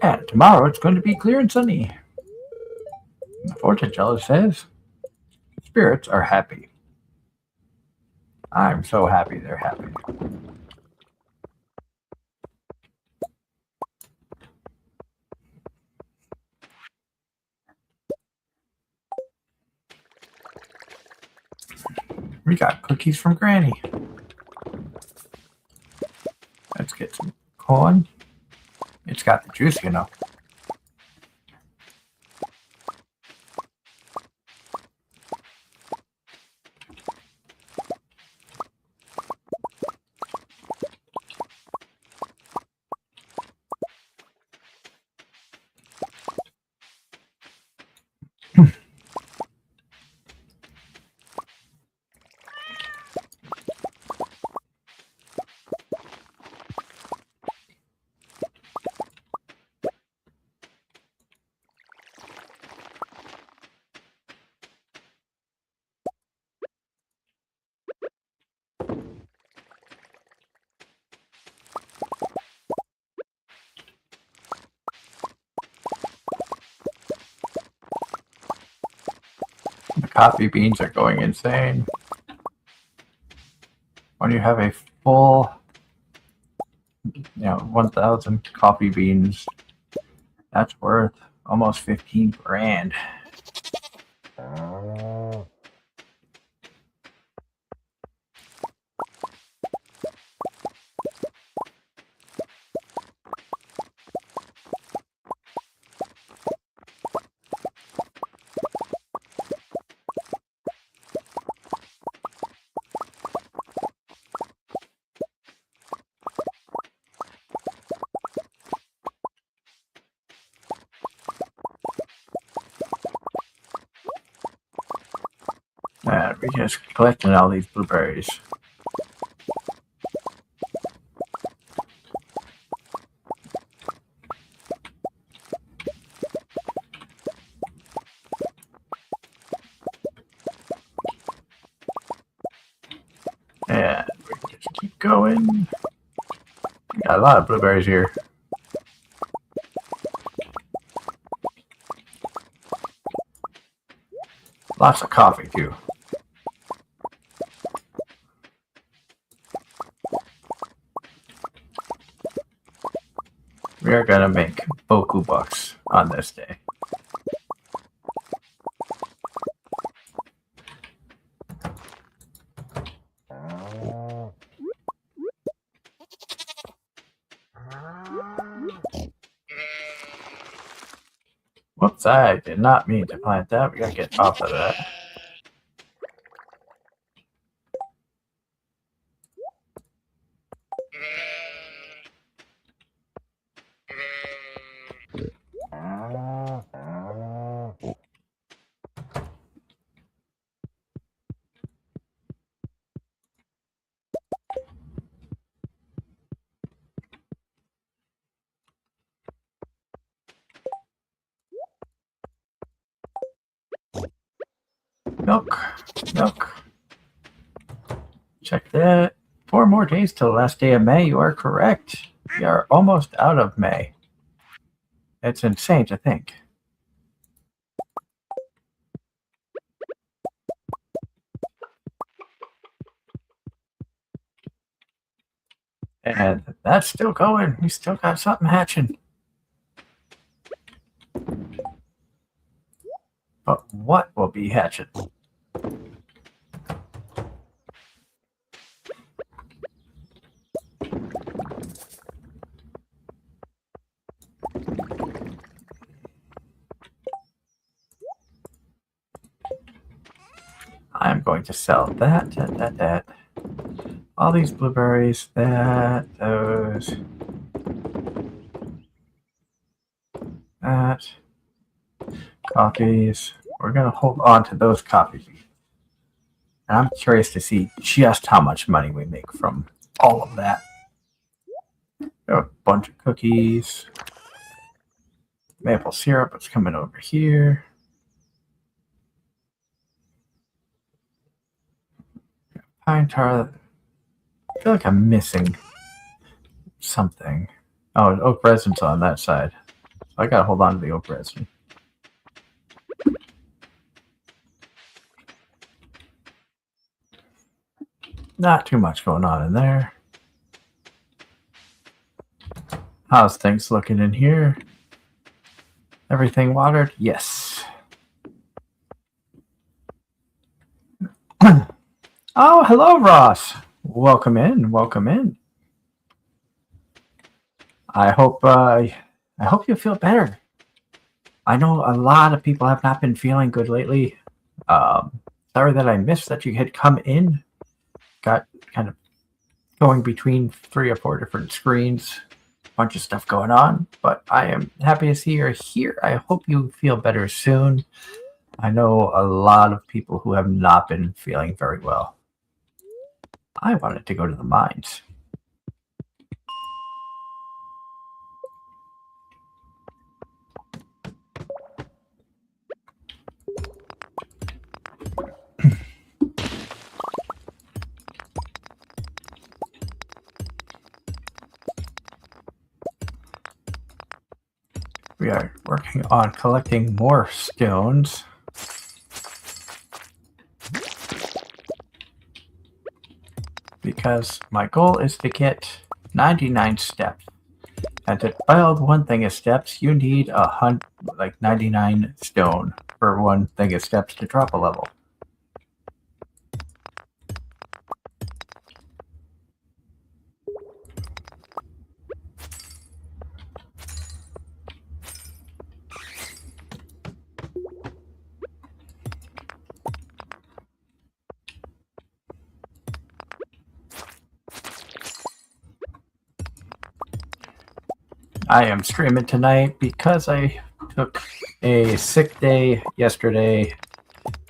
And tomorrow it's going to be clear and sunny. The fortune teller says spirits are happy. I'm so happy they're happy. We got cookies from Granny. Let's get some corn. It's got the juice, you know. The coffee beans are going insane. When you have a full, 1,000 coffee beans, that's worth almost 15 grand. We're just collecting all these blueberries. And we just keep going. Got a lot of blueberries here. Lots of coffee too. We are gonna make boku bucks on this day. Whoops, I did not mean to plant that. We gotta get off of that. Milk. Check that. 4 more days till the last day of May. You are correct. We are almost out of May. It's insane to think. And that's still going. We still got something hatching. But what will be hatching? I'm going to sell that. All these blueberries, those, that, coffees. We're going to hold on to those coffees. And I'm curious to see just how much money we make from all of that. A bunch of cookies. Maple syrup is coming over here. Pine tar. I feel like I'm missing something. Oh, oak resin's on that side. So I gotta hold on to the oak resin. Not too much going on in there. How's things looking in here? Everything watered? Yes. Oh, hello, Ross. Welcome in. Welcome in. I hope you feel better. I know a lot of people have not been feeling good lately. Sorry that I missed that you had come in. Got kind of going between 3 or 4 different screens. Bunch of stuff going on, but I am happy to see you're here. I hope you feel better soon. I know a lot of people who have not been feeling very well. I wanted to go to the mines. We are working on collecting more stones. Because my goal is to get 99 steps. And to build one thing of steps, you need 99 stone for one thing of steps to drop a level. I am streaming tonight because I took a sick day yesterday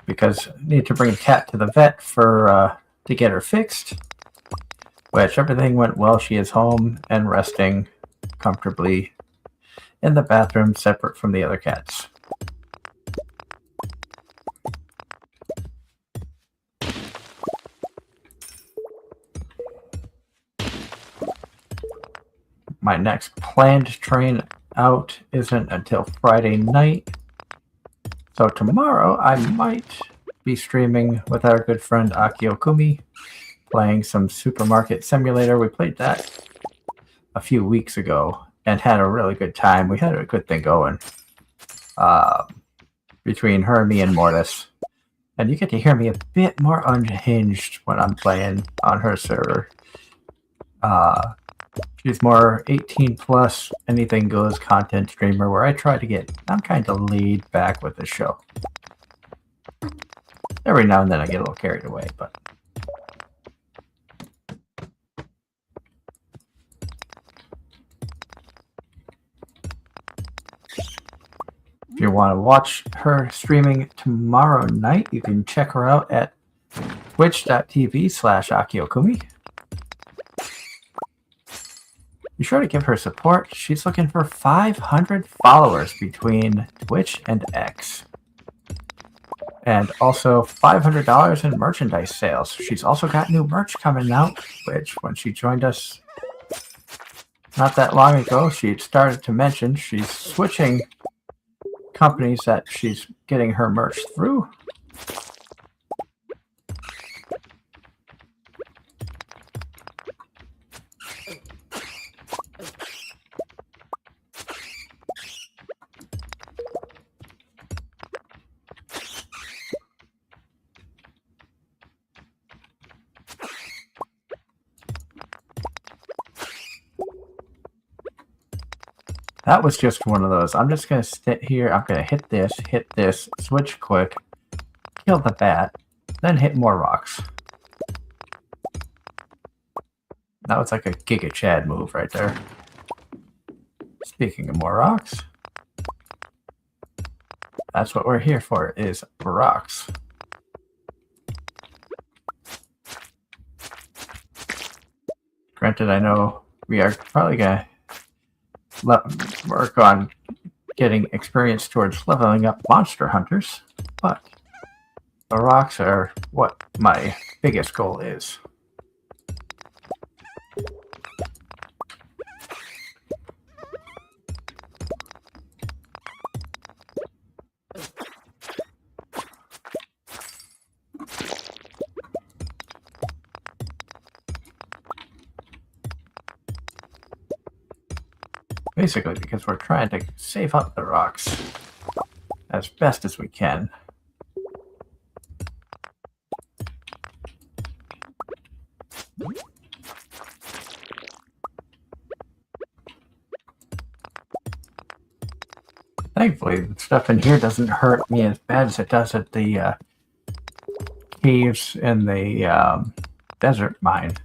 because I need to bring a cat to the vet for to get her fixed. Which everything went well. She is home and resting comfortably in the bathroom separate from the other cats. My next planned train out isn't until Friday night. So tomorrow I might be streaming with our good friend Akio Kumi, playing some Supermarket Simulator. We played that a few weeks ago and had a really good time. We had a good thing going between her, me, and Mortis. And you get to hear me a bit more unhinged when I'm playing on her server. She's more 18 plus, anything goes content streamer where I try to get, I'm kind of laid back with the show. Every now and then I get a little carried away, but. If you want to watch her streaming tomorrow night, you can check her out at twitch.tv/AkioKumi. Be sure to give her support. She's looking for 500 followers between Twitch and X. And also $500 in merchandise sales. She's also got new merch coming out, which when she joined us not that long ago, she started to mention she's switching companies that she's getting her merch through. That was just one of those. I'm just going to sit here. I'm going to hit this, switch quick, kill the bat, then hit more rocks. That was like a Giga Chad move right there. Speaking of more rocks, that's what we're here for, is rocks. Granted, I know we are probably going to work on getting experience towards leveling up monster hunters, but the rocks are what my biggest goal is. Basically, because we're trying to save up the rocks as best as we can. Thankfully, the stuff in here doesn't hurt me as bad as it does at the caves in the desert mine.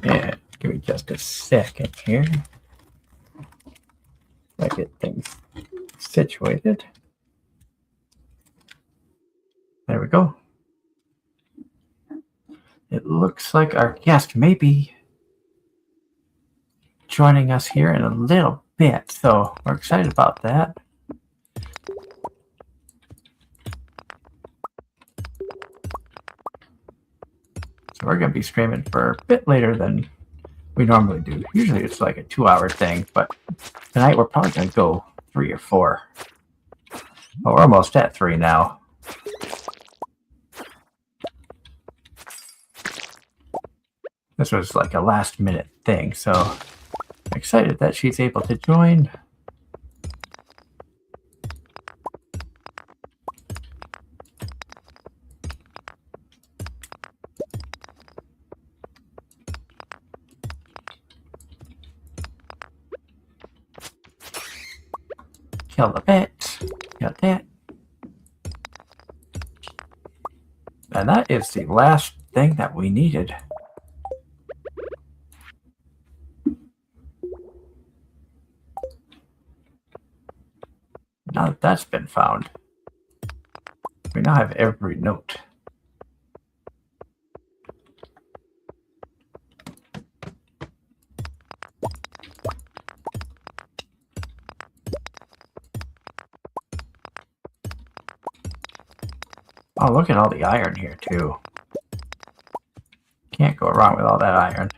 Yeah, give me just a second here. I get things situated. There we go. It looks like our guest may be joining us here in a little bit, so we're excited about that. So we're going to be streaming for a bit later than we normally do. Usually it's like a 2-hour thing, but tonight we're probably going to go 3 or 4. Well, we're almost at 3 now. This was like a last minute thing, so I'm excited that she's able to join. Kill the bit. Kill that. And that is the last thing that we needed. Now that that's been found, we now have every note. Oh, look at all the iron here, too. Can't go wrong with all that iron.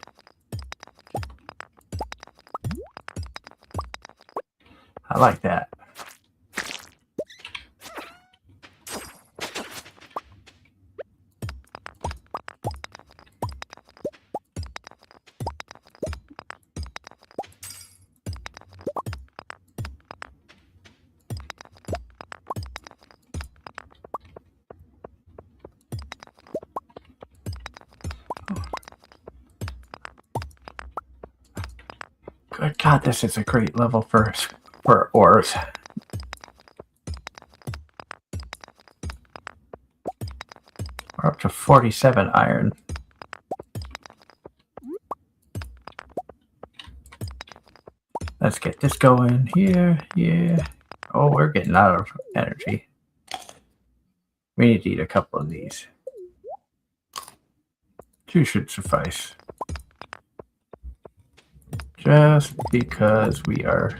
I like that. Good God, this is a great level for ores. We're up to 47 iron. Let's get this going here. Yeah. Oh, we're getting out of energy. We need to eat a couple of these. 2 should suffice. Just because we are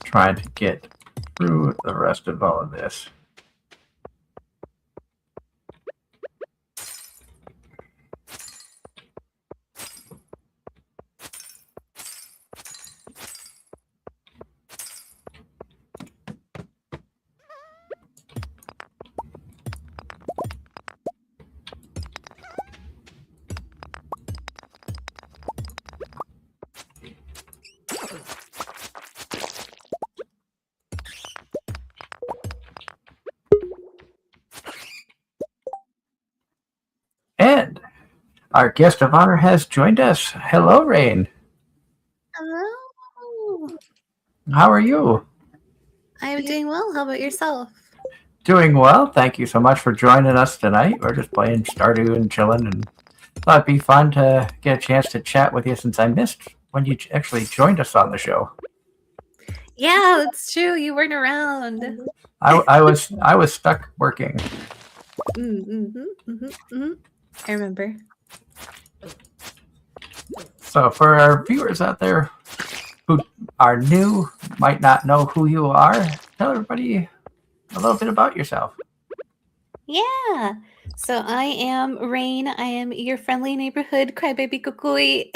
trying to get through the rest of all of this. And our guest of honor has joined us. Hello, Rain. Hello. How are you? I'm doing well. How about yourself? Doing well. Thank you so much for joining us tonight. We're just playing Stardew and chilling, and thought it'd be fun to get a chance to chat with you since I missed when you actually joined us on the show. Yeah, that's true. You weren't around. I was stuck working. I remember. So for our viewers out there who are new, might not know who you are, tell everybody a little bit about yourself. Yeah. So I am Rain. I am your friendly neighborhood crybaby kukui.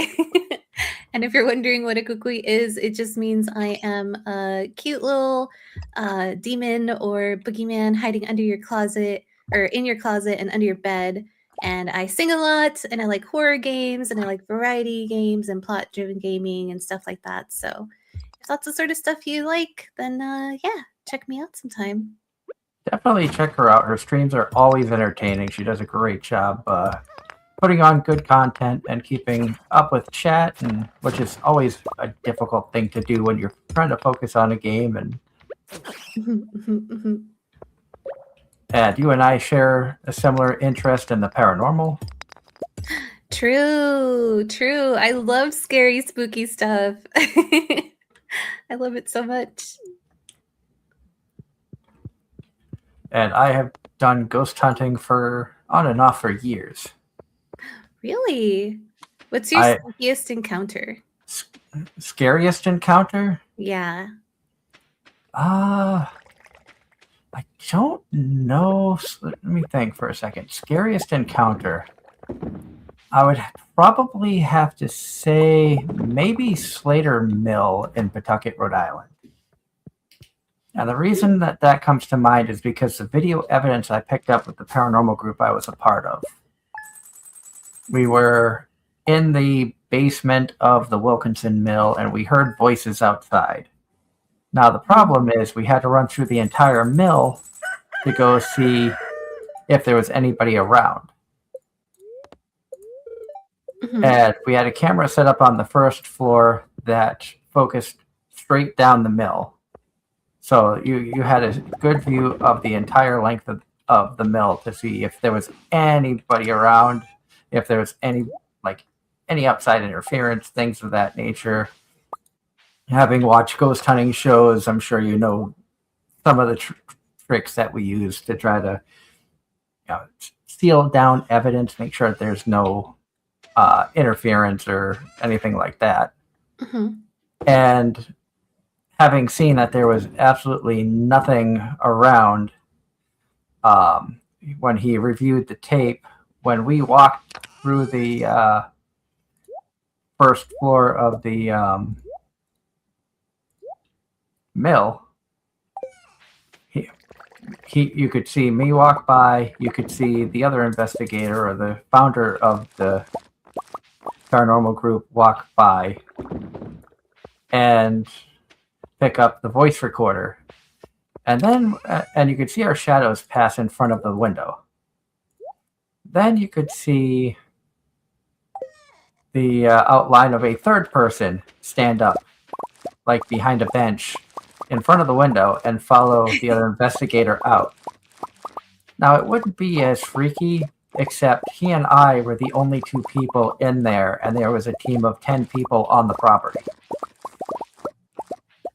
And if you're wondering what a kukui is, it just means I am a cute little demon or boogeyman hiding under your closet or in your closet and under your bed. And I sing a lot and I like horror games and I like variety games and plot driven gaming and stuff like that. So if that's the sort of stuff you like, then yeah, check me out sometime. Definitely check her out. Her streams are always entertaining. She does a great job putting on good content and keeping up with chat, and which is always a difficult thing to do when you're trying to focus on a game. And you and I share a similar interest in the paranormal. True. I love scary, spooky stuff. I love it so much. And I have done ghost hunting for on and off for years. Really? What's your spookiest encounter? Scariest encounter? Yeah. I don't know. Let me think for a second. Scariest encounter. I would probably have to say maybe Slater Mill in Pawtucket, Rhode Island. And the reason that comes to mind is because the video evidence I picked up with the paranormal group I was a part of. We were in the basement of the Wilkinson Mill and we heard voices outside. Now, the problem is we had to run through the entire mill to go see if there was anybody around. And we had a camera set up on the first floor that focused straight down the mill. So you had a good view of the entire length of the mill to see if there was anybody around, if there was any outside interference, things of that nature. Having watched ghost hunting shows, I'm sure you know some of the tricks that we use to try to seal down evidence, make sure that there's no interference or anything like that. And having seen that there was absolutely nothing around when he reviewed the tape, when we walked through the first floor of the mill, you could see me walk by, you could see the other investigator or the founder of the paranormal group walk by and pick up the voice recorder. And then and you could see our shadows pass in front of the window. Then you could see the outline of a third person stand up, like behind a bench in front of the window, and follow the other investigator out. Now, it wouldn't be as freaky, except he and I were the only two people in there, and there was a team of 10 people on the property.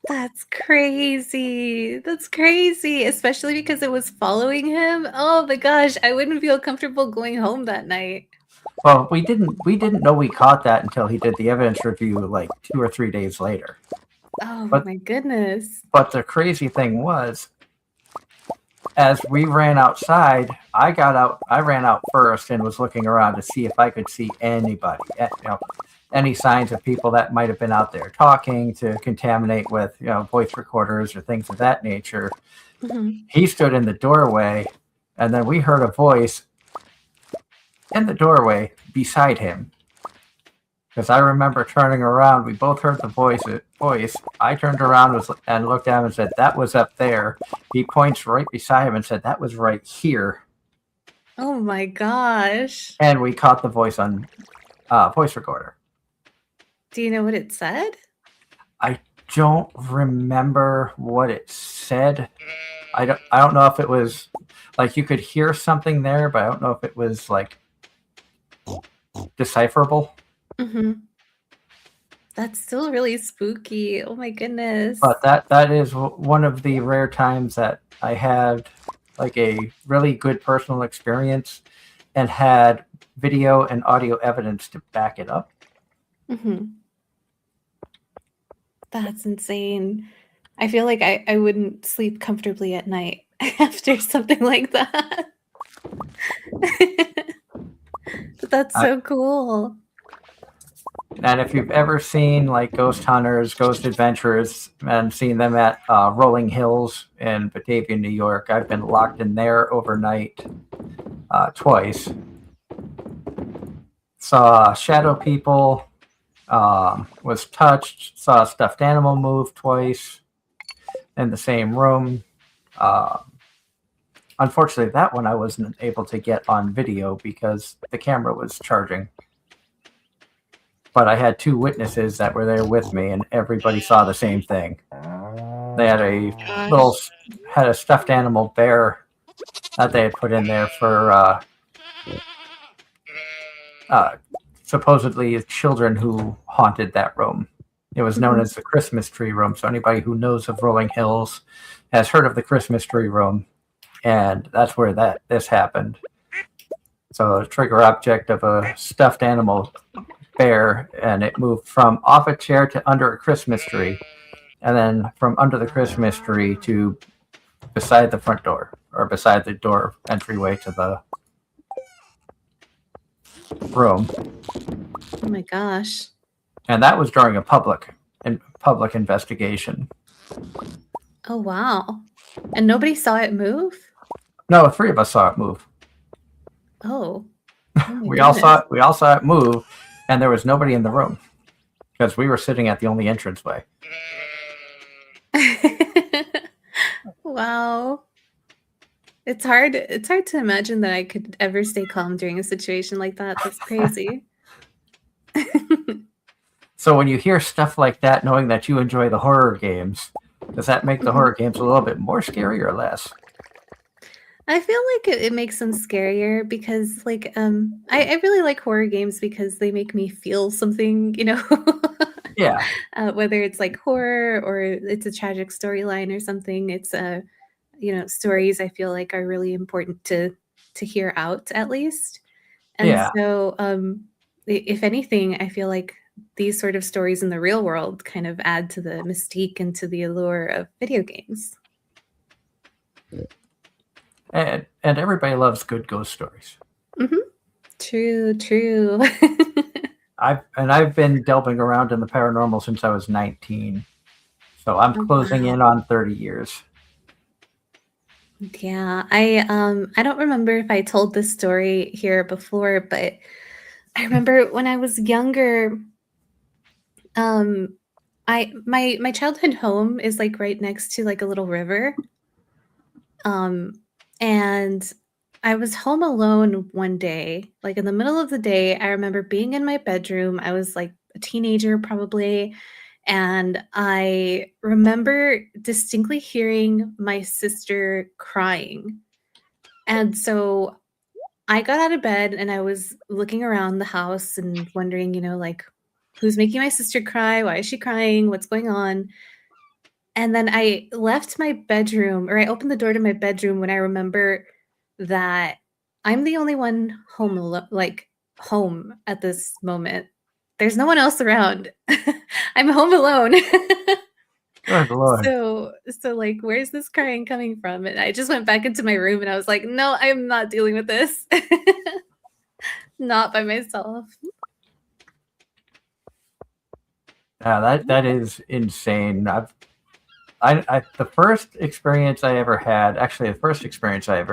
That's crazy. That's crazy, especially because it was following him. Oh my gosh, I wouldn't feel comfortable going home that night. Well, we didn't know we caught that until he did the evidence review like 2 or 3 days later. Oh my goodness. But the crazy thing was, as we ran outside, I ran out first and was looking around to see if I could see anybody, any signs of people that might have been out there talking to contaminate with, voice recorders or things of that nature. He stood in the doorway, and then we heard a voice in the doorway beside him. Because I remember turning around, we both heard the voice. I turned around and looked at him and said, "That was up there." He points right beside him and said, "That was right here." Oh my gosh. And we caught the voice on voice recorder. Do you know what it said? I don't remember what it said. I don't know if it was like you could hear something there, but I don't know if it was like decipherable. That's still really spooky. Oh my goodness. But that is one of the rare times that I had like a really good personal experience and had video and audio evidence to back it up. Hmm. That's insane. I feel like I wouldn't sleep comfortably at night after something like that. But that's so cool. And if you've ever seen like Ghost Hunters, Ghost Adventurers, and seen them at Rolling Hills in Batavia, New York, I've been locked in there overnight twice. Saw shadow people, was touched, saw a stuffed animal move twice in the same room. Unfortunately, that one I wasn't able to get on video because the camera was charging. But I had two witnesses that were there with me, and everybody saw the same thing. They had had a stuffed animal bear that they had put in there for supposedly children who haunted that room. It was known as the Christmas tree room. So anybody who knows of Rolling Hills has heard of the Christmas tree room, and that's where this happened. So a trigger object of a stuffed animal bear, and it moved from off a chair to under a Christmas tree, and then from under the Christmas tree to beside the front door, or beside the door entryway to the room. Oh my gosh. And that was during a public investigation. Oh wow. And nobody saw it move? No, three of us saw it move. Oh. We all saw it move, and there was nobody in the room because we were sitting at the only entranceway. Wow. It's hard to imagine that I could ever stay calm during a situation like that. That's crazy. So when you hear stuff like that, knowing that you enjoy the horror games, does that make the horror games a little bit more scary or less? I feel like it makes them scarier because like I really like horror games because they make me feel something, you know. Yeah. Whether it's like horror or it's a tragic storyline or something, it's stories I feel like are really important to hear out at least. And Yeah. so if anything, I feel like these sort of stories in the real world kind of add to the mystique and to the allure of video games. And everybody loves good ghost stories. True. I've been delving around in the paranormal since I was 19. So I'm closing in on 30 years. Yeah, I don't remember if I told this story here before, but I remember when I was younger, my childhood home is like right next to like a little river. And I was home alone one day, like in the middle of the day. I remember being in my bedroom. I was like a teenager probably. And I remember distinctly hearing my sister crying. And so I got out of bed and I was looking around the house and wondering, like, who's making my sister cry? Why is she crying? What's going on? And then I left my bedroom, or I opened the door to my bedroom when I remember that I'm the only one home at this moment. There's no one else around. I'm home alone. Good Lord. So like, where's this crying coming from? And I just went back into my room and I was like, no, I'm not dealing with this. Not by myself. Yeah, that is insane. The first experience I ever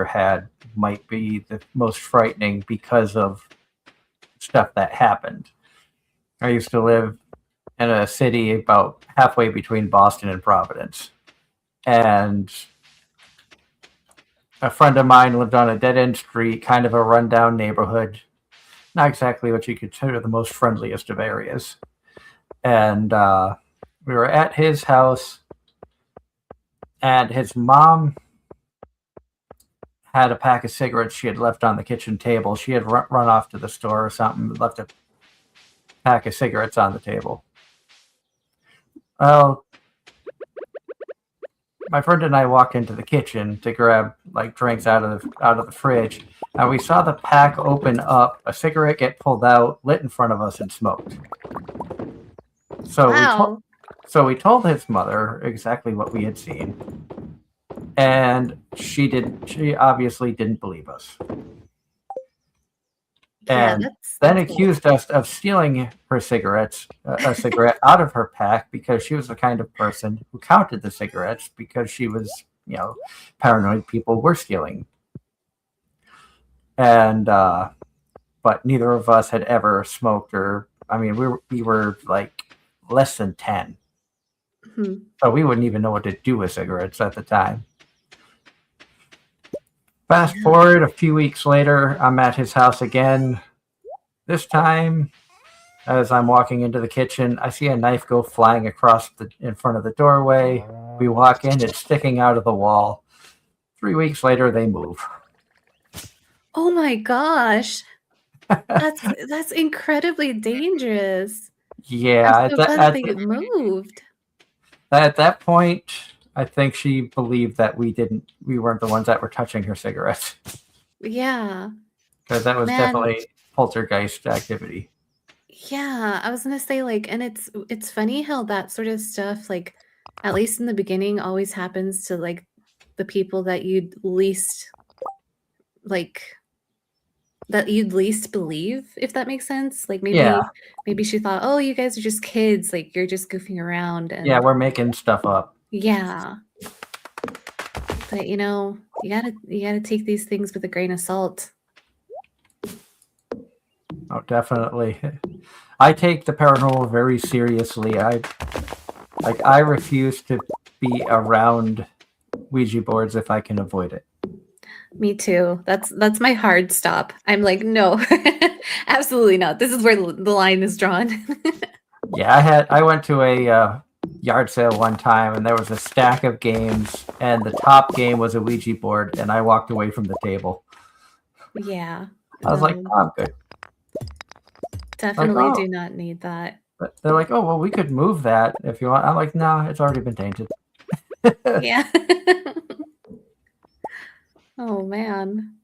had might be the most frightening because of stuff that happened. I used to live in a city about halfway between Boston and Providence. And a friend of mine lived on a dead-end street, kind of a rundown neighborhood. Not exactly what you consider the most friendliest of areas. And we were at his house, and his mom had a pack of cigarettes she had left on the kitchen table. She had run off to the store or something, left a pack of cigarettes on the table. Well, my friend and I walked into the kitchen to grab like drinks out of the fridge, and we saw the pack open up, a cigarette get pulled out, lit in front of us, and smoked. So Wow. we told his mother exactly what we had seen, and she obviously didn't believe us, Yeah, and then that's bold. accused us of stealing her cigarettes, a cigarette out of her pack because she was the kind of person who counted the cigarettes because she was, paranoid people were stealing. And but neither of us had ever smoked, or I mean, we were like less than 10, Hmm. so we wouldn't even know what to do with cigarettes at the time. Fast Yeah. forward a few weeks later, I'm at his house again. This time, as I'm walking into the kitchen, I see a knife go flying across in front of the doorway. We walk in, it's sticking out of the wall. 3 weeks later, they move. Oh my gosh. That's incredibly dangerous. I'm Yeah, so glad that they moved. at that point, I think she believed that we weren't the ones that were touching her cigarettes, Yeah. because that was Man, definitely poltergeist activity. yeah, I was gonna say, like, and it's funny how that sort of stuff, like, at least in the beginning, always happens to like the people that like you'd least believe, if that makes sense. Like Yeah, maybe she thought, oh, you guys are just kids, like you're just goofing around, yeah, and we're making stuff up. yeah. But you gotta take these things with a grain of salt. Oh, definitely. I take the paranormal very seriously. I refuse to be around Ouija boards if I can avoid it. Me too. That's my hard stop. I'm like, no, absolutely not. This is where the line is drawn. Yeah, I went to a yard sale one time, and there was a stack of games, and the top game was a Ouija board, and I walked away from the table. Yeah. I was like, No, oh, I'm good. Like, definitely oh, do not need that. they're like, oh, well, we could move that if you want. I'm like, no, it's already been tainted. Yeah. Oh man.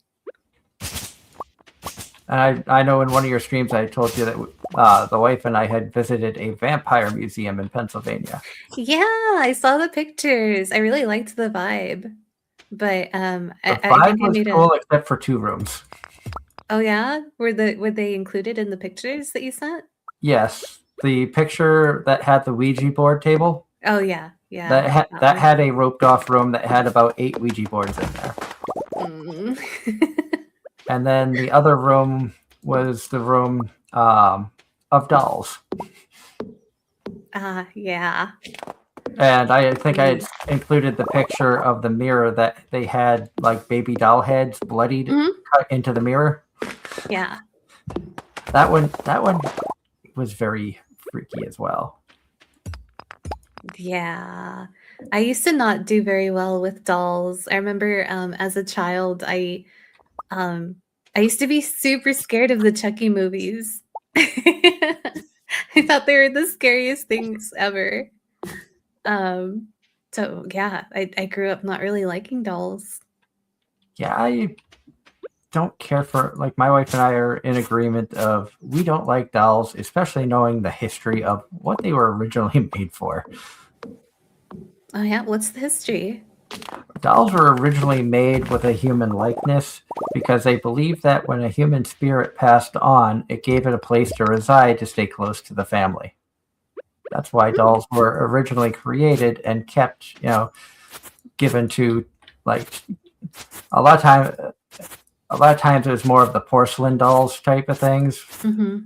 And I know in one of your streams I told you that the wife and I had visited a vampire museum in Pennsylvania. Yeah, I saw the pictures. I really liked the vibe. But The I vibe think I was made cool except for 2 rooms. Oh yeah? Were they included in the pictures that you sent? Yes, the picture that had the Ouija board table Oh yeah. Yeah. that had a roped off room that had about 8 Ouija boards in there. Mm. And then the other room was the room of dolls. Yeah. And I think I had included the picture of the mirror that they had like baby doll heads bloodied cut into the mirror. Yeah. That one was very freaky as well. Yeah. I used to not do very well with dolls. I remember as a child I used to be super scared of the Chucky movies. I thought they were the scariest things ever. So yeah, I grew up not really liking dolls. Yeah, I don't care for, like, my wife and I are in agreement of we don't like dolls, especially knowing the history of what they were originally made for. Oh yeah, what's the history? Dolls were originally made with a human likeness because they believed that when a human spirit passed on, it gave it a place to reside to stay close to the family. That's why dolls were originally created and kept, given to, like, a lot of times it was more of the porcelain dolls type of things. Mm-hmm.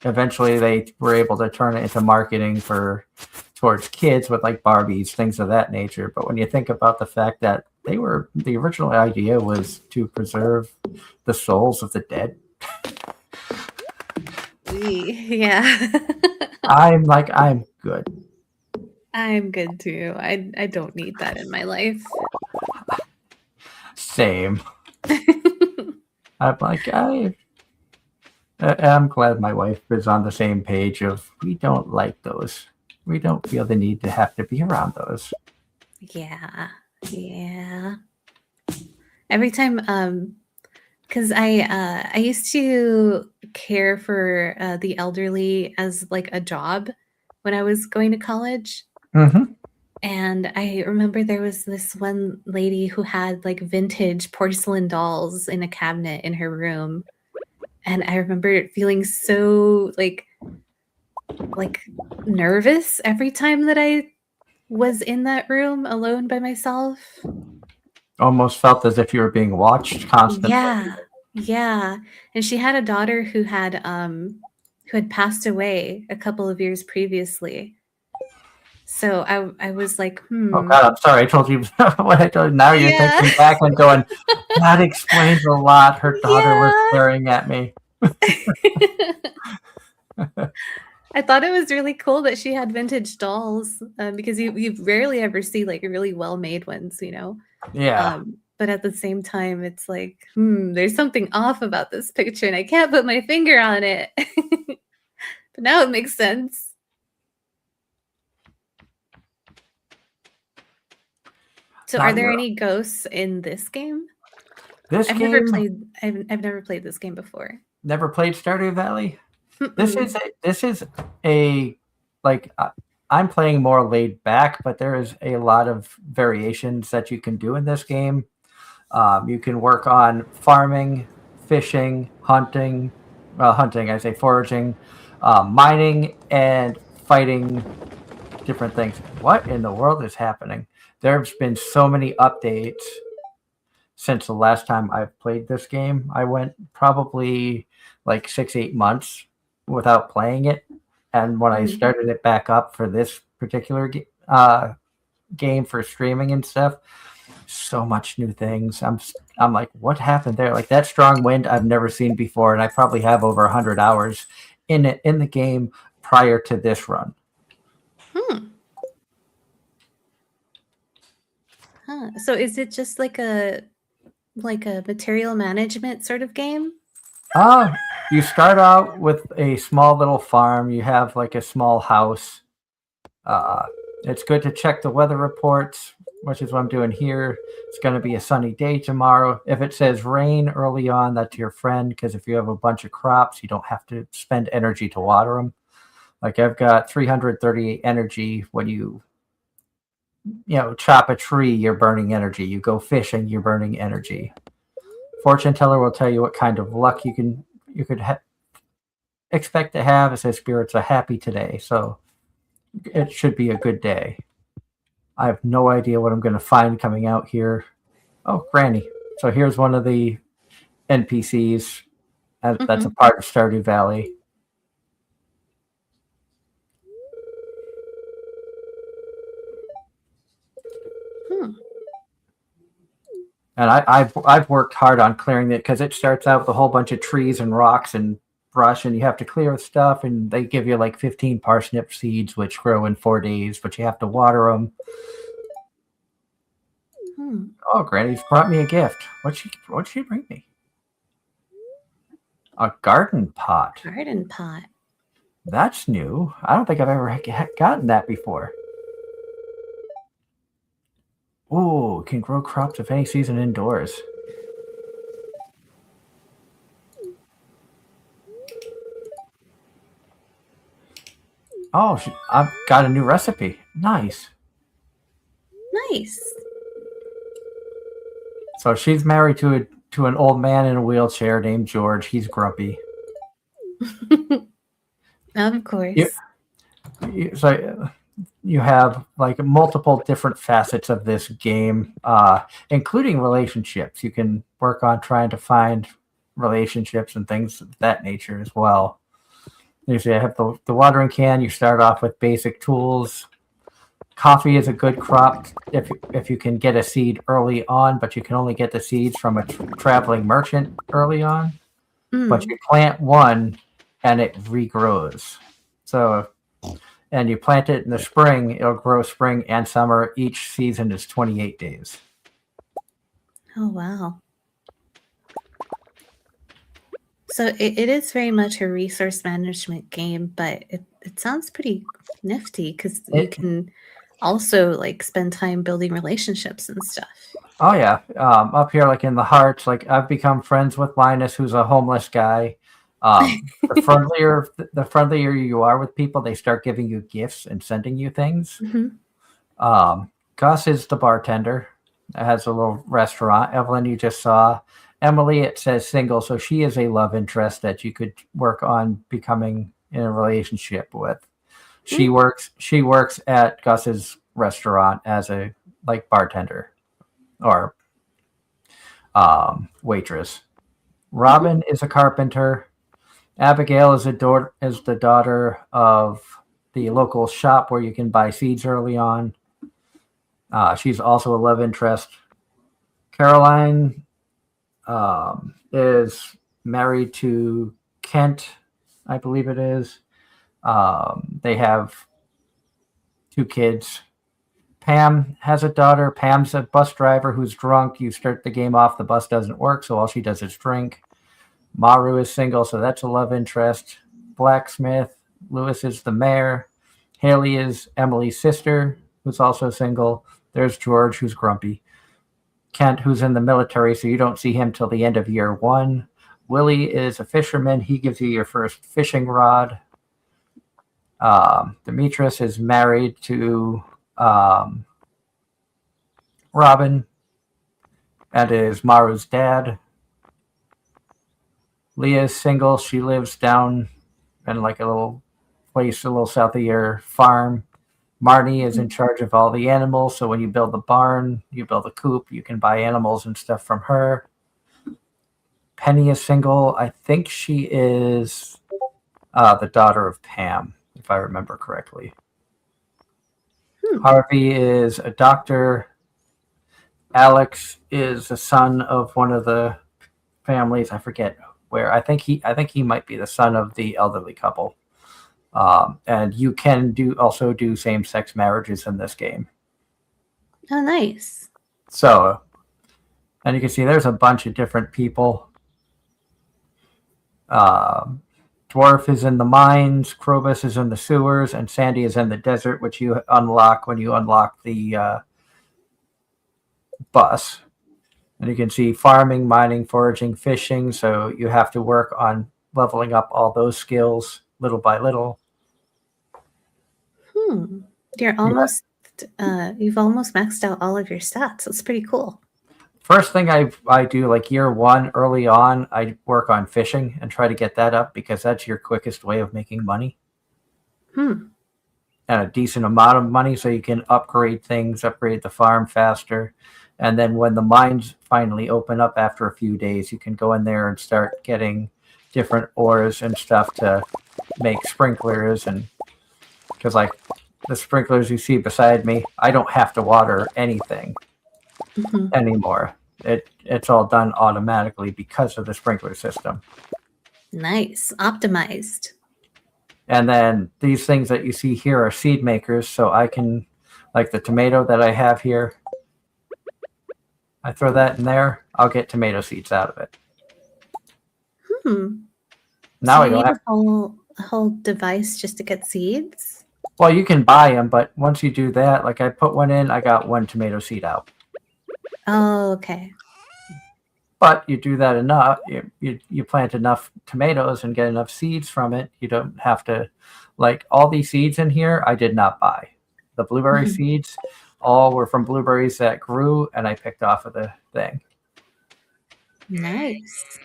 Eventually they were able to turn it into marketing towards kids with like Barbies, things of that nature. But when you think about the fact that the original idea was to preserve the souls of the dead. Yeah. I'm good. I'm good too. I don't need that in my life. Same. I'm like, I'm glad my wife is on the same page of we don't like those. we don't feel the need to have to be around those. Yeah. Every time, because I used to care for the elderly as like a job when I was going to college. Mm-hmm. And I remember there was this one lady who had like vintage porcelain dolls in a cabinet in her room. And I remember feeling so like nervous every time that I was in that room alone by myself. Almost felt as if you were being watched constantly. Yeah. And she had a daughter who had passed away a couple of years previously. So I was like, Oh God, I'm sorry. I told you what I told you. Now you're Yeah. thinking back and going, that explains a lot. Her daughter was Yeah. staring at me. I thought it was really cool that she had vintage dolls because you rarely ever see like really well-made ones, you know? Yeah. But at the same time, it's like, there's something off about this picture and I can't put my finger on it. But now it makes sense. So are there any ghosts in this game? This I've game, never played this game before. never played Stardew Valley. This Mm-mm. is a like I'm playing more laid back, but there is a lot of variations that you can do in this game. You can work on farming, fishing, hunting. Well, hunting, I say foraging, mining, and fighting different things. What in the world is happening? There's been so many updates since the last time I've played this game. I went probably like 6-8 months without playing it, and when I started it back up for this particular game for streaming and stuff, so much new things. I'm like, what happened there? Like that strong wind I've never seen before, and I probably have over 100 hours in it in the game prior to this run. So is it just like a material management sort of game? You start out with a small little farm. You have like a small house. It's good to check the weather reports, which is what I'm doing here. It's going to be a sunny day tomorrow. If it says rain early on, that's your friend, because if you have a bunch of crops, you don't have to spend energy to water them. Like I've got 338 energy. When you chop a tree, you're burning energy. You go fishing, you're burning energy. Fortune teller will tell you what kind of luck you could expect to have. It says spirits are happy today, so it should be a good day. I have no idea what I'm going to find coming out here. Oh, Granny. So here's one of the NPCs that's a part of Stardew Valley. And I've worked hard on clearing it because it starts out with a whole bunch of trees and rocks and brush, and you have to clear stuff. And they give you like 15 parsnip seeds, which grow in 4 days, but you have to water them. Oh, Granny's brought me a gift. What'd she bring me? A garden pot. Garden pot. That's new. I don't think I've ever gotten that before. Ooh, can grow crops of any season indoors. Oh, I've got a new recipe. Nice. So she's married to an old man in a wheelchair named George. He's grumpy. Of course. So you have like multiple different facets of this game, including relationships. You can work on trying to find relationships and things of that nature as well. Usually I have the watering can. You start off with basic tools. Coffee is a good crop if you can get a seed early on, but you can only get the seeds from a traveling merchant early on. But you plant one and it regrows. So, and you plant it in the spring, it'll grow spring and summer. Each season is 28 days. Oh, wow. So it is very much a resource management game, but it sounds pretty nifty because you It- can also like spend time building relationships and stuff. Oh yeah, up here, like in the hearts, like I've become friends with Linus, who's a homeless guy. The friendlier you are with people, they start giving you gifts and sending you things. Mhm. Gus is the bartender. It has a little restaurant. Evelyn, you just saw. Emily, it says single, so she is a love interest that you could work on becoming in a relationship with. She works at Gus's restaurant as a like bartender or waitress. Robin is a carpenter. Abigail is the daughter of the local shop where you can buy seeds early on. She's also a love interest. Caroline is married to Kent, I believe it is. They have 2 kids. Pam has a daughter. Pam's a bus driver who's drunk. You start the game off, the bus doesn't work, so all she does is drink. Maru is single, so that's a love interest. Blacksmith, Lewis is the mayor. Haley is Emily's sister, who's also single. There's George, who's grumpy. Kent, who's in the military, so you don't see him till the end of year 1. Willie is a fisherman. He gives you your first fishing rod. Demetrius is married to Robin and is Maru's dad. Leah is single. She lives down in like a little place a little south of your farm. Marnie is in charge of all the animals, so when you build the barn, you build a coop, you can buy animals and stuff from her. Penny is single. I think she is the daughter of Pam, if I remember correctly. Harvey is a doctor. Alex is the son of one of the families. I forget where. I think he might be the son of the elderly couple. And you can also do same-sex marriages in this game. Oh, nice. So, and you can see there's a bunch of different people. Dwarf is in the mines, Krobus is in the sewers, and Sandy is in the desert, which you unlock when you unlock the bus. And you can see farming, mining, foraging, fishing. So you have to work on leveling up all those skills little by little. You're almost you've almost maxed out all of your stats. That's pretty cool. First thing I do, like year 1, early on, I work on fishing and try to get that up because that's your quickest way of making money. And a decent amount of money so you can upgrade things, upgrade the farm faster. And then when the mines finally open up after a few days, you can go in there and start getting different ores and stuff to make sprinklers. And because like the sprinklers you see beside me, I don't have to water anything anymore. It's all done automatically because of the sprinkler system. Nice. Optimized. And then these things that you see here are seed makers. So I can, like the tomato that I have here, I throw that in there, I'll get tomato seeds out of it. Now so I don't have a whole device just to get seeds? Well, you can buy them, but once you do that, like I put one in, I got 1 tomato seed out. Oh, okay. But you do that enough, you plant enough tomatoes and get enough seeds from it. You don't have to, like all these seeds in here, I did not buy. The blueberry seeds, all were from blueberries that grew, and I picked off of the thing. Nice.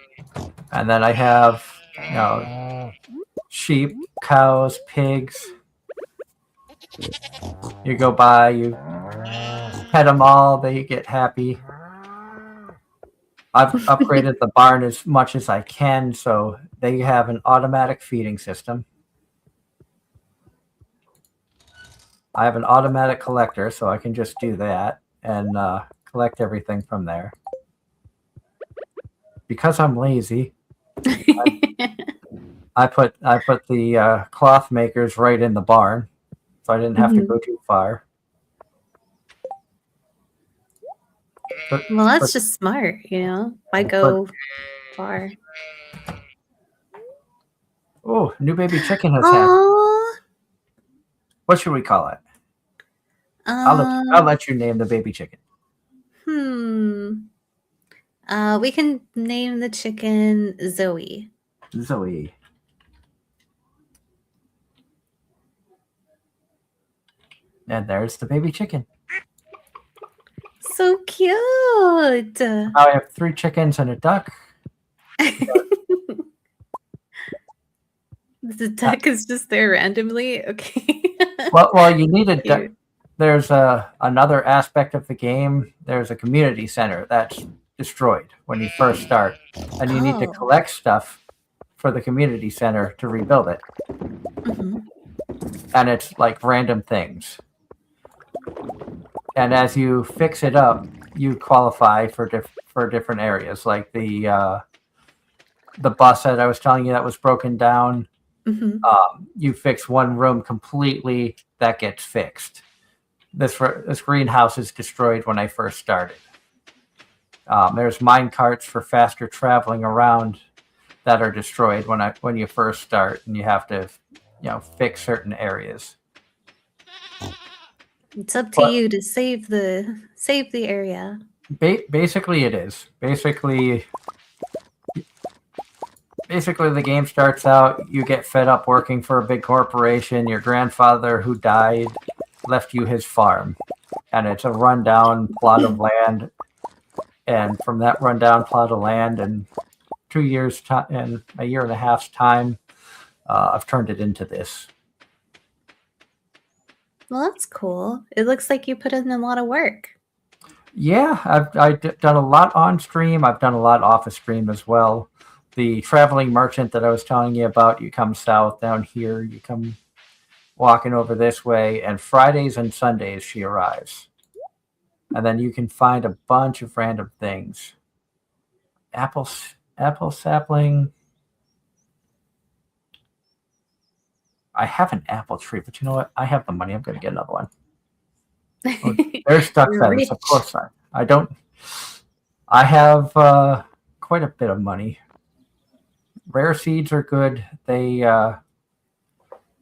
And then I have, sheep, cows, pigs. You go by, you pet them all, they get happy. I've upgraded the barn as much as I can, so they have an automatic feeding system. I have an automatic collector, so I can just do that and collect everything from there. Because I'm lazy, I put the cloth makers right in the barn, so I didn't have to go too far. Well, that's just smart, Why go far? Oh, new baby chicken has hatched. Oh, What should we call it? I'll let you name the baby chicken. We can name the chicken Zoe. Zoe. And there's the baby chicken. So cute. I have 3 chickens and a duck. The duck is just there randomly. Okay. Well, you need a duck. Cute. There's another aspect of the game. There's a community center that's destroyed when you first start, and you need to Oh. collect stuff for the community center to rebuild it. Mhm. And it's like random things. And as you fix it up, you qualify for different areas, like the bus that I was telling you that was broken down. Mhm. You fix one room completely, that gets fixed. This greenhouse is destroyed when I first started. There's mine carts for faster traveling around that are destroyed when you first start, and you have to, fix certain areas. It's up to you to save the area. Basically, it is. Basically, the game starts out, you get fed up working for a big corporation. Your grandfather who died left you his farm, and it's a rundown plot of land. And from that rundown plot of land, in 2 years and a year and a half's time, I've turned it into this. Well, that's cool. It looks like you put in a lot of work. Yeah, I've done a lot on stream. I've done a lot off of stream as well. The traveling merchant that I was telling you about, you come south down here, you come walking over this way, and Fridays and Sundays she arrives. And then you can find a bunch of random things. Apple sapling. I have an apple tree, but you know what? I have the money. I'm going to get another one. Oh, there's duck You're feathers. Of rich. course I don't. I have quite a bit of money. Rare seeds are good. They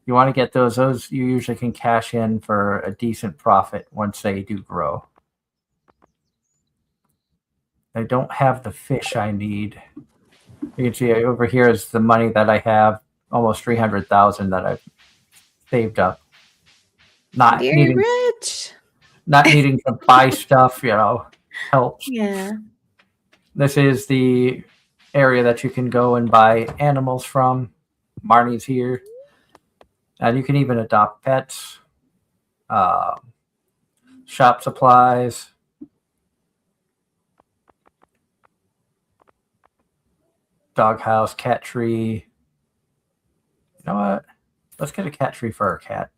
you want to get those. Those you usually can cash in for a decent profit once they do grow. I don't have the fish I need. You can see over here is the money that I have, almost 300,000 that I've saved up. Not You're needing rich. to buy stuff, helps. Yeah. This is the area that you can go and buy animals from. Marnie's here. And you can even adopt pets. Shop supplies. Doghouse, cat tree. You know what? Let's get a cat tree for our cat.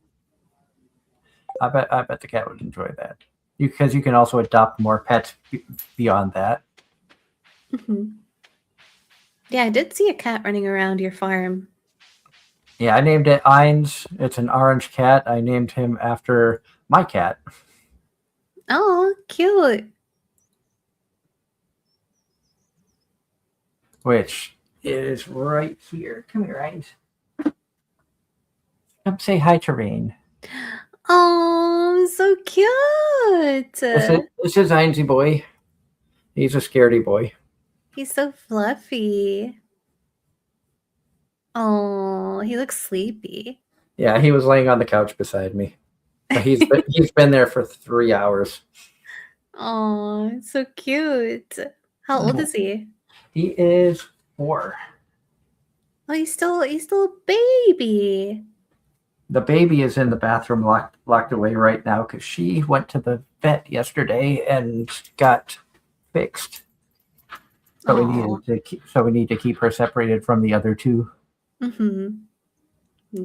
I bet the cat would enjoy that. Because you can also adopt more pets beyond that. Mm-hmm. Yeah, I did see a cat running around your farm. Yeah, I named it Eins. It's an orange cat. I named him after my cat. Oh, cute. Which is right here. Come here, Eins. Come say hi to Rain. Oh, so cute. This is Einsy boy. He's a scaredy boy. He's so fluffy. Oh, he looks sleepy. Yeah, he was laying on the couch beside me. But he's been there for 3 hours. Oh, it's so cute. How old is he? He is 4. Oh, he's still a baby. The baby is in the bathroom locked away right now because she went to the vet yesterday and got fixed. So we need to keep her separated from the other 2. Mm-hmm.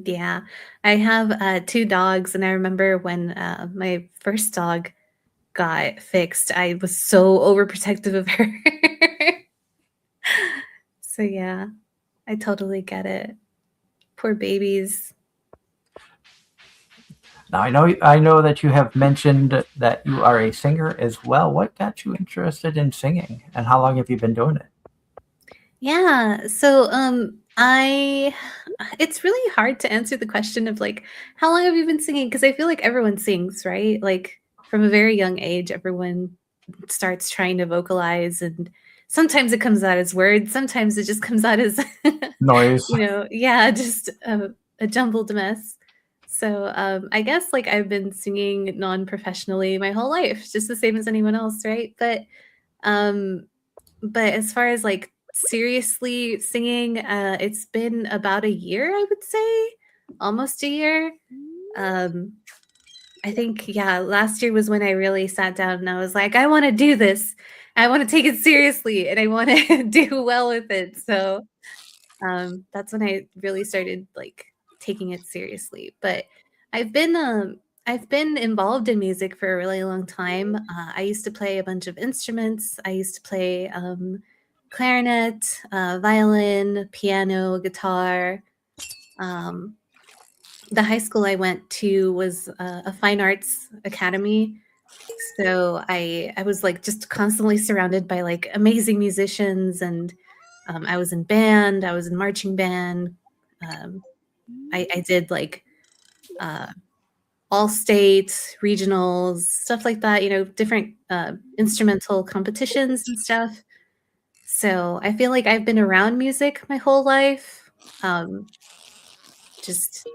Yeah, I have 2 dogs, and I remember when my first dog got fixed, I was so overprotective of her. So yeah, I totally get it. Poor babies. Now I know that you have mentioned that you are a singer as well. What got you interested in singing, and how long have you been doing it? Yeah, so I it's really hard to answer the question of like how long have you been singing, because I feel like everyone sings, right? Like from a very young age everyone starts trying to vocalize, and sometimes it comes out as words, sometimes it just comes out as Noise. yeah, just a jumbled mess. So I guess like I've been singing non-professionally my whole life, just the same as anyone else, right? Um but as far as like seriously singing, it's been about a year, I would say, almost a year. Um, I think, yeah, last year was when I really sat down and I was like, I want to do this. I want to take it seriously and I want to do well with it. So that's when I really started like taking it seriously. But I've been I've been involved in music for a really long time. I used to play a bunch of instruments. I used to play clarinet, violin, piano, guitar. Um, the high school I went to was a fine arts academy, so I was like just constantly surrounded by like amazing musicians, and I was in band, I was in marching band. I did like uh, all state regionals, stuff like that. Different instrumental competitions and stuff. So I feel like I've been around music my whole life. Just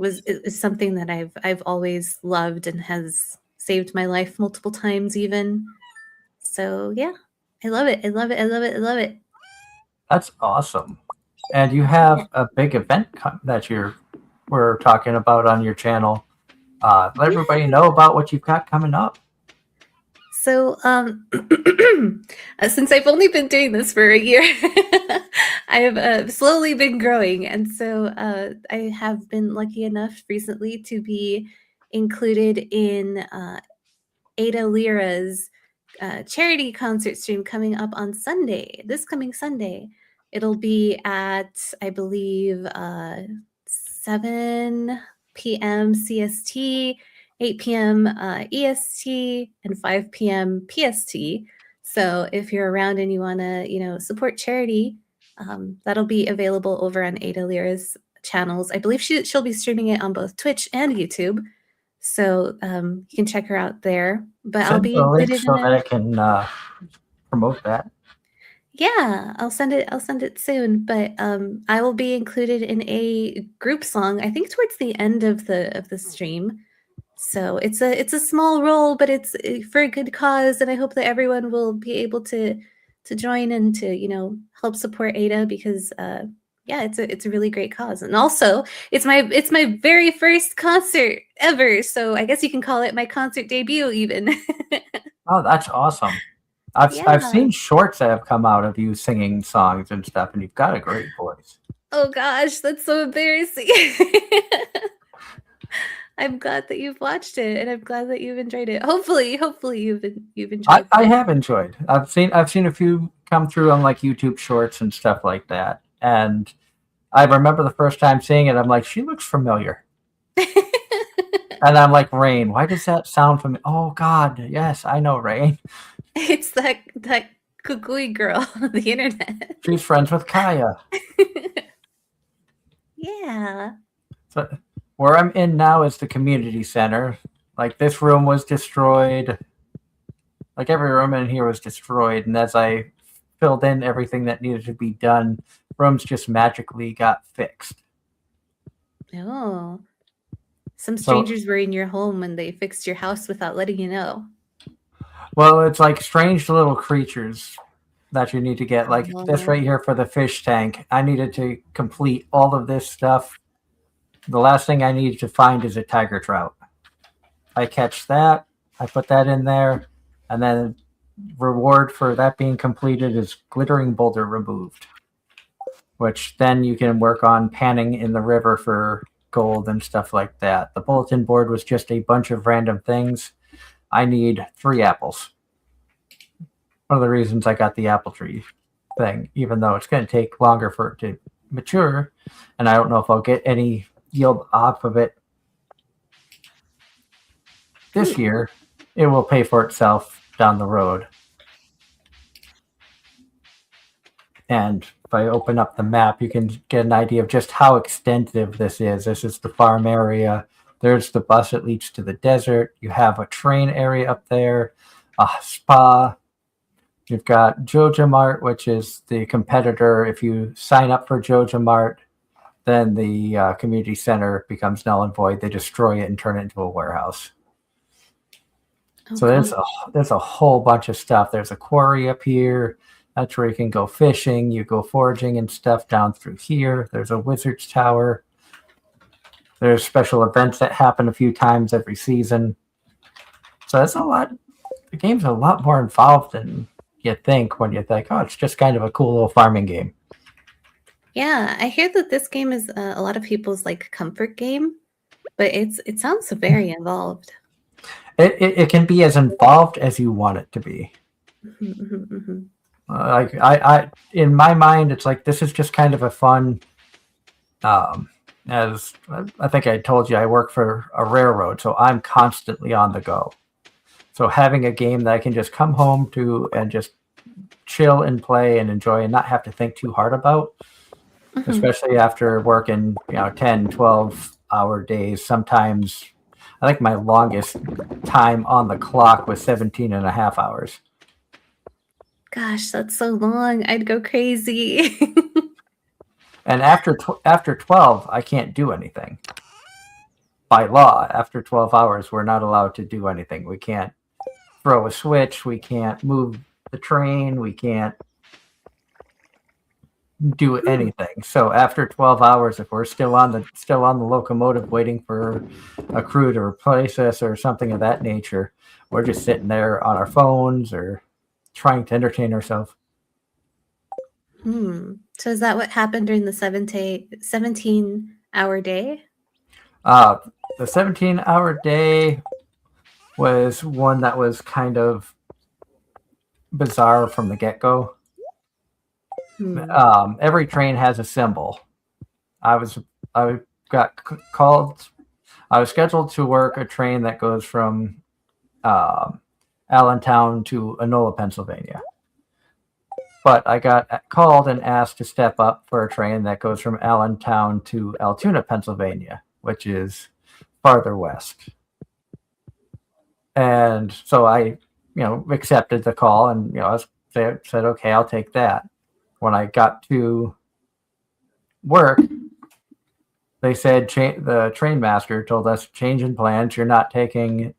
is something that I've always loved and has saved my life multiple times even. So yeah, I love it. I love it. I love it. I love it. That's awesome. And you have a big event that we're talking about on your channel. Let everybody know about what you've got coming up. So since I've only been doing this for a year, I have slowly been growing, and so I have been lucky enough recently to be included in Ada Lira's charity concert stream coming up on Sunday, this coming Sunday. It'll be at, I believe, 7 p.m. CST, 8 p.m. EST, and 5 p.m. PST. So if you're around and you want to, support charity, that'll be available over on Ada Lira's channels. I believe she'll be streaming it on both Twitch and YouTube. So you can check her out there. But I'll Send be the link included so in that I a can promote that. yeah, I'll send it soon. But I will be included in a group song, I think towards the end of the stream. So it's a small role, but it's for a good cause, and I hope that everyone will be able to join and to help support Ada, because yeah, it's a really great cause, and also it's my very first concert ever, so I guess you can call it my concert debut even. Oh, that's awesome. I've Yeah. seen shorts that have come out of you singing songs and stuff, and you've got a great voice. Oh gosh, that's so embarrassing. I'm glad that you've watched it, and I'm glad that you've enjoyed it. Hopefully you've enjoyed I it. have enjoyed. I've seen a few come through on like YouTube shorts and stuff like that, and I remember the first time seeing it. I'm like, she looks familiar, and I'm like, Rain. Why does that sound familiar? Oh God, yes, I know Rain. It's that kukui girl on the internet. She's friends with Kaya. Yeah. So where I'm in now is the community center. Like this room was destroyed. Like every room in here was destroyed, and as I filled in everything that needed to be done, rooms just magically got fixed. Oh. Some So, strangers were in your home when they fixed your house without letting you know. well, it's like strange little creatures that you need to get. Like this Oh. right here for the fish tank. I needed to complete all of this stuff. The last thing I needed to find is a tiger trout. I catch that. I put that in there, and then reward for that being completed is glittering boulder removed, which then you can work on panning in the river for gold and stuff like that. The bulletin board was just a bunch of random things. I need 3 apples. One of the reasons I got the apple tree thing, even though it's going to take longer for it to mature, and I don't know if I'll get any yield off of it this year, it will pay for itself down the road. And if I open up the map, you can get an idea of just how extensive this is. This is the farm area. There's the bus that leads to the desert. You have a train area up there, a spa. You've got Joja Mart, which is the competitor. If you sign up for Joja Mart, then the community center becomes null and void. They destroy it and turn it into a warehouse. So there's a whole bunch of stuff. There's a quarry up here. That's where you can go fishing. You go foraging and stuff down through here. There's a wizard's tower. There's special events that happen a few times every season. So that's a lot. The game's a lot more involved than you think when you think, oh, it's just kind of a cool little farming game. Yeah, I hear that this game is a lot of people's like comfort game, but it sounds very involved. It can be as involved as you want it to be. Like I in my mind, it's like this is just kind of a fun. As I think I told you, I work for a railroad, so I'm constantly on the go. So having a game that I can just come home to and just chill and play and enjoy and not have to think too hard about, especially after working 10, 12-hour days. Sometimes I think my longest time on the clock was 17 and a half hours. Gosh, that's so long. I'd go crazy. And after 12, I can't do anything. By law, after 12 hours, we're not allowed to do anything. We can't throw a switch. We can't move the train. We can't do anything. So after 12 hours, if we're still on the locomotive waiting for a crew to replace us or something of that nature, we're just sitting there on our phones or trying to entertain ourselves. So is that what happened during the 17-hour day? The 17-hour day was one that was kind of bizarre from the get-go. Every train has a symbol. I got called. I was scheduled to work a train that goes from Allentown to Enola, Pennsylvania. But I got called and asked to step up for a train that goes from Allentown to Altoona, Pennsylvania, which is farther west. And so I, accepted the call and, I said, okay, I'll take that. When I got to work, they said the train master told us, change in plans. You're not taking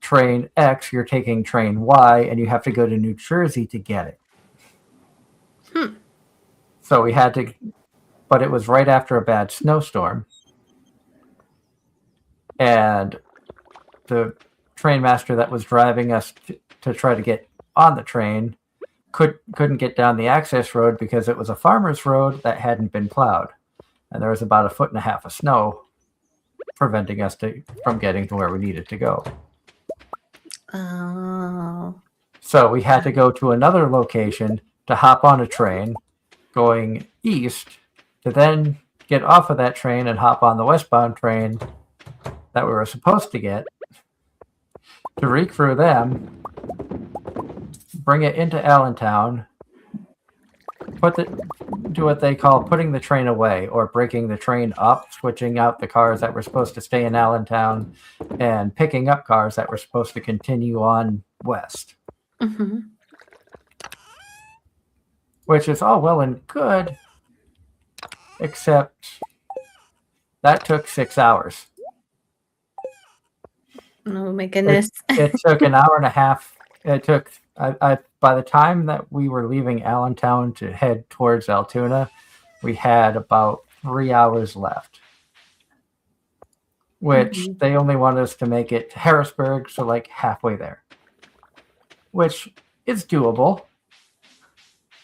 train X, you're taking train Y, and you have to go to New Jersey to get it. So we had to, but it was right after a bad snowstorm. And the train master that was driving us to try to get on the train couldn't get down the access road because it was a farmer's road that hadn't been plowed. And there was about 1.5 feet of snow preventing us from getting to where we needed to go. Oh. So we had to go to another location to hop on a train going east to then get off of that train and hop on the westbound train that we were supposed to get to recrew them, bring it into Allentown, do what they call putting the train away or breaking the train up, switching out the cars that were supposed to stay in Allentown and picking up cars that were supposed to continue on west. Which is all well and good, except that took 6 hours. Oh my goodness. It took an hour and a half. It took, by the time that we were leaving Allentown to head towards Altoona, we had about 3 hours left. Which they only wanted us to make it to Harrisburg, so like halfway there. Which is doable.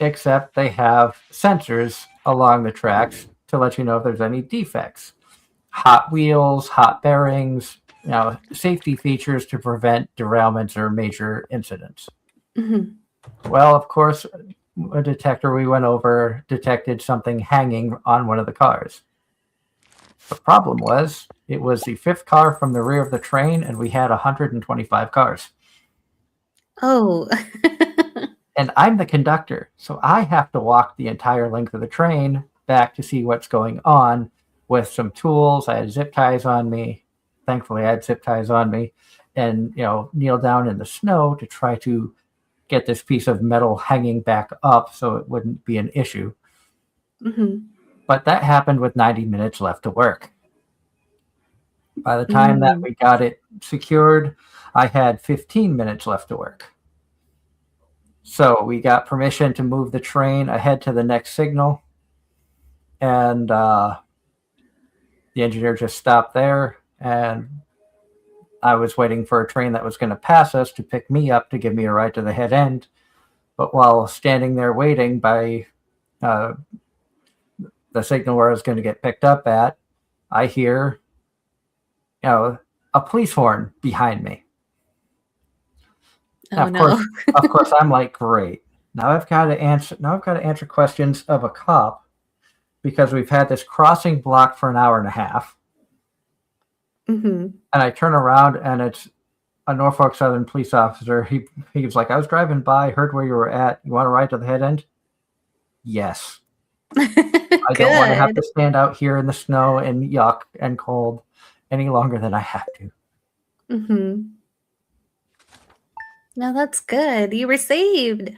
Except they have sensors along the tracks to let you know if there's any defects. Hot wheels, hot bearings, safety features to prevent derailments or major incidents. Well, of course, a detector we went over detected something hanging on one of the cars. The problem was, it was the 5th car from the rear of the train, and we had 125 cars. Oh. And I'm the conductor, so I have to walk the entire length of the train back to see what's going on with some tools. I had zip ties on me. Thankfully, I had zip ties on me, and kneel down in the snow to try to get this piece of metal hanging back up so it wouldn't be an issue. Mm-hmm. But that happened with 90 minutes left to work. By the time that we got it secured, I had 15 minutes left to work. So we got permission to move the train ahead to the next signal. And the engineer just stopped there. And I was waiting for a train that was going to pass us to pick me up to give me a ride to the head end. But while standing there waiting by the signal where I was going to get picked up at, I hear a police horn behind me. Oh, of course, I'm like, great. Now I've got to answer questions of a cop because we've had this crossing blocked for an hour and a half. Mm-hmm. And I turn around and it's a Norfolk Southern police officer. He was like, I was driving by, heard where you were at. You want to ride to the head end? Yes. I don't want to have to stand out here in the snow and yuck and cold any longer than I have to. Mm-hmm. No, that's good. You were saved.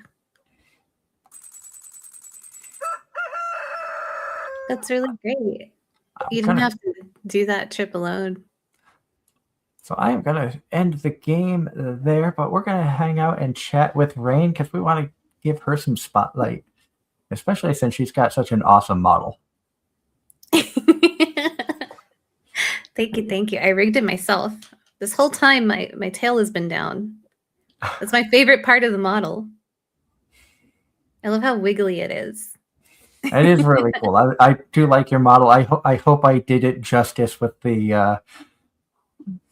That's really great. You didn't have to do that trip alone. So I am going to end the game there, but we're going to hang out and chat with Rain because we want to give her some spotlight, especially since she's got such an awesome model. Thank you. I rigged it myself. This whole time, my tail has been down. That's my favorite part of the model. I love how wiggly it is. It is really cool. I do like your model. I hope I did it justice with the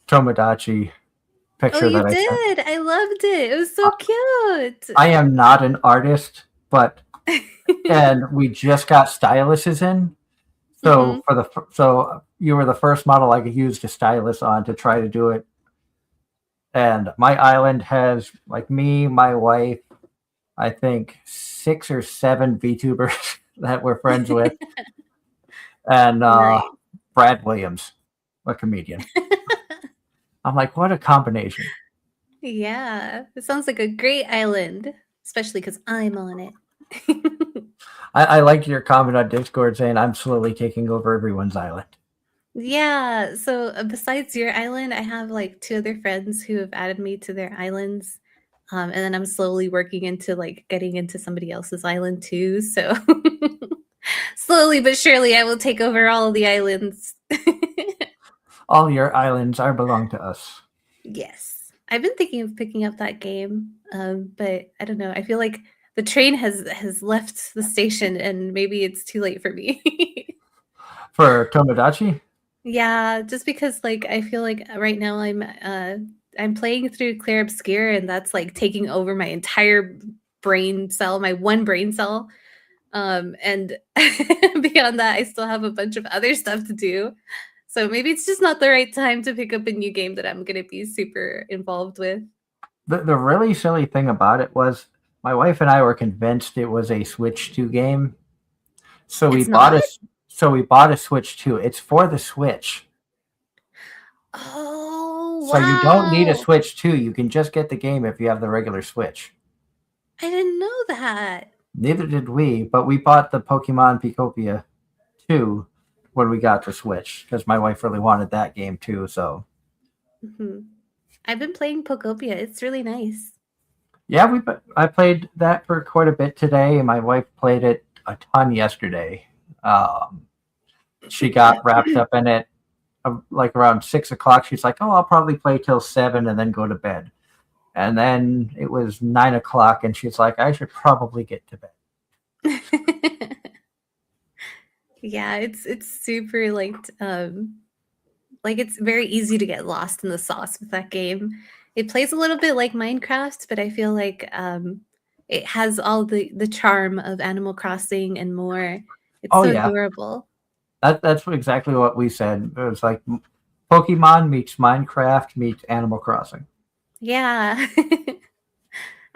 Tomodachi picture that I sent. Oh, you did. I loved it. It was so cute. I am not an artist, but and we just got styluses in. So so you were the first model I could use the stylus on to try to do it. And my island has like me, my wife, I think 6 or 7 VTubers that we're friends with, and Nice. Brad Williams, a comedian. I'm like, what a combination. Yeah, it sounds like a great island, especially because I'm on it. I liked your comment on Discord saying I'm slowly taking over everyone's island. Yeah, so besides your island, I have like 2 other friends who have added me to their islands. And then I'm slowly working into like getting into somebody else's island too. So slowly but surely I will take over all of the islands. All your islands belong to us. Yes. I've been thinking of picking up that game. But I don't know. I feel like the train has left the station and maybe it's too late for me. For Tomodachi? Yeah, just because like I feel like right now I'm playing through Clear Obscure and that's like taking over my entire brain cell, my one brain cell. And beyond that, I still have a bunch of other stuff to do. So maybe it's just not the right time to pick up a new game that I'm going to be super involved with. The really silly thing about it was my wife and I were convinced it was a Switch 2 game. So we bought a Switch 2. It's for the Switch. Oh, wow. So you don't need a Switch 2. You can just get the game if you have the regular Switch. I didn't know that. Neither did we, but we bought the Pokemon Picopia 2 when we got the Switch because my wife really wanted that game too. So I've been playing Pokopia. It's really nice. Yeah, I played that for quite a bit today, and my wife played it a ton yesterday. She got wrapped up in it like around 6 o'clock. She's like, "Oh, I'll probably play till 7 and then go to bed." And then it was 9 o'clock, and she's like, "I should probably get to bed." Yeah, it's super like it's very easy to get lost in the sauce with that game. It plays a little bit like Minecraft, but I feel like it has all the charm of Animal Crossing and more. It's adorable. That's exactly what we said. It was like Pokemon meets Minecraft meets Animal Crossing. Yeah.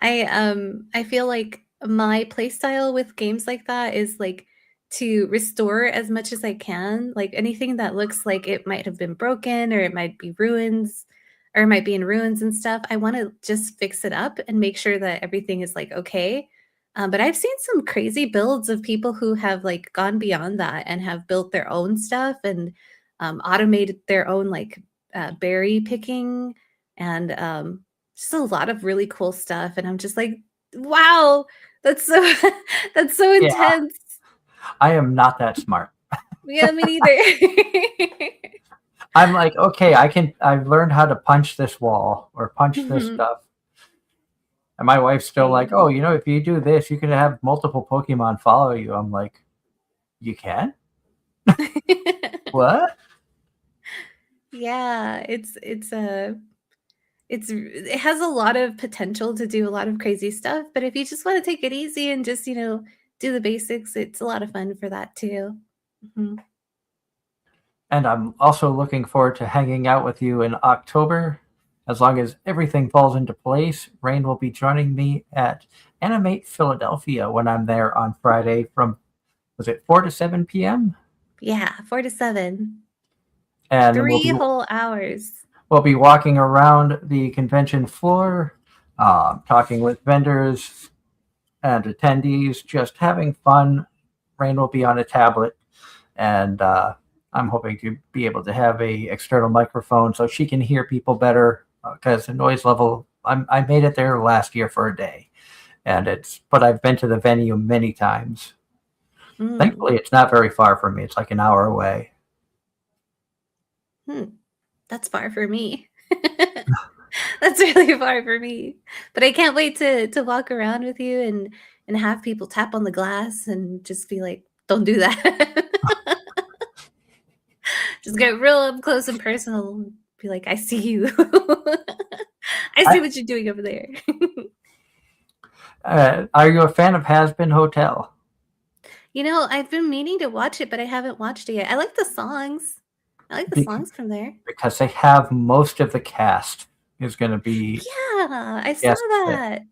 I feel like my play style with games like that is like to restore as much as I can. Like anything that looks like it might have been broken or it might be ruins or it might be in ruins and stuff. I want to just fix it up and make sure that everything is like okay. But I've seen some crazy builds of people who have like gone beyond that and have built their own stuff and automated their own like berry picking and just a lot of really cool stuff. And I'm just like, wow, that's so that's so Yeah, intense. I am not that smart. Yeah, me neither. I'm like, okay, I've learned how to punch this wall or punch this Mhm. stuff. And my wife's still like, oh, Same. if you do this, you can have multiple Pokemon follow you. I'm like, you can? What? Yeah, it has a lot of potential to do a lot of crazy stuff, but if you just want to take it easy and just, do the basics, it's a lot of fun for that too. Mhm. And I'm also looking forward to hanging out with you in October. As long as everything falls into place, Rain will be joining me at Animate Philadelphia when I'm there on Friday from, was it 4 to 7 p.m.? Yeah, 4 to 7. And 3 whole hours. we'll be walking around the convention floor, talking with vendors and attendees, just having fun. Rain will be on a tablet, and I'm hoping to be able to have a external microphone so she can hear people better because the noise level. I made it there last year for a day, but I've been to the venue many times. Mm. Thankfully, it's not very far from me. It's like an hour away. Hmm. That's far for me. That's really far for me. But I can't wait to walk around with you and have people tap on the glass and just be like, "Don't do that." Just get real up close and personal and be like, "I see you. I I, see what you're doing over there." are you a fan of Has Been Hotel? I've been meaning to watch it, but I haven't watched it yet. I like the songs. I like the Bec- songs from there. because they have most of the cast is going to be Yeah, I saw guests there. that.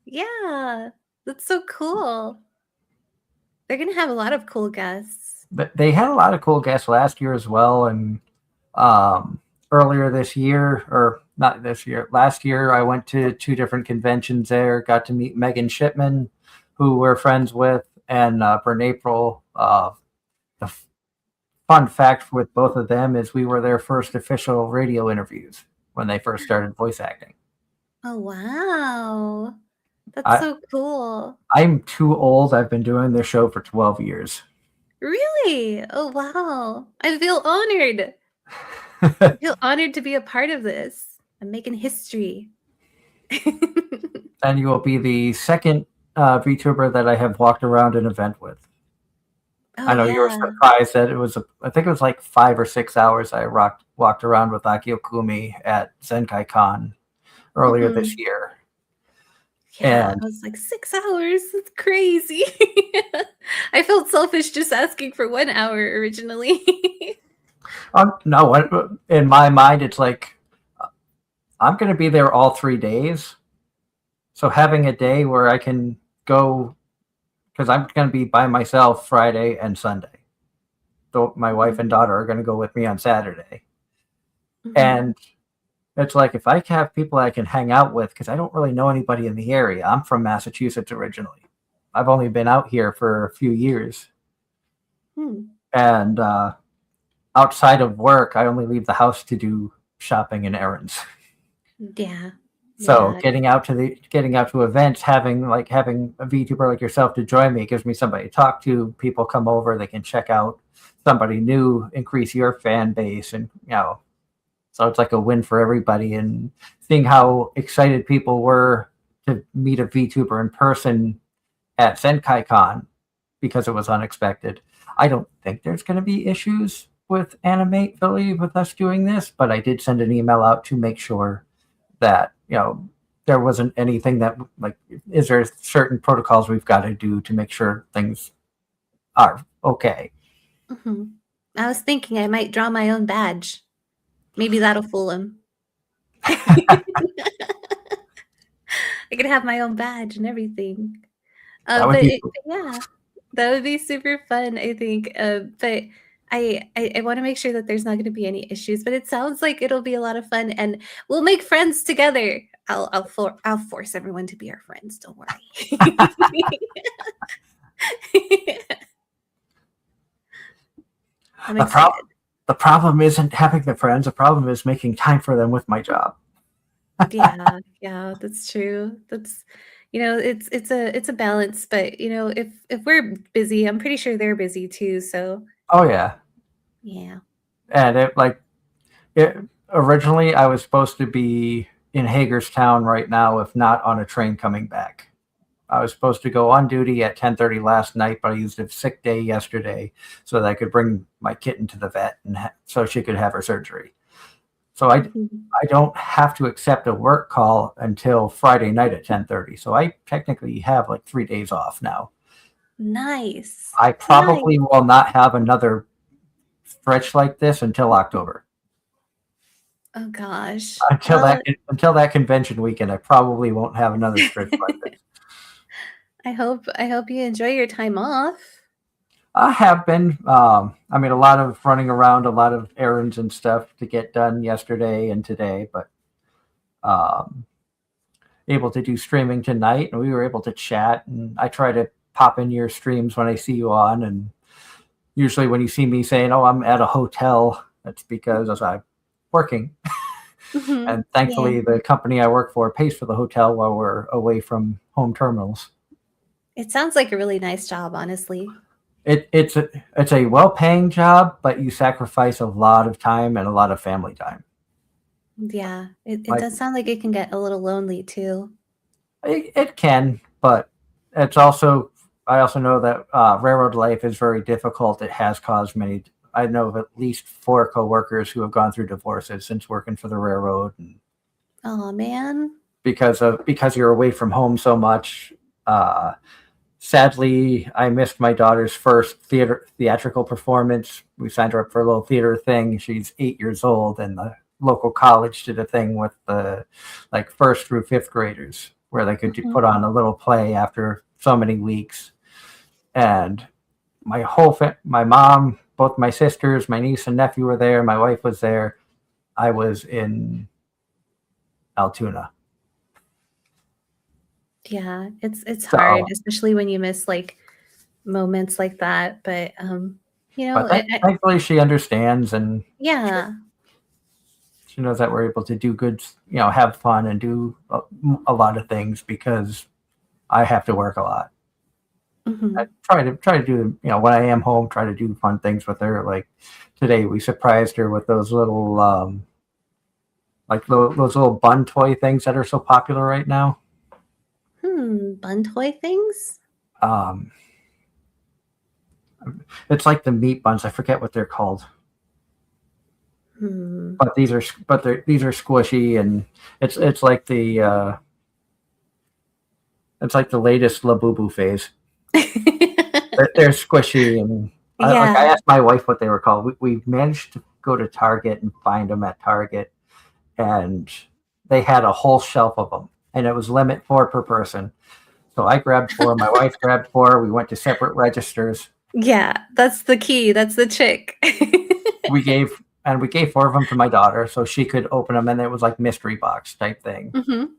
Yeah, that's so cool. They're gonna have a lot of cool guests. But they had a lot of cool guests last year as well, and um, earlier this year, or not this year, last year, I went to two different conventions there. Got to meet Megan Shipman, who we're friends with, and Bryn April. The fun fact with both of them is we were their first official radio interviews when they first started voice acting. Oh, wow. That's I, so cool. I'm too old. I've been doing this show for 12 years. Really? Oh, wow. I feel honored. I feel honored to be a part of this. I'm making history. And you will be the second VTuber that I have walked around an event with. Oh, I know you were yeah. surprised that I think it was like 5 or 6 hours I walked around with Akio Kumi at Zenkai Con earlier this Mhm. year. Yeah, And I was like, 6 hours? That's crazy. I felt selfish just asking for 1 hour originally. no, in my mind, it's like I'm going to be there all 3 days. So having a day where I can go, because I'm going to be by myself Friday and Sunday. Though my wife and daughter are going to go with me on Saturday. Mhm. And it's like if I have people I can hang out with, because I don't really know anybody in the area. I'm from Massachusetts originally. I've only been out here for a few years. Hmm. And outside of work, I only leave the house to do shopping and errands. Yeah. So Yeah. getting out to events, having a VTuber like yourself to join me gives me somebody to talk to. People come over, they can check out somebody new, increase your fan base, and so it's like a win for everybody. And seeing how excited people were to meet a VTuber in person at ZenkaiCon because it was unexpected. I don't think there's going to be issues with Animate Philly with us doing this, but I did send an email out to make sure that there wasn't anything that like is there certain protocols we've got to do to make sure things are okay. Mhm. I was thinking I might draw my own badge. Maybe that'll fool him. I could have my own badge and everything. That would But be cool. yeah, that would be super fun, I think. But I want to make sure that there's not going to be any issues. But it sounds like it'll be a lot of fun, and we'll make friends together. I'll force everyone to be our friends. Don't worry. I'm The, excited. the problem isn't having the friends. The problem is making time for them with my job. Yeah, that's true. That's it's a balance, but if we're busy, I'm pretty sure they're busy too. So Oh yeah, yeah. and it originally I was supposed to be in Hagerstown right now, if not on a train coming back. I was supposed to go on duty at 10:30 last night, but I used a sick day yesterday so that I could bring my kitten to the vet and so she could have her surgery. So Mhm. I don't have to accept a work call until Friday night at 10:30. So I technically have like 3 days off now. Nice. I Nice. probably will not have another stretch like this until October. Oh gosh. Well, Until that convention weekend, I probably won't have another stretch like this. I hope you enjoy your time off. I have been. I mean, a lot of running around, a lot of errands and stuff to get done yesterday and today, but um, able to do streaming tonight, and we were able to chat. And I try to pop in your streams when I see you on, and usually when you see me saying, "Oh, I'm at a hotel," that's because I'm working. Mhm. And Yeah. thankfully, the company I work for pays for the hotel while we're away from home terminals. It sounds like a really nice job, honestly. It's a well-paying job, but you sacrifice a lot of time and a lot of family time. Yeah. It Like does sound like it can get a little lonely too. it can, but it's also I also know that railroad life is very difficult. It has caused many. I know of at least 4 coworkers who have gone through divorces since working for the railroad, and Oh man. because you're away from home so much. Uh, Sadly, I missed my daughter's first theatrical performance. We signed her up for a little theater thing. She's 8 years old, and the local college did a thing with the like first through fifth graders where they could Mhm. put on a little play after so many weeks. And my mom, both my sisters, my niece and nephew were there. My wife was there. I was in Altoona. Yeah, it's hard, So, especially when you miss like moments like that. But but thankfully she understands and yeah. she knows that we're able to do good, have fun and do a lot of things because I have to work a lot. I Mhm. try to do, when I am home, try to do fun things with her. Like today, we surprised her with those little, those little bun toy things that are so popular right now. Bun toy things? Um, it's like the meat buns. I forget what they're called, Hmm. but these are squishy and it's like the latest Labubu phase. They're squishy and I Yeah. asked my wife what they were called. We managed to go to Target and find them at Target, and they had a whole shelf of them, and it was limit 4 per person. So I grabbed 4, my wife grabbed 4. We went to separate registers. Yeah, that's the key, that's the trick. We gave 4 of them to my daughter so she could open them, and it was like mystery box type thing. Mhm.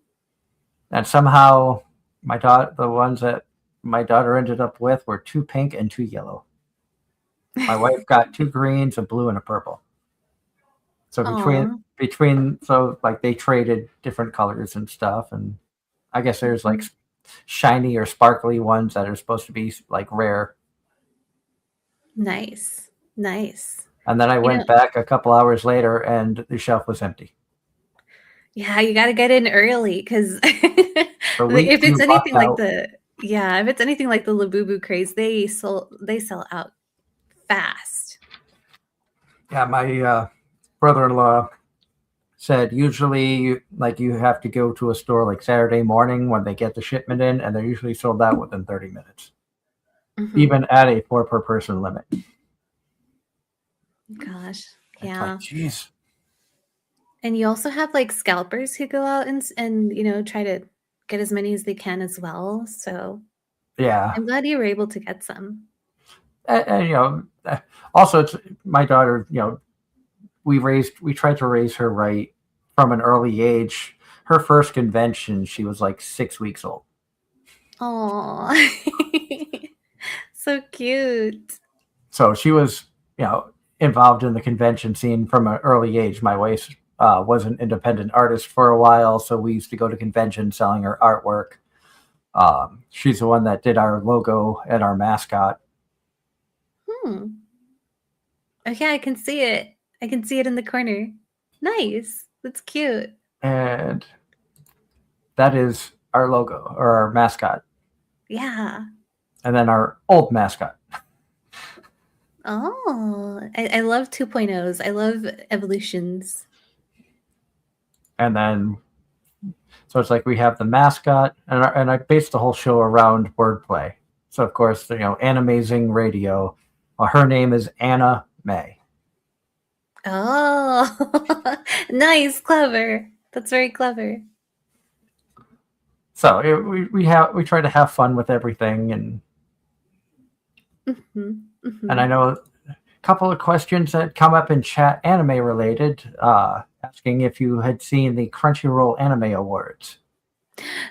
And somehow the ones that my daughter ended up with were 2 pink and 2 yellow. My wife got 2 greens, a blue, and a purple. So Aw. so like they traded different colors and stuff, and I guess there's like Mhm. shiny or sparkly ones that are supposed to be like rare. Nice. Nice. And then I You know went back a couple hours later, and the shelf was empty. yeah, you gotta get in early because So if we it's anything walked like out. the yeah, if it's anything like the Labubu craze, they sell out fast. Yeah, my brother-in-law said usually like you have to go to a store like Saturday morning when they get the shipment in, and they're usually sold out within 30 minutes, Mhm. even at a 4 per person limit. Gosh, It's like, yeah. geez. And you also have, like, scalpers who go out and try to get as many as they can as well. So Yeah. I'm glad you were able to get some. And also it's my daughter. We tried to raise her right from an early age. Her first convention, she was like 6 weeks old. Oh, so cute. So she was, involved in the convention scene from an early age. My wife was an independent artist for a while, so we used to go to conventions selling her artwork. She's the one that did our logo and our mascot. Oh, yeah, I can see it. I can see it in the corner. Nice. That's cute. And that is our logo or our mascot. Yeah. And then our old mascot. Oh, I love 2.0s. I love evolutions. And then, so it's like we have the mascot, and I based the whole show around wordplay. So, of course, Anime-Zing radio. Her name is Anna May. Oh, nice, clever. That's very clever. So we try to have fun with everything, and and I know a couple of questions that come up in chat, anime related, asking if you had seen the Crunchyroll Anime Awards.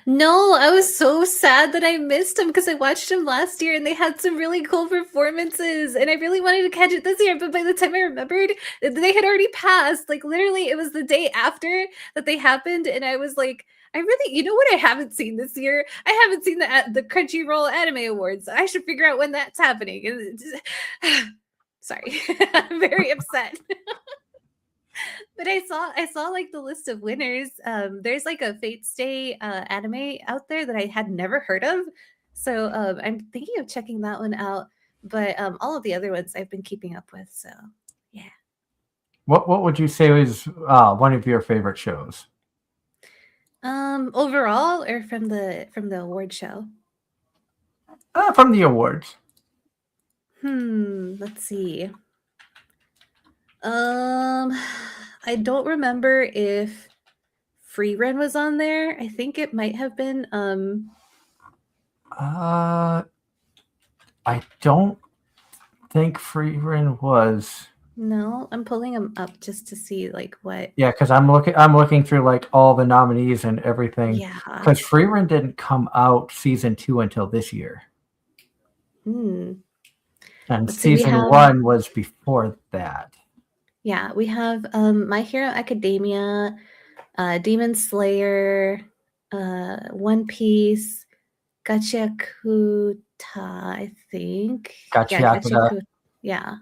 No, I was so sad that I missed them because I watched them last year and they had some really cool performances and I really wanted to catch it this year, but by the time I remembered, they had already passed. Like literally, it was the day after that they happened, and I was like, I really, you know what I haven't seen this year? I haven't seen the Crunchyroll Anime Awards. I should figure out when that's happening. Sorry, I'm very upset. But I saw like the list of winners. There's like a Fate Stay anime out there that I had never heard of. So I'm thinking of checking that one out. But all of the other ones I've been keeping up with. So yeah. What would you say was one of your favorite shows? Overall or from the award show? From the awards. Let's see. I don't remember if Free Run was on there. I think it might have been. I don't think Free Run was. No, I'm pulling them up just to see like what. Yeah, because I'm looking through like all the nominees and everything. Yeah. Because Free Run didn't come out season 2 until this year. Hmm. And Let's see, season 1 was before that. Yeah, we have My Hero Academia, Demon Slayer, One Piece, Gachiakuta, I think. Yeah, Gachiakuta. Yeah.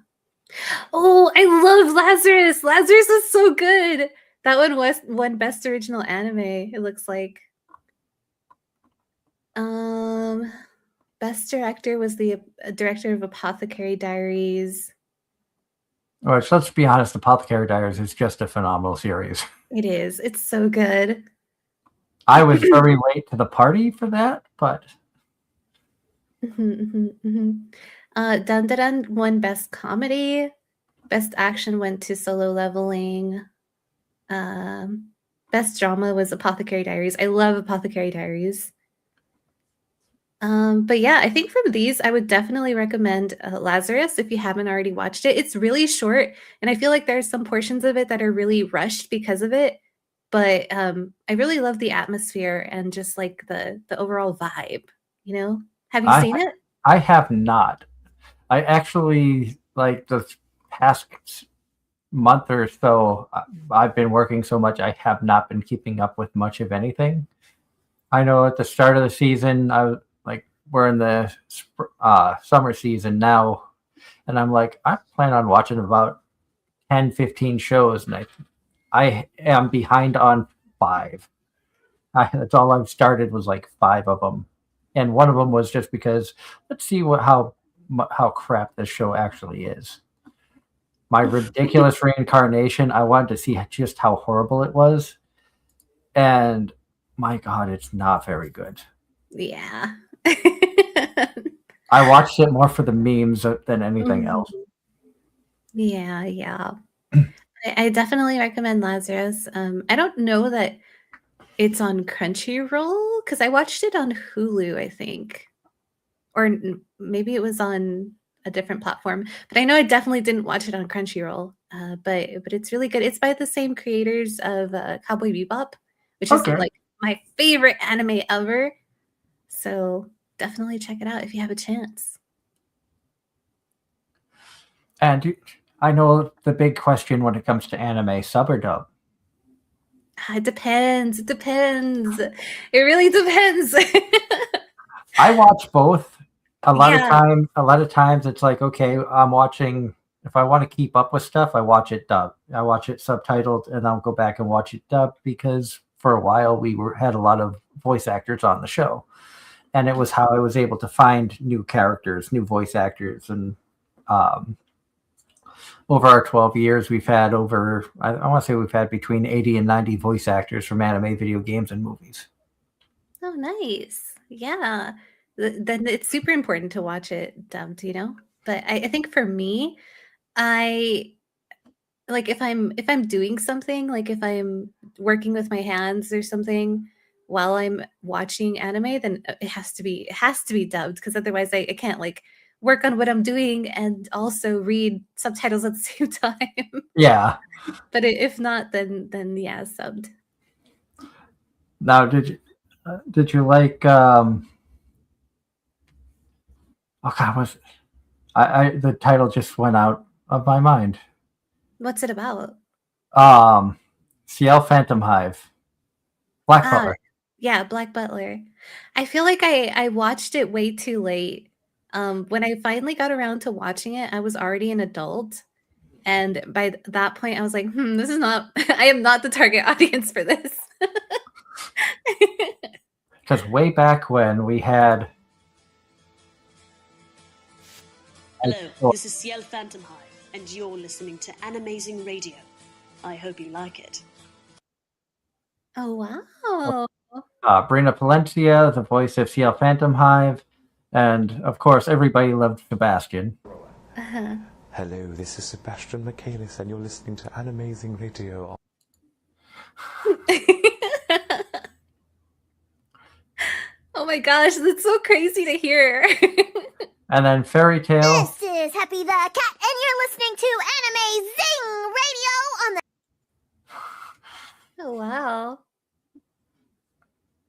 Oh, I love Lazarus. Lazarus is so good. That one won Best Original Anime, it looks like. Best Director was the director of Apothecary Diaries. Which, let's be honest, Apothecary Diaries is just a phenomenal series. It is. It's so good. I was very late to the party for that, but... Dandadan won Best Comedy. Best Action went to Solo Leveling. Best Drama was Apothecary Diaries. I love Apothecary Diaries. But yeah, I think from these, I would definitely recommend Lazarus if you haven't already watched it. It's really short, and I feel like there's some portions of it that are really rushed because of it. But I really love the atmosphere and just like the overall vibe. Have you seen it? I have not. I actually, like, the past month or so, I've been working so much, I have not been keeping up with much of anything. I know at the start of the season, we're in the summer season now, and I'm like, I plan on watching about 10, 15 shows, and I am behind on 5. That's all I've started was like 5 of them, and one of them was just because let's see how crap this show actually is. My ridiculous reincarnation, I wanted to see just how horrible it was, and my God, it's not very good. Yeah. I watched it more for the memes than anything else. Yeah. I definitely recommend Lazarus. I don't know that It's on Crunchyroll because I watched it on Hulu, I think, or maybe it was on a different platform. But I know I definitely didn't watch it on Crunchyroll. But it's really good. It's by the same creators of Cowboy Bebop, which is Okay. like my favorite anime ever. So definitely check it out if you have a chance. And I know the big question when it comes to anime, sub or dub? It depends. It depends. It really depends. I watch both. A lot Yeah. of times it's like, okay, I'm watching. If I want to keep up with stuff, I watch it dubbed. I watch it subtitled, and I'll go back and watch it dubbed because for a while had a lot of voice actors on the show, and it was how I was able to find new characters, new voice actors, and um, over our 12 years, we've had I want to say we've had between 80 and 90 voice actors from anime, video games, and movies. Oh, nice. Yeah. Then it's super important to watch it dubbed, you know? But I think for me, I like if I'm doing something, like if I'm working with my hands or something while I'm watching anime, then it has to be dubbed because otherwise I can't like work on what I'm doing and also read subtitles at the same time. Yeah. But if not, then yeah, subbed. Now, did you like? Oh God, was I the title just went out of my mind. What's it about? Um, CL Phantom Hive, Black Ah, Butler. yeah, Black Butler. I feel like I watched it way too late. When I finally got around to watching it, I was already an adult, and by that point, I was like, this is not. I am not the target audience for this." Because way back when we had. Hello, this is CL Phantom Hive, and you're listening to Anime-Zing Radio. I hope you like it. Oh wow! Brina Palencia, the voice of CL Phantom Hive, and of course, everybody loved Sebastian. Uh-huh. Hello, this is Sebastian Michaelis, and you're listening to Anime-Zing Radio. Oh my gosh, that's so crazy to hear. And then Fairy Tale. This is Happy the Cat, and you're listening to Anime-Zing Radio on the. Oh wow!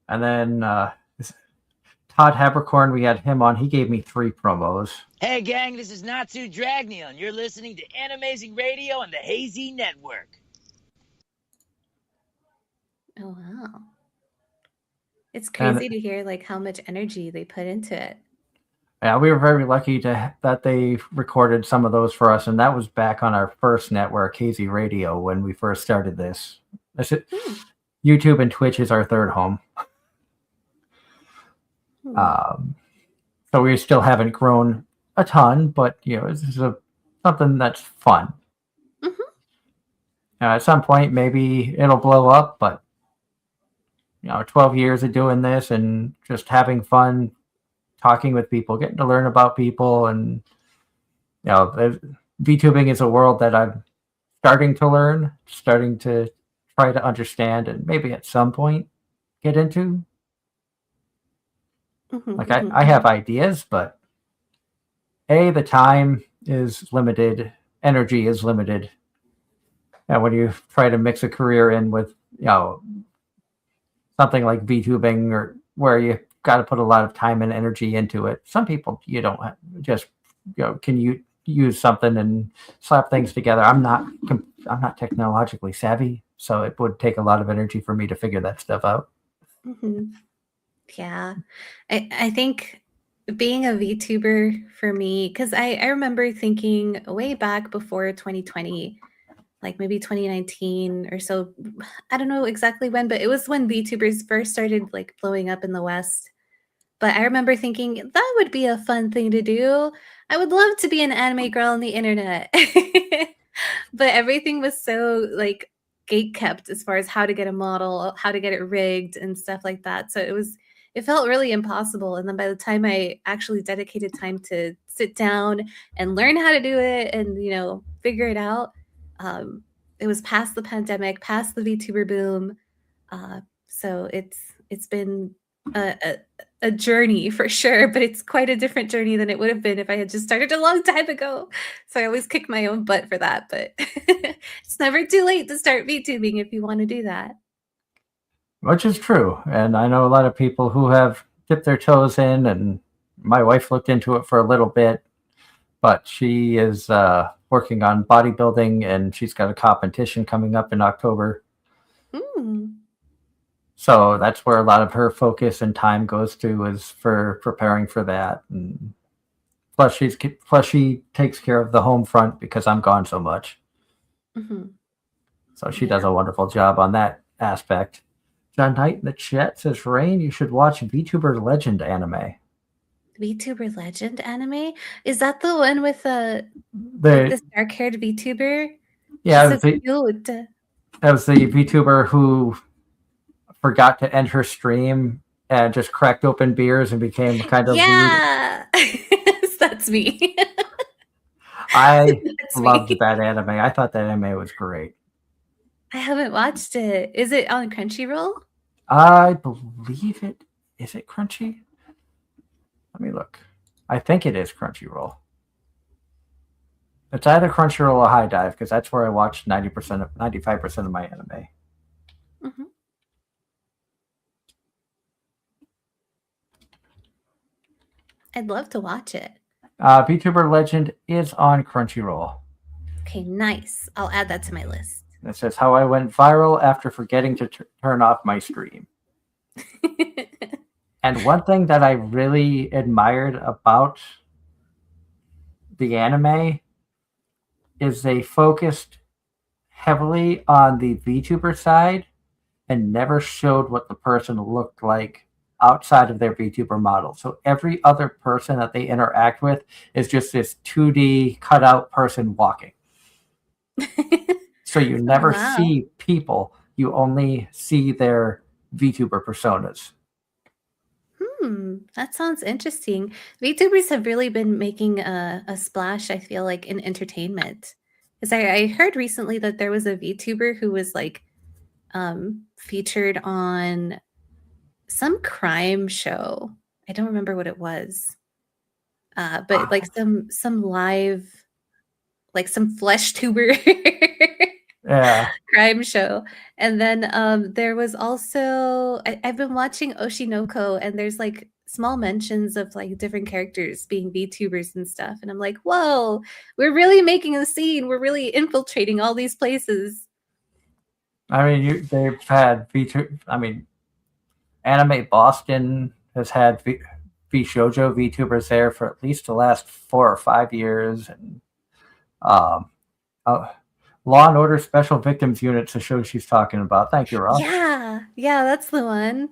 And then Todd Habercorn, we had him on. He gave me 3 promos. Hey gang, this is Natsu Dragneon, and you're listening to Anime-Zing Radio on the Hazy Network. Oh wow! It's crazy to hear like how much energy they put into it. Yeah, we were very lucky that they recorded some of those for us, and that was back on our first network, Hazy Radio, when we first started this. YouTube and Twitch is our third home. So we still haven't grown a ton, but this is something that's fun. At some point, maybe it'll blow up, but 12 years of doing this and just having fun, talking with people, getting to learn about people, and VTubing is a world that I'm starting to learn, starting to try to understand, and maybe at some point get into. Like I have ideas, but the time is limited, energy is limited, and when you try to mix a career in with something like VTubing, or where you got to put a lot of time and energy into it, some people you don't just can you use something and slap things together. I'm not technologically savvy, so it would take a lot of energy for me to figure that stuff out. Yeah, I think being a VTuber for me, because I remember thinking way back before 2020, like maybe 2019 or so. I don't know exactly when, but it was when VTubers first started like blowing up in the West. But I remember thinking that would be a fun thing to do. I would love to be an anime girl on the internet. But everything was so like gate kept as far as how to get a model, how to get it rigged and stuff like that. So it felt really impossible. And then by the time I actually dedicated time to sit down and learn how to do it and figure it out, it was past the pandemic, past the VTuber boom. So it's been a journey for sure, but it's quite a different journey than it would have been if I had just started a long time ago. So I always kick my own butt for that, but it's never too late to start VTubing if you want to do that. Which is true. And I know a lot of people who have dipped their toes in, and my wife looked into it for a little bit, but she is working on bodybuilding, and she's got a competition coming up in October. Mm. So that's where a lot of her focus and time goes to, is for preparing for that. And plus she takes care of the home front because I'm gone so much. Mm-hmm. So she does a wonderful job on that aspect. John Knight in the chat says, Rain, you should watch VTuber Legend anime. VTuber Legend anime? Is that the one with like The this dark-haired VTuber? yeah, She's so cute. that was the VTuber who forgot to end her stream and just cracked open beers and became kind of rude. Yeah, that's me. I That's loved me. that anime. I thought that anime was great. I haven't watched it. Is it on Crunchyroll? I believe it. Is it Crunchy? Let me look. I think it is Crunchyroll. It's either Crunchyroll or High Dive, because that's where I watch 95% of my anime. Mm-hmm. I'd love to watch it. VTuber Legend is on Crunchyroll. Okay, nice. I'll add that to my list. It says how I went viral after forgetting to turn off my stream. And one thing that I really admired about the anime is they focused heavily on the VTuber side and never showed what the person looked like outside of their VTuber model. So every other person that they interact with is just this 2D cutout person walking. So you never see people, you only see their VTuber personas. That sounds interesting. VTubers have really been making a splash, I feel like, in entertainment. Because I heard recently that there was a VTuber who was like featured on some crime show. I don't remember what it was. But like some live, like some flesh tuber crime show. And then there was also I've been watching Oshinoko, and there's like small mentions of like different characters being VTubers and stuff. And I'm like, whoa, we're really making a scene. We're really infiltrating all these places. I mean, they've had VTuber. I mean, Anime Boston has had V-Shoujo VTubers there for at least the last 4 or 5 years, and Law and Order Special Victims Unit's the show she's talking about. Thank you, Ross. Yeah, that's the one.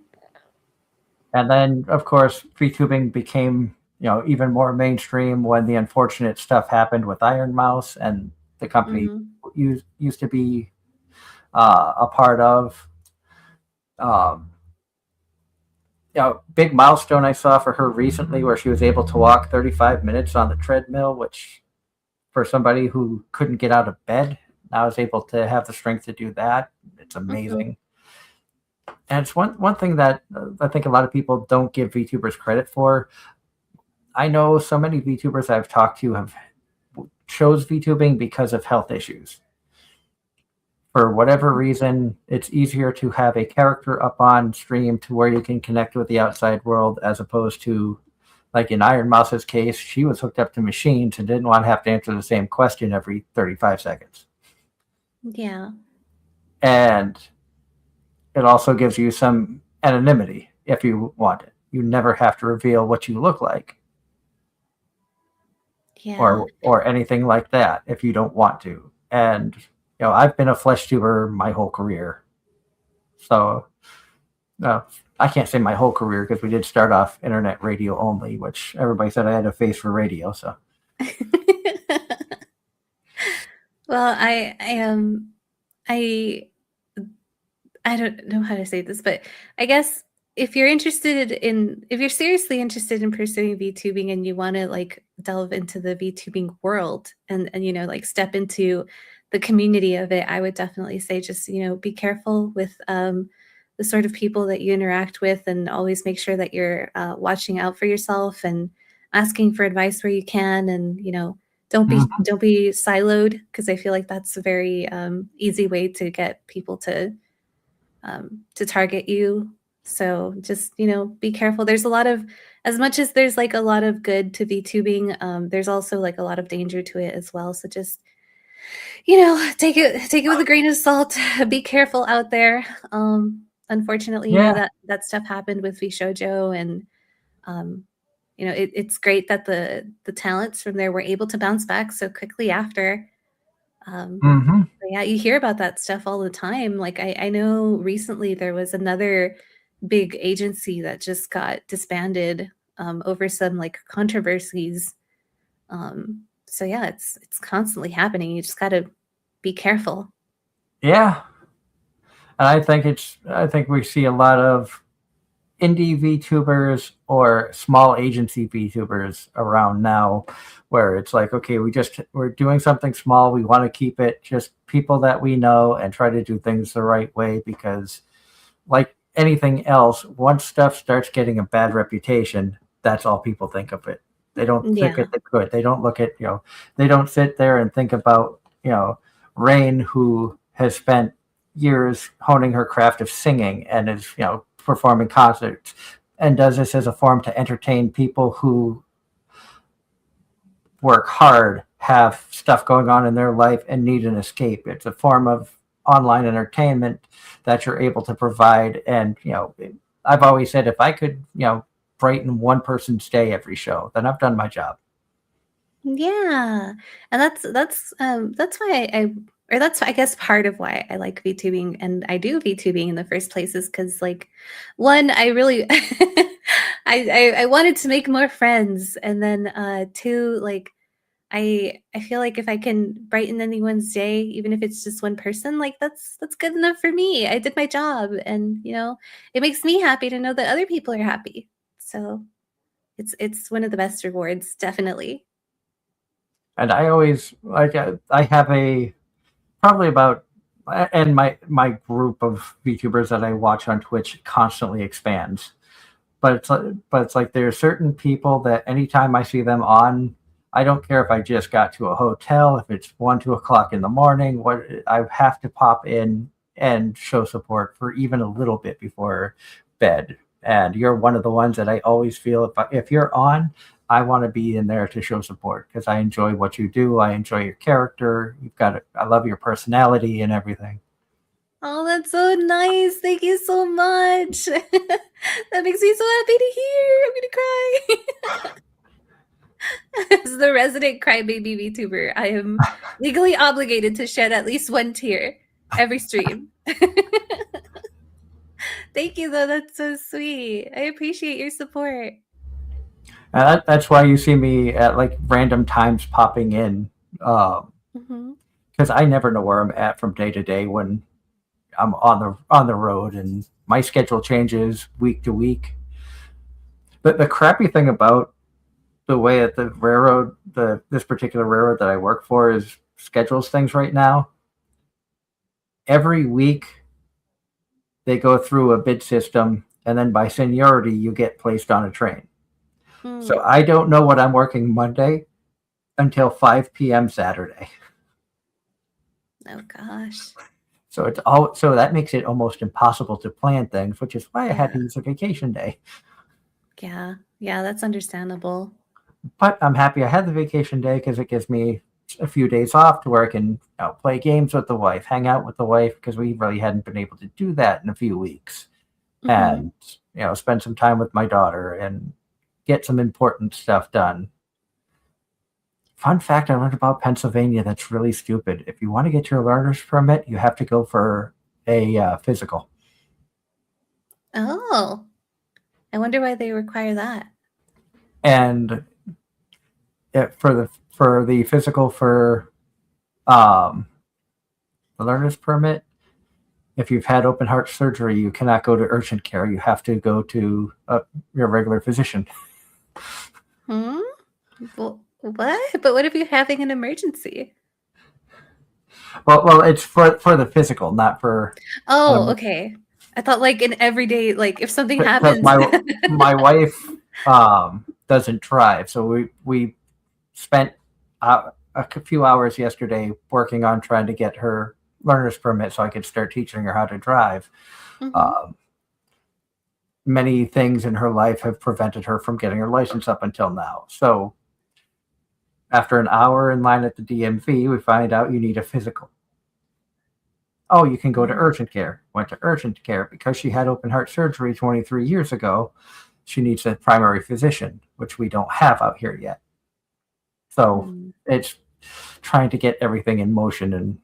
And then, of course, VTubing became, even more mainstream when the unfortunate stuff happened with Iron Mouse, and the company used to be a part of. Big milestone I saw for her recently, where she was able to walk 35 minutes on the treadmill, which for somebody who couldn't get out of bed, I was able to have the strength to do that. It's amazing. And it's one thing that I think a lot of people don't give VTubers credit for. I know so many VTubers I've talked to have chose VTubing because of health issues. For whatever reason, it's easier to have a character up on stream to where you can connect with the outside world, as opposed to, like in Iron Mouse's case, she was hooked up to machines and didn't want to have to answer the same question every 35 seconds. Yeah. And it also gives you some anonymity if you want it. You never have to reveal what you look like. Yeah. Or anything like that if you don't want to. And I've been a flesh tuber my whole career. So I can't say my whole career, because we did start off internet radio only, which everybody said I had a face for radio. So well, I don't know how to say this, but I guess if you're seriously interested in pursuing VTubing and you want to like delve into the VTubing world and like step into the community of it, I would definitely say just, be careful with the the sort of people that you interact with, and always make sure that you're watching out for yourself and asking for advice where you can, and don't be siloed, because I feel like that's a very easy way to get people to target you. So just be careful. There's a lot of, as much as there's like a lot of good to VTubing, there's also like a lot of danger to it as well. So just take it with a grain of salt. Be careful out there. Unfortunately, that stuff happened with VShojo, and it's great that the talents from there were able to bounce back so quickly after. Yeah, you hear about that stuff all the time. Like I know recently there was another big agency that just got disbanded over some like controversies. So yeah, it's constantly happening. You just got to be careful. Yeah. And I think we see a lot of indie VTubers or small agency VTubers around now, where it's like, okay, we're doing something small. We want to keep it just people that we know and try to do things the right way, because like anything else, once stuff starts getting a bad reputation, that's all people think of it. They don't think of the good. They don't look at, they don't sit there and think about, Rain, who has spent years honing her craft of singing and is, performing concerts, and does this as a form to entertain people who work hard, have stuff going on in their life, and need an escape. It's a form of online entertainment that you're able to provide. And, I've always said, if I could, brighten one person's day every show, then I've done my job. Yeah. And that's why that's I guess part of why I like VTubing, and I do VTubing in the first place, is because like, one, I really I wanted to make more friends, and then two, like I feel like if I can brighten anyone's day, even if it's just one person, like that's good enough for me. I did my job, and it makes me happy to know that other people are happy. So it's one of the best rewards, definitely. And I always I have probably about, and my group of VTubers that I watch on Twitch constantly expands. But it's like there are certain people that anytime I see them on, I don't care if I just got to a hotel, if it's 1-2 o'clock in the morning, I have to pop in and show support for even a little bit before bed. And you're one of the ones that I always feel, if you're on, I want to be in there to show support, because I enjoy what you do. I enjoy your character. I love your personality and everything. Oh, that's so nice. Thank you so much. That makes me so happy to hear. I'm gonna cry. As the resident crybaby VTuber, I am legally obligated to shed at least one tear every stream. Thank you, though. That's so sweet. I appreciate your support. That's why you see me at like random times popping in, because I never know where I'm at from day to day when I'm on the road, and my schedule changes week to week. But the crappy thing about the way that the railroad, this particular railroad that I work for, is schedules things right now, every week they go through a bid system, and then by seniority you get placed on a train. So I don't know what I'm working Monday until 5 p.m. Saturday. Oh gosh. So that makes it almost impossible to plan things, which is why I had to use a vacation day. Yeah, that's understandable. But I'm happy I had the vacation day, because it gives me a few days off to where I can play games with the wife, hang out with the wife, because we really hadn't been able to do that in a few weeks. And spend some time with my daughter and get some important stuff done. Fun fact I learned about Pennsylvania that's really stupid. If you want to get your learner's permit, you have to go for a physical. Oh, I wonder why they require that. And for the physical for the learner's permit, if you've had open heart surgery, you cannot go to urgent care. You have to go to your regular physician. Well, what? But what if you're having an emergency? Well, it's for the physical, not for. Oh, okay. I thought like in everyday, like if something Because happens. my wife doesn't drive, so we spent a few hours yesterday working on trying to get her learner's permit so I could start teaching her how to drive. Mhm. Many things in her life have prevented her from getting her license up until now. So after an hour in line at the DMV, we find out you need a physical. Oh, you can go to urgent care. Went to urgent care because she had open heart surgery 23 years ago. She needs a primary physician, which we don't have out here yet. So Mm. it's trying to get everything in motion and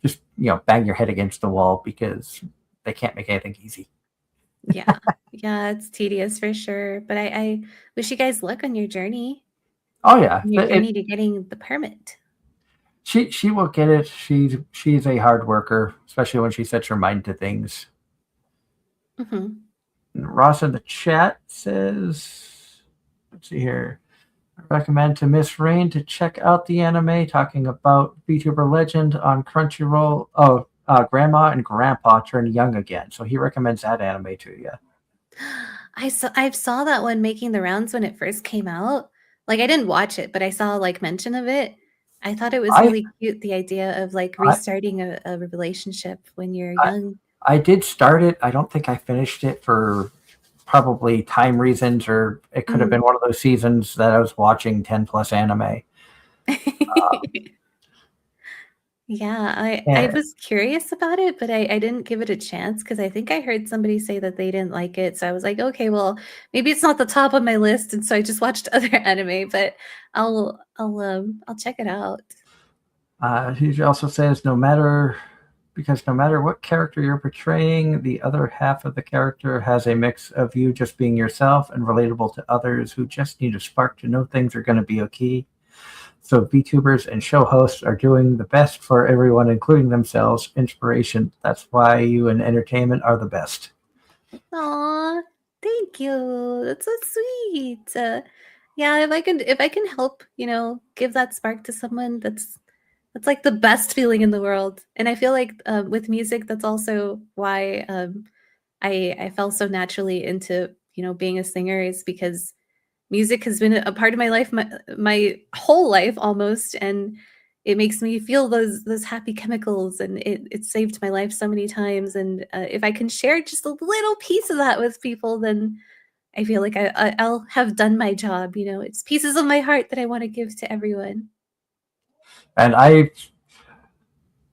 just, bang your head against the wall because they can't make anything easy. Yeah. Yeah, it's tedious for sure. But I wish you guys luck on your journey. Oh yeah, On your journey to getting the permit. she will get it. She's a hard worker, especially when she sets her mind to things. Mhm. Ross in the chat says, let's see here. I recommend to Miss Rain to check out the anime talking about VTuber Legend on Crunchyroll. Oh, Grandma and Grandpa turn young again. So he recommends that anime to you. I saw that one making the rounds when it first came out. Like I didn't watch it, but I saw like mention of it. I thought it was I really cute, the idea of like I, restarting a relationship when you're young. I did start it. I don't think I finished it for probably time reasons, or it could have been Mm. one of those seasons that I was watching 10 plus anime. Yeah, I And was curious about it, but I didn't give it a chance because I think I heard somebody say that they didn't like it. So I was like, okay, well, maybe it's not the top of my list, and so I just watched other anime, but I'll check it out. he also says no matter what character you're portraying, the other half of the character has a mix of you just being yourself and relatable to others who just need a spark to know things are going to be okay. So VTubers and show hosts are doing the best for everyone, including themselves. Inspiration. That's why you and entertainment are the best. Aw, thank you. That's so sweet. Yeah, if I can help, give that spark to someone, that's like the best feeling in the world. And I feel like with music, that's also why I fell so naturally into being a singer is because music has been a part of my life, my whole life almost, and it makes me feel those happy chemicals, and it saved my life so many times. And if I can share just a little piece of that with people, then I feel like I'll have done my job. It's pieces of my heart that I want to give to everyone. And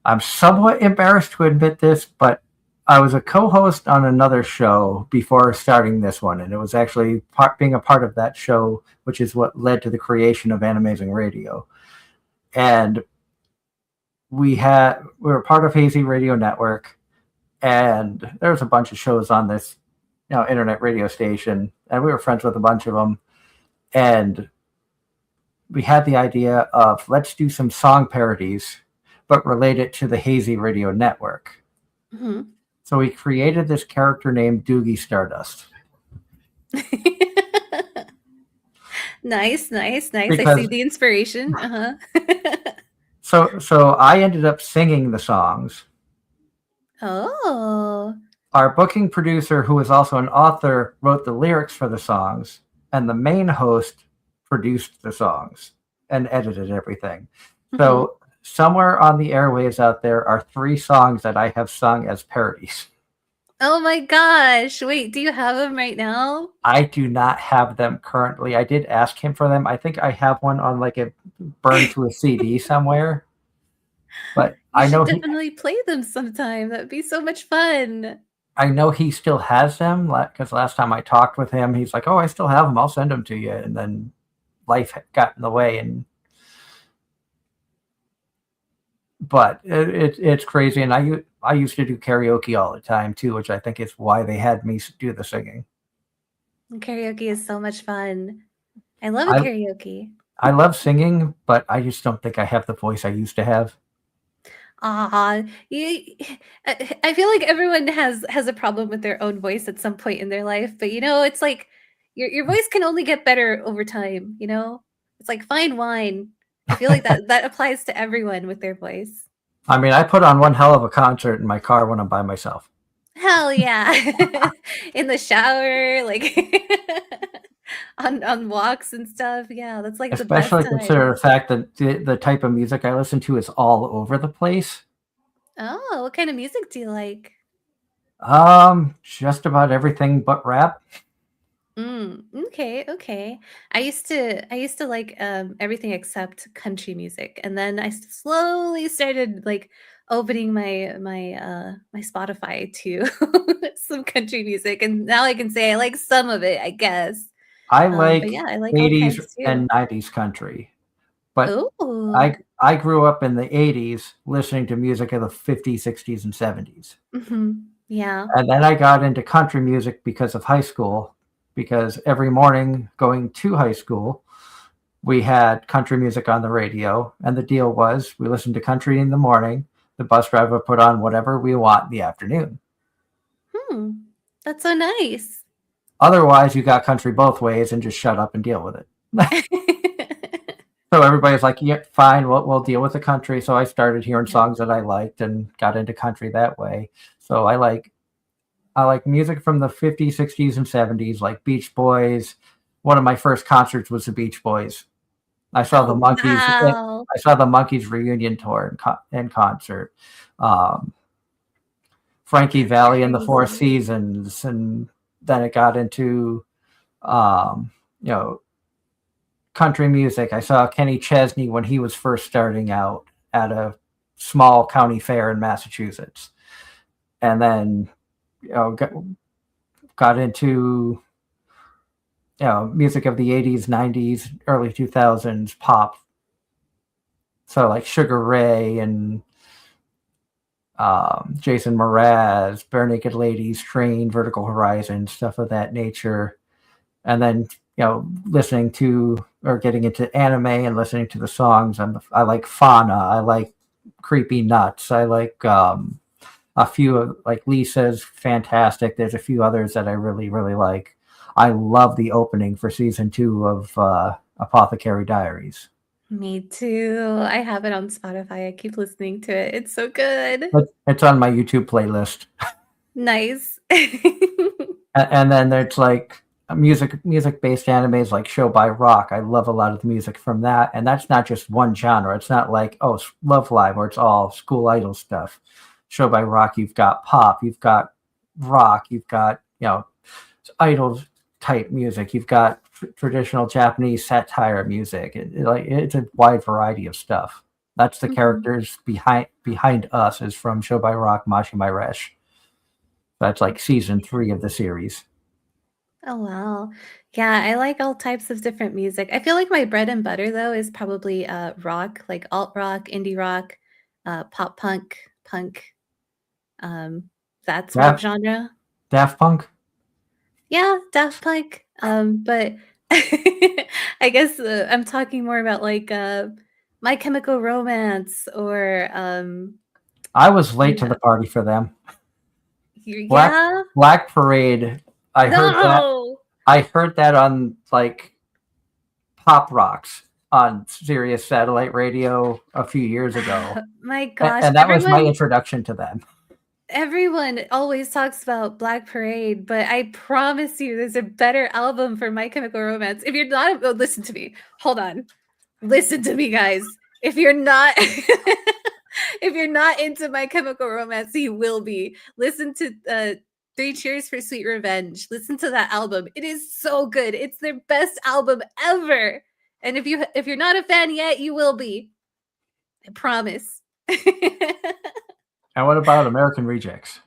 I'm somewhat embarrassed to admit this, but I was a co-host on another show before starting this one, and it was actually being a part of that show, which is what led to the creation of Anime-Zing Radio. And we were part of Hazy Radio Network, and there was a bunch of shows on this, internet radio station, and we were friends with a bunch of them. And we had the idea of let's do some song parodies, but relate it to the Hazy Radio Network. Mhm. So we created this character named Doogie Stardust. Nice. I see Because the inspiration. Uh-huh. so I ended up singing the songs. Oh. Our booking producer, who was also an author, wrote the lyrics for the songs, and the main host produced the songs and edited everything. Mhm. So somewhere on the airwaves out there are 3 songs that I have sung as parodies. Oh my gosh. Wait, do you have them right now? I do not have them currently. I did ask him for them. I think I have one on like a burned to a CD somewhere. But You should definitely play them sometime. That'd be so much fun. I know he still has them because last time I talked with him, he's like, "Oh, I still have them. I'll send them to you." And then life got in the way, but it's crazy. And I used to do karaoke all the time too, which I think is why they had me do the singing. Karaoke is so much fun. I love I- karaoke. I love singing, but I just don't think I have the voice I used to have. You, I feel like everyone has a problem with their own voice at some point in their life, but it's like your voice can only get better over time. It's like fine wine. I feel like that applies to everyone with their voice. I mean, I put on one hell of a concert in my car when I'm by myself. Hell yeah. In the shower, like on walks and stuff. Yeah, that's like the best Especially consider time. the fact that the type of music I listen to is all over the place. Oh, what kind of music do you like? Just about everything but rap. Okay, okay. I used to like everything except country music. And then I slowly started like opening my Spotify to some country music. And now I can say I like some of it, I guess. I But like yeah, I like all 80s kinds too. and 90s country, but Oh. I grew up in the 80s listening to music of the 50s, 60s, and 70s. Yeah. And then I got into country music because of high school, because every morning going to high school, we had country music on the radio. And the deal was we listened to country in the morning. The bus driver put on whatever we want in the afternoon. Hmm. That's so nice. Otherwise, you got country both ways and just shut up and deal with it. So everybody's like, yeah, fine, we'll deal with the country. So I started hearing Yeah. songs that I liked and got into country that way. So I like music from the 50s, 60s, and 70s, like Beach Boys. One of my first concerts was the Beach Boys. I saw the Oh, Monkeys. wow. I saw the Monkeys reunion tour in concert. Um, Frankie Valli and the Four Crazy. Seasons, and then it got into um, you know country music. I saw Kenny Chesney when he was first starting out at a small county fair in Massachusetts, and then got into music of the 80s, 90s, early 2000s pop. So like Sugar Ray and Jason Mraz, Bare Naked Ladies, Train, Vertical Horizon, stuff of that nature. And then listening to or getting into anime and listening to the songs. I like Fauna. I like Creepy Nuts. I like a few of like Lisa's fantastic. There's a few others that I really really like. I love the opening for season 2 of Apothecary Diaries. Me too. I have it on Spotify. I keep listening to it. It's so good. It's on my YouTube playlist. Nice. And then there's like music based animes like Show by Rock. I love a lot of the music from that, and that's not just one genre. It's not like Love Live or it's all school idol stuff. Show by Rock, you've got pop, you've got rock, you've got idol type music, you've got traditional Japanese satire music. It's a wide variety of stuff. That's the characters behind us is from Show by Rock, Mashima Resh. That's like season 3 of the series. Oh wow. Yeah, I like all types of different music. I feel like my bread and butter though is probably rock, like alt rock, indie rock, pop punk, punk, that sort of genre. Daft Punk? Yeah, Daft Punk. But I guess I'm talking more about like My Chemical Romance or I was late to the party for them. yeah. Black Parade. I heard that on like Pop Rocks on Sirius satellite radio a few years ago. My gosh, and that was my introduction to them. Everyone always talks about Black Parade, but I promise you there's a better album for My Chemical Romance. If you're not, listen to me. Hold on. Listen to me, guys. If you're not if you're not into My Chemical Romance, you will be. Listen to 3 Cheers for Sweet Revenge. Listen to that album. It is so good. It's their best album ever. And if you're not a fan yet, you will be. I promise. And what about American Rejects?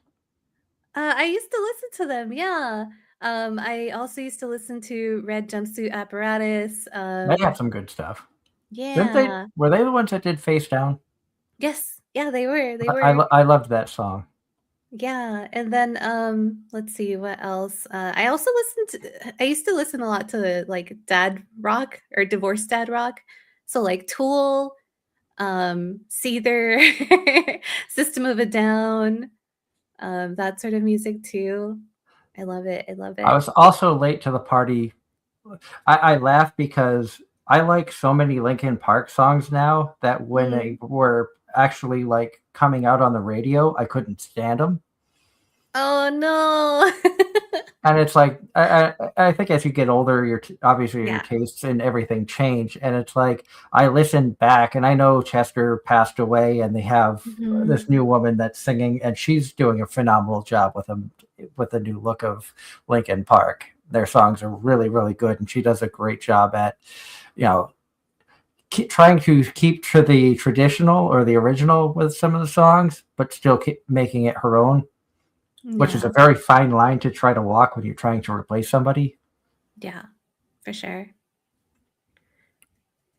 I used to listen to them, yeah. I also used to listen to Red Jumpsuit Apparatus. They have some good stuff. Yeah. Were they the ones that did Face Down? Yes. Yeah, they were. They were. I loved that song. Yeah, and then let's see what else. I also I used to listen a lot to like dad rock or divorced dad rock. So like Tool, Seether, System of a Down, that sort of music too. I love it. I love it. I was also late to the party. I laugh because I like so many Linkin Park songs now that when they were actually like coming out on the radio, I couldn't stand them. Oh no. And it's like I think as you get older, obviously your Yeah. tastes and everything change. And it's like I listened back, and I know Chester passed away, and they have Mhm. this new woman that's singing, and she's doing a phenomenal job with them with the new look of Linkin Park. Their songs are really, really good, and she does a great job at, you know, trying to keep to the traditional or the original with some of the songs, but still keep making it her own, which is Yeah. a very fine line to try to walk when you're trying to replace somebody. Yeah, for sure.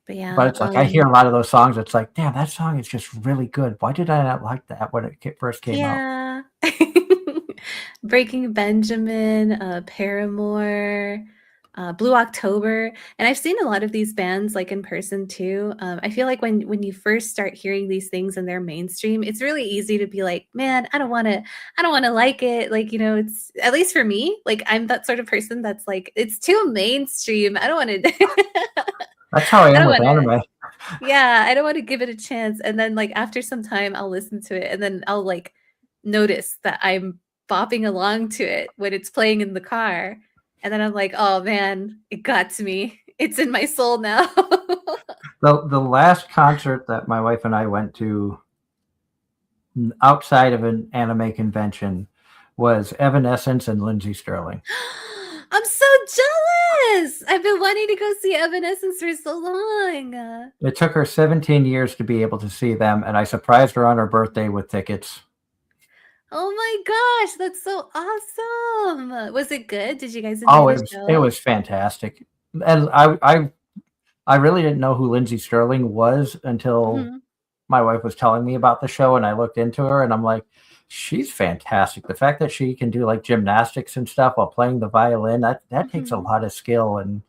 But But yeah, it's like I hear a lot of those songs. It's like, damn, that song is just really good. Why did I not like that when it first came out? yeah. Breaking Benjamin, Paramore, Blue October, and I've seen a lot of these bands like in person too. I feel like when you first start hearing these things and they're mainstream, it's really easy to be like, man, I don't want to like it. Like, you know, it's at least for me, like I'm that sort of person that's like, it's too mainstream. I don't want to. That's how I I am don't with want to. anime. Yeah, I don't want to give it a chance. And then like after some time I'll listen to it and then I'll like notice that I'm bopping along to it when it's playing in the car. And then I'm like, "Oh man, it got to me. It's in my soul now." The last concert that my wife and I went to outside of an anime convention was Evanescence and Lindsey Sterling. I'm so jealous. I've been wanting to go see Evanescence for so long. It took her 17 years to be able to see them, and I surprised her on her birthday with tickets. Oh my gosh, that's so awesome. Was it good? Did you guys enjoy Oh, the it show? was fantastic. And I really didn't know who Lindsey Sterling was until Mhm. my wife was telling me about the show, and I looked into her, and I'm like, she's fantastic. The fact that she can do like gymnastics and stuff while playing the violin, that takes a Mhm. lot of skill. And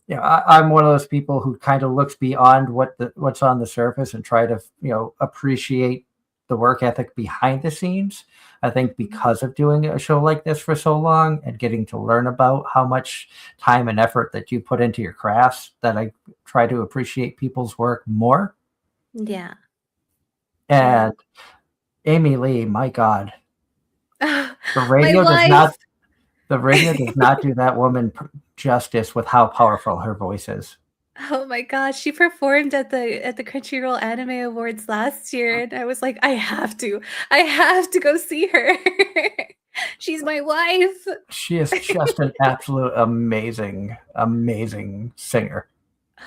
I'm one of those people who kind of looks beyond what's on the surface and try to appreciate the work ethic behind the scenes. I think Mhm. because of doing a show like this for so long and getting to learn about how much time and effort that you put into your crafts, that I try to appreciate people's work more. Yeah. Yeah. And Amy Lee, my God, the My radio does wife. not the radio does not do that woman justice with how powerful her voice is. Oh my gosh, she performed at the Crunchyroll Anime Awards last year, and I was like, I have to go see her. She's my wife. She is just an absolute amazing, amazing singer.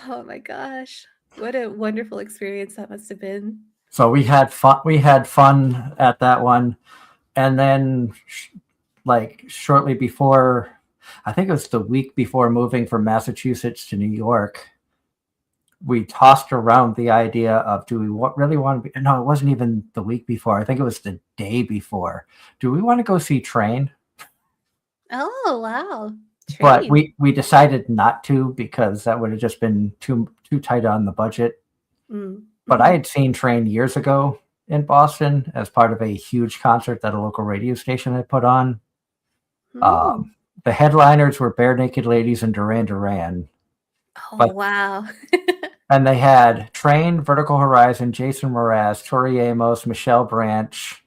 Oh my gosh, what a wonderful experience that must have been. So we had fun. We had fun at that one, and then like shortly before, I think it was the week before moving from Massachusetts to New York, we tossed around the idea of do we really want to be, no, it wasn't even the week before. I think it was the day before. Do we want to go see Train? Oh wow, But train. we decided not to because that would have just been too tight on the budget. Mm, But I mhm. had seen Train years ago in Boston as part of a huge concert that a local radio station had put on. Mm. Um, the headliners were Bare Naked Ladies and Duran Duran, Oh but wow. and they had Train, Vertical Horizon, Jason Mraz, Tori Amos, Michelle Branch,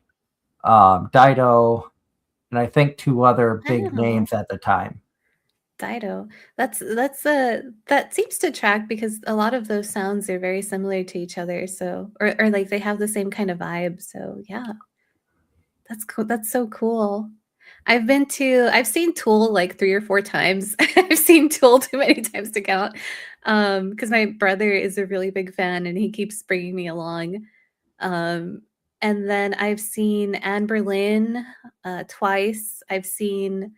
Dido, and I think two other big Wow. names at the time. Dido. That seems to track because a lot of those sounds are very similar to each other. So or like they have the same kind of vibe. So yeah, that's cool. That's so cool. I've seen Tool like 3 or 4 times. I've seen Tool too many times to count. Because my brother is a really big fan and he keeps bringing me along. Um, and then I've seen Anne Boleyn twice. I've seen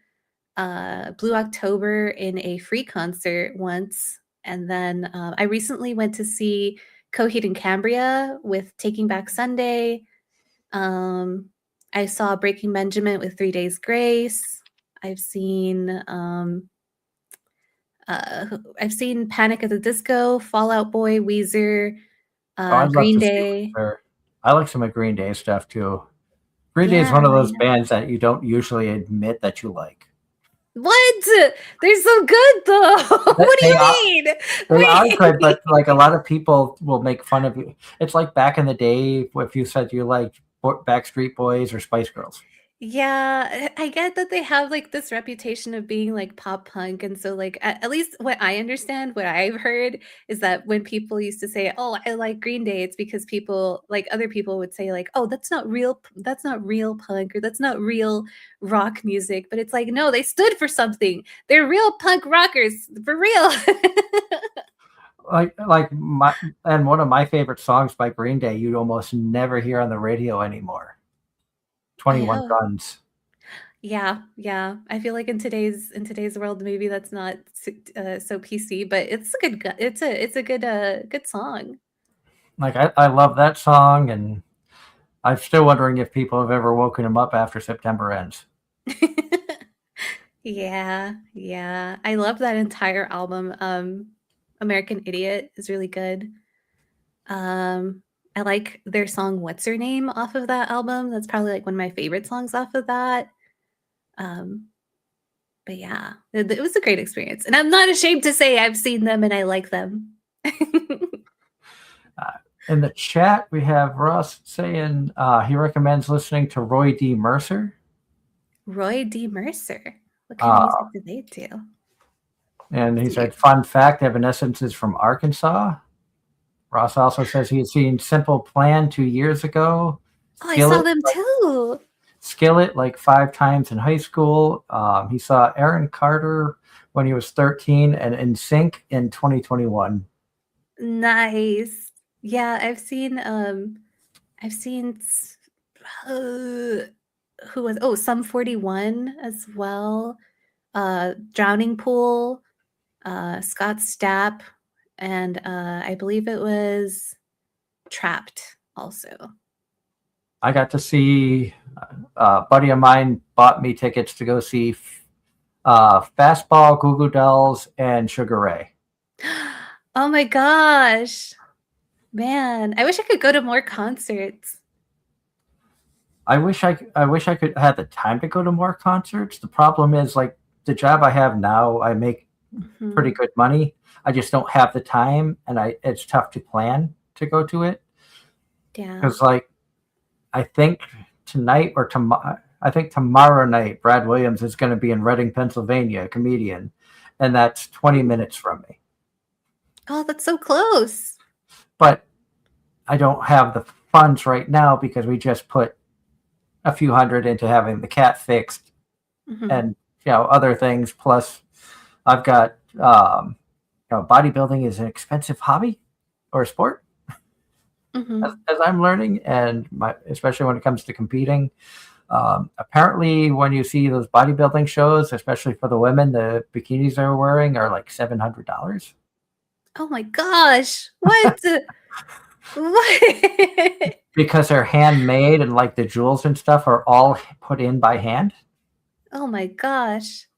Blue October in a free concert once, and then I recently went to see Coheed and Cambria with Taking Back Sunday. Um, I saw Breaking Benjamin with 3 Days Grace. I've seen I've seen Panic at the Disco, Fallout Boy, Weezer, Oh, I'd love Green to see Day. her. I like some of Green Day stuff too. Green Day is Yeah, one of those yeah. bands that you don't usually admit that you like. What? They're so good though. What do They you are mean? they are good, Wait. but like a lot of people will make fun of you. It's like back in the day if you said you liked Backstreet Boys or Spice Girls. Yeah, I get that they have like this reputation of being like pop punk. And so, like, at least what I understand, what I've heard is that when people used to say, "Oh, I like Green Day," it's because people like other people would say, like, "Oh, that's not real punk or that's not real rock music." But it's like, no, they stood for something. They're real punk rockers for real. Like my and one of my favorite songs by Green Day you'd almost never hear on the radio anymore. I 21 know. Guns. Yeah, yeah. I feel like in today's world, maybe that's not so PC, but it's a good it's a good good song. Like I love that song, and I'm still wondering if people have ever woken him up after September ends. Yeah, yeah. I love that entire album. American Idiot is really good. Um, I like their song "What's Her Name" off of that album. That's probably like one of my favorite songs off of that. Um, but yeah, it was a great experience, and I'm not ashamed to say I've seen them and I like them. In the chat, we have Ross saying he recommends listening to Roy D. Mercer. Roy D. Mercer. What kind of Uh, music do they do? and he See. said, fun fact, Evanescence is from Arkansas. Ross also says he had seen Simple Plan 2 years ago. Oh, I saw Skillet, them too. Skillet like 5 times in high school. He saw Aaron Carter when he was 13 and NSYNC in 2021. Nice. Yeah, I've seen who was Sum 41 as well. Drowning Pool, Scott Stapp, and I believe it was Trapped also. I got to see a buddy of mine bought me tickets to go see Fastball, Goo Goo Dolls, and Sugar Ray. Oh my gosh. Man, I wish I could go to more concerts. I wish I could have the time to go to more concerts. The problem is, like, the job I have now, I make Mhm. pretty good money. I just don't have the time, and it's tough to plan to go to it. Yeah. Because, like, I think tonight or tomorrow, I think tomorrow night, Brad Williams is going to be in Reading, Pennsylvania, a comedian, and that's 20 minutes from me. Oh, that's so close. But I don't have the funds right now because we just put a few hundred into having the cat fixed Mhm. and other things. Plus, I've got bodybuilding is an expensive hobby or sport. Mhm. As I'm learning, and especially when it comes to competing. Apparently, when you see those bodybuilding shows, especially for the women, the bikinis they're wearing are like $700 Oh my gosh. What? What? because they're handmade and like the jewels and stuff are all put in by hand. Oh my gosh.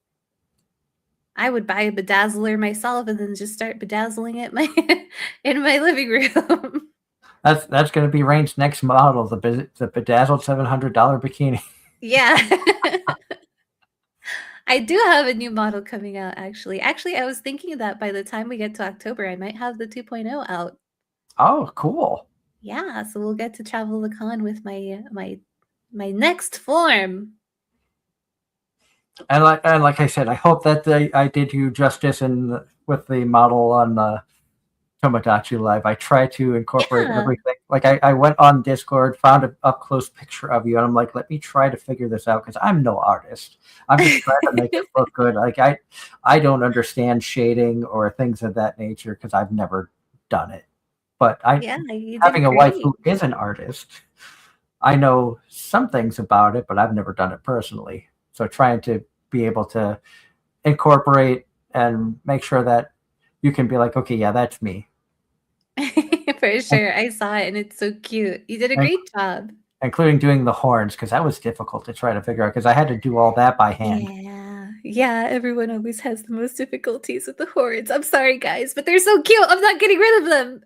I would buy a bedazzler myself and then just start bedazzling it in my living room. That's going to be Rain's next model, the bedazzled $700 bikini. Yeah. I do have a new model coming out, actually. Actually, I was thinking that by the time we get to October, I might have the 2.0 out. Oh, cool. Yeah, so we'll get to travel the con with my next form. And like I said, I hope that I did you justice with the model on the Tomodachi Live. I try to incorporate everything. Like I went on Discord, found an up close picture of you, and I'm like, let me try to figure this out because I'm no artist. I'm just trying to make it look good. Like I don't understand shading or things of that nature because I've never done it. But You having did a wife great. who is an artist, I know some things about it, but I've never done it personally. So trying to be able to incorporate and make sure that you can be like, okay, yeah, that's me. For sure. I saw it and it's so cute. You did a great job. Including doing the horns, because that was difficult to try to figure out because I had to do all that by hand. Yeah, everyone always has the most difficulties with the horns. I'm sorry, guys, but they're so cute. I'm not getting rid of them.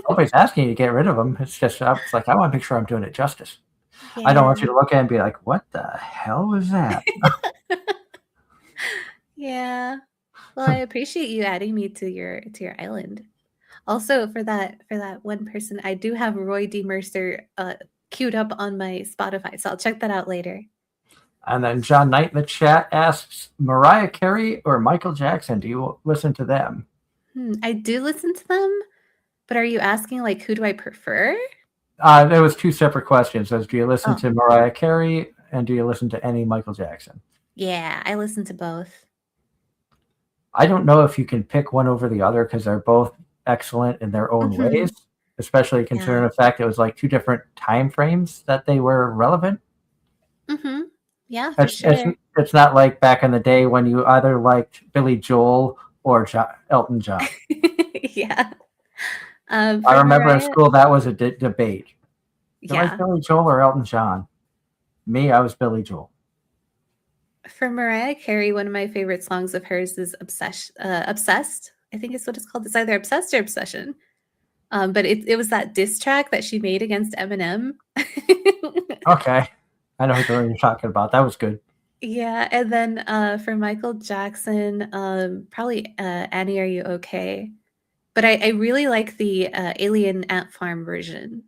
Nobody's asking you to get rid of them. It's just, it's like, I want to make sure I'm doing it justice. Yeah. I don't want you to look at it and be like, what the hell was that? Yeah. Well, I appreciate you adding me to your island. Also, for that one person, I do have Roy D. Mercer queued up on my Spotify, so I'll check that out later. And then John Knight in the chat asks, Mariah Carey or Michael Jackson? Do you listen to them? I do listen to them, but are you asking like who do I prefer? There was two separate questions. Says, do you listen Oh. to Mariah Carey and do you listen to any Michael Jackson? Yeah, I listen to both. I don't know if you can pick one over the other because they're both excellent in their own ways, especially considering the fact it was like two different time frames that they were relevant. Mm-hmm. Yeah, for sure. It's not like back in the day when you either liked Billy Joel or Elton John. Yeah. I remember in school that was a debate. You Yeah. like Billy Joel or Elton John? Me, I was Billy Joel. For Mariah Carey, one of my favorite songs of hers is Obsessed. I think is what it's called. It's either Obsessed or Obsession. But it was that diss track that she made against Eminem. Okay. I know what you're talking about. That was good. Yeah, and then for Michael Jackson, probably Annie, Are You Okay? But I really like the Alien Ant Farm version.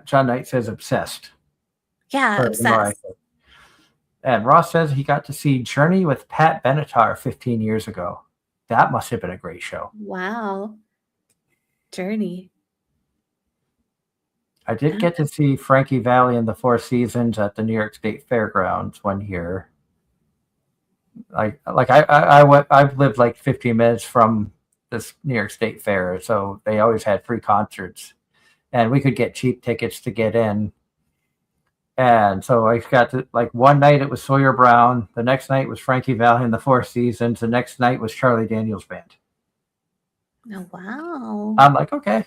John Knight says Obsessed. Yeah, Obsessed. And Ross says he got to see Journey with Pat Benatar 15 years ago. That must have been a great show. Wow. Journey. I did get to see Frankie Valli and the Four Seasons at the New York State Fairgrounds one year. I've lived like 15 minutes from this New York State Fair, so they always had free concerts, and we could get cheap tickets to get in. And so I got to, like, one night it was Sawyer Brown, the next night was Frankie Valli and the Four Seasons, the next night was Charlie Daniels Band. Oh, wow. I'm like, okay.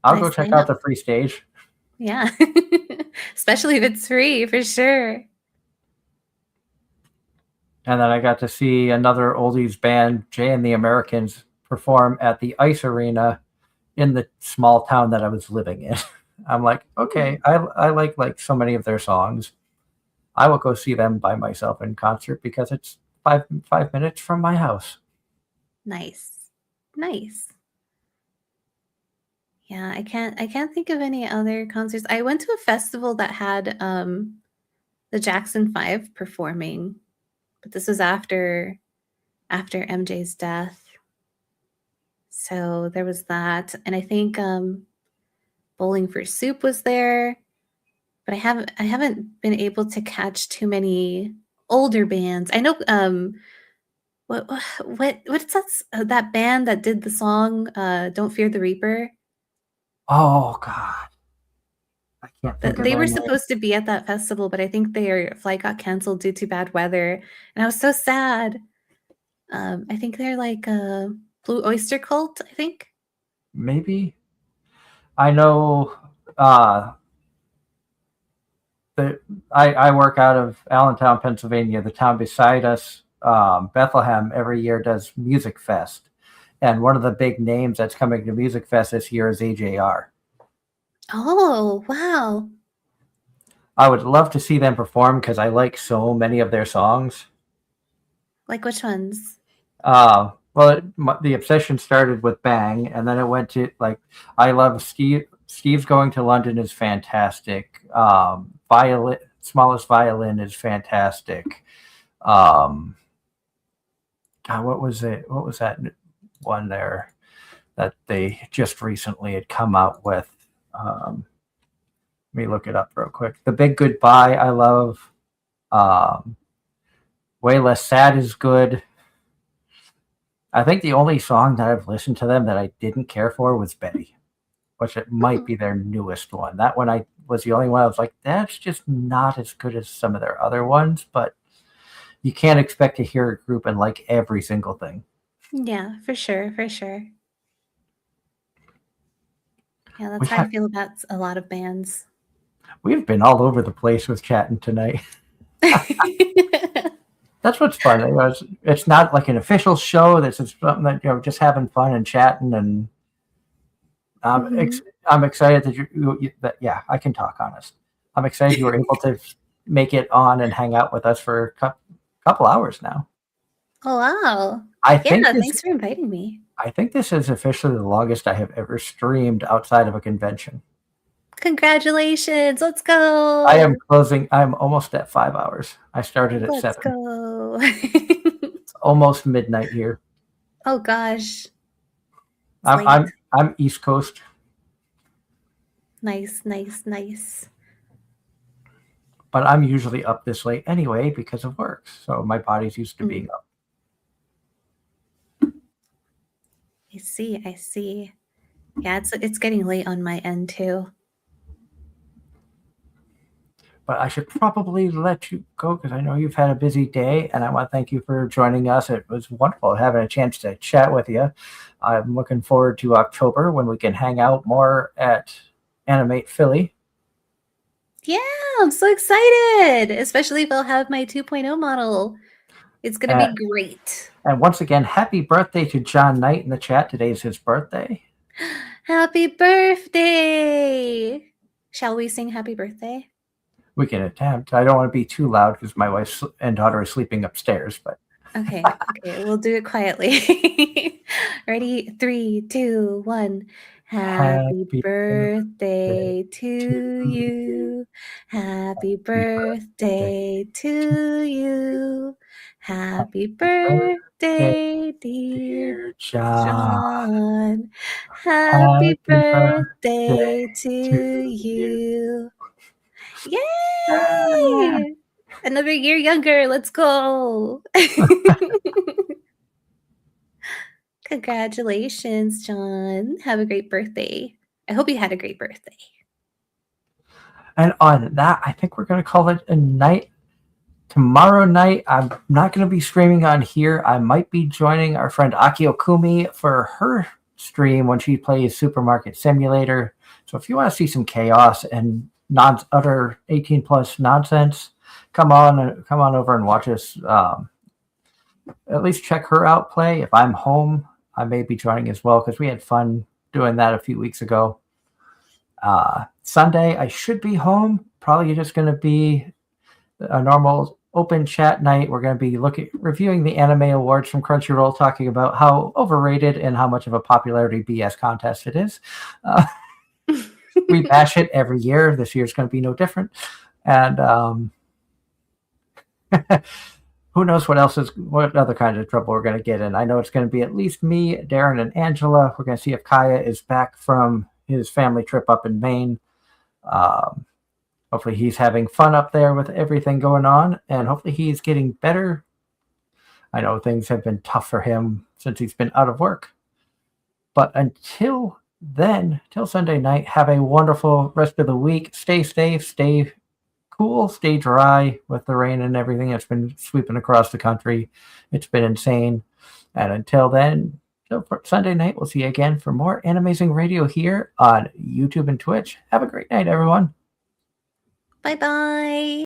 I'll go check out the free stage. Yeah. Especially if it's free, for sure. And then I got to see another oldies band, Jay and the Americans, perform at the Ice Arena in the small town that I was living in. I'm like, okay, I like so many of their songs. I will go see them by myself in concert because it's five minutes from my house. Nice. Yeah, I can't think of any other concerts. I went to a festival that had the Jackson 5 performing, but this was after MJ's death. So there was that, and I think Bowling for Soup was there, but I haven't been able to catch too many older bands. I know what's that band that did the song Don't Fear the Reaper? Oh God. I can't think They were supposed to be at that festival, but I think their flight got canceled due to bad weather, and I was so sad. I think they're like a Blue Oyster Cult, I think. Maybe. I know I work out of Allentown, Pennsylvania. The town beside us, Bethlehem, every year does Music Fest. And one of the big names that's coming to Music Fest this year is AZR. Oh, wow. I would love to see them perform because I like so many of their songs. Like which ones? Well, the obsession started with Bang, and then it went to, like, I love Steve's Going to London is fantastic. Smallest Violin is fantastic. God, what was it? What was that one there that they just recently had come out with? Let me look it up real quick. The Big Goodbye, I love. Way Less Sad is good. I think the only song that I've listened to them that I didn't care for was Betty, which it might be their newest one. That one I was the only one I was like, that's just not as good as some of their other ones, but you can't expect to hear a group and like every single thing. Yeah, for sure. Yeah, that's how I feel about a lot of bands. We've been all over the place with chatting tonight. That's what's fun. It's not like an official show. This is something that, just having fun and chatting, and I'm excited that I can talk honest. I'm excited you were able to make it on and hang out with us for a couple hours now. Oh wow! Thanks for inviting me. I think this is officially the longest I have ever streamed outside of a convention. Congratulations. Let's go. I am closing. I'm almost at 5 hours. I started at Let's 7. go. It's almost midnight here. Oh gosh. It's late. I'm East Coast. Nice, nice, nice. But I'm usually up this late anyway because of work. So my body's used to being up. I see. I see. Yeah, it's getting late on my end too. But I should probably let you go because I know you've had a busy day, and I want to thank you for joining us. It was wonderful having a chance to chat with you. I'm looking forward to October when we can hang out more at Animate Philly. Yeah, I'm so excited, especially if I'll have my 2.0 model. It's going to be great. And once again, happy birthday to John Knight in the chat. Today's his birthday. Happy birthday! Shall we sing happy birthday? We can attempt. I don't want to be too loud because my wife and daughter are sleeping upstairs. But Okay, we'll do it quietly. Ready? 3, 2, 1. Happy birthday to you. Happy birthday to you. Happy birthday, dear John. Happy birthday to you. Yay! Another year younger. Let's go. Congratulations, John. Have a great birthday. I hope you had a great birthday. And on that, I think we're going to call it a night. Tomorrow night, I'm not going to be streaming on here. I might be joining our friend Aki Okumi for her stream when she plays Supermarket Simulator. So if you want to see some chaos and utter 18 plus nonsense, come on over and watch us. At least check her out play. If I'm home, I may be joining as well because we had fun doing that a few weeks ago. Sunday, I should be home. Probably just going to be a normal open chat night. We're going to be reviewing the anime awards from Crunchyroll, talking about how overrated and how much of a popularity BS contest it is. We bash it every year. This year's going to be no different. And who knows what other kinds of trouble we're going to get in. I know it's going to be at least me, Darren, and Angela. We're going to see if Kaya is back from his family trip up in Maine. Hopefully he's having fun up there with everything going on, and hopefully he's getting better. I know things have been tough for him since he's been out of work. But until then, till Sunday night, have a wonderful rest of the week. Stay safe, stay cool, stay dry with the rain and everything that's been sweeping across the country. It's been insane. And until then, Sunday night, we'll see you again for more Anime-Zing Radio here on YouTube and Twitch. Have a great night, everyone. Bye-bye.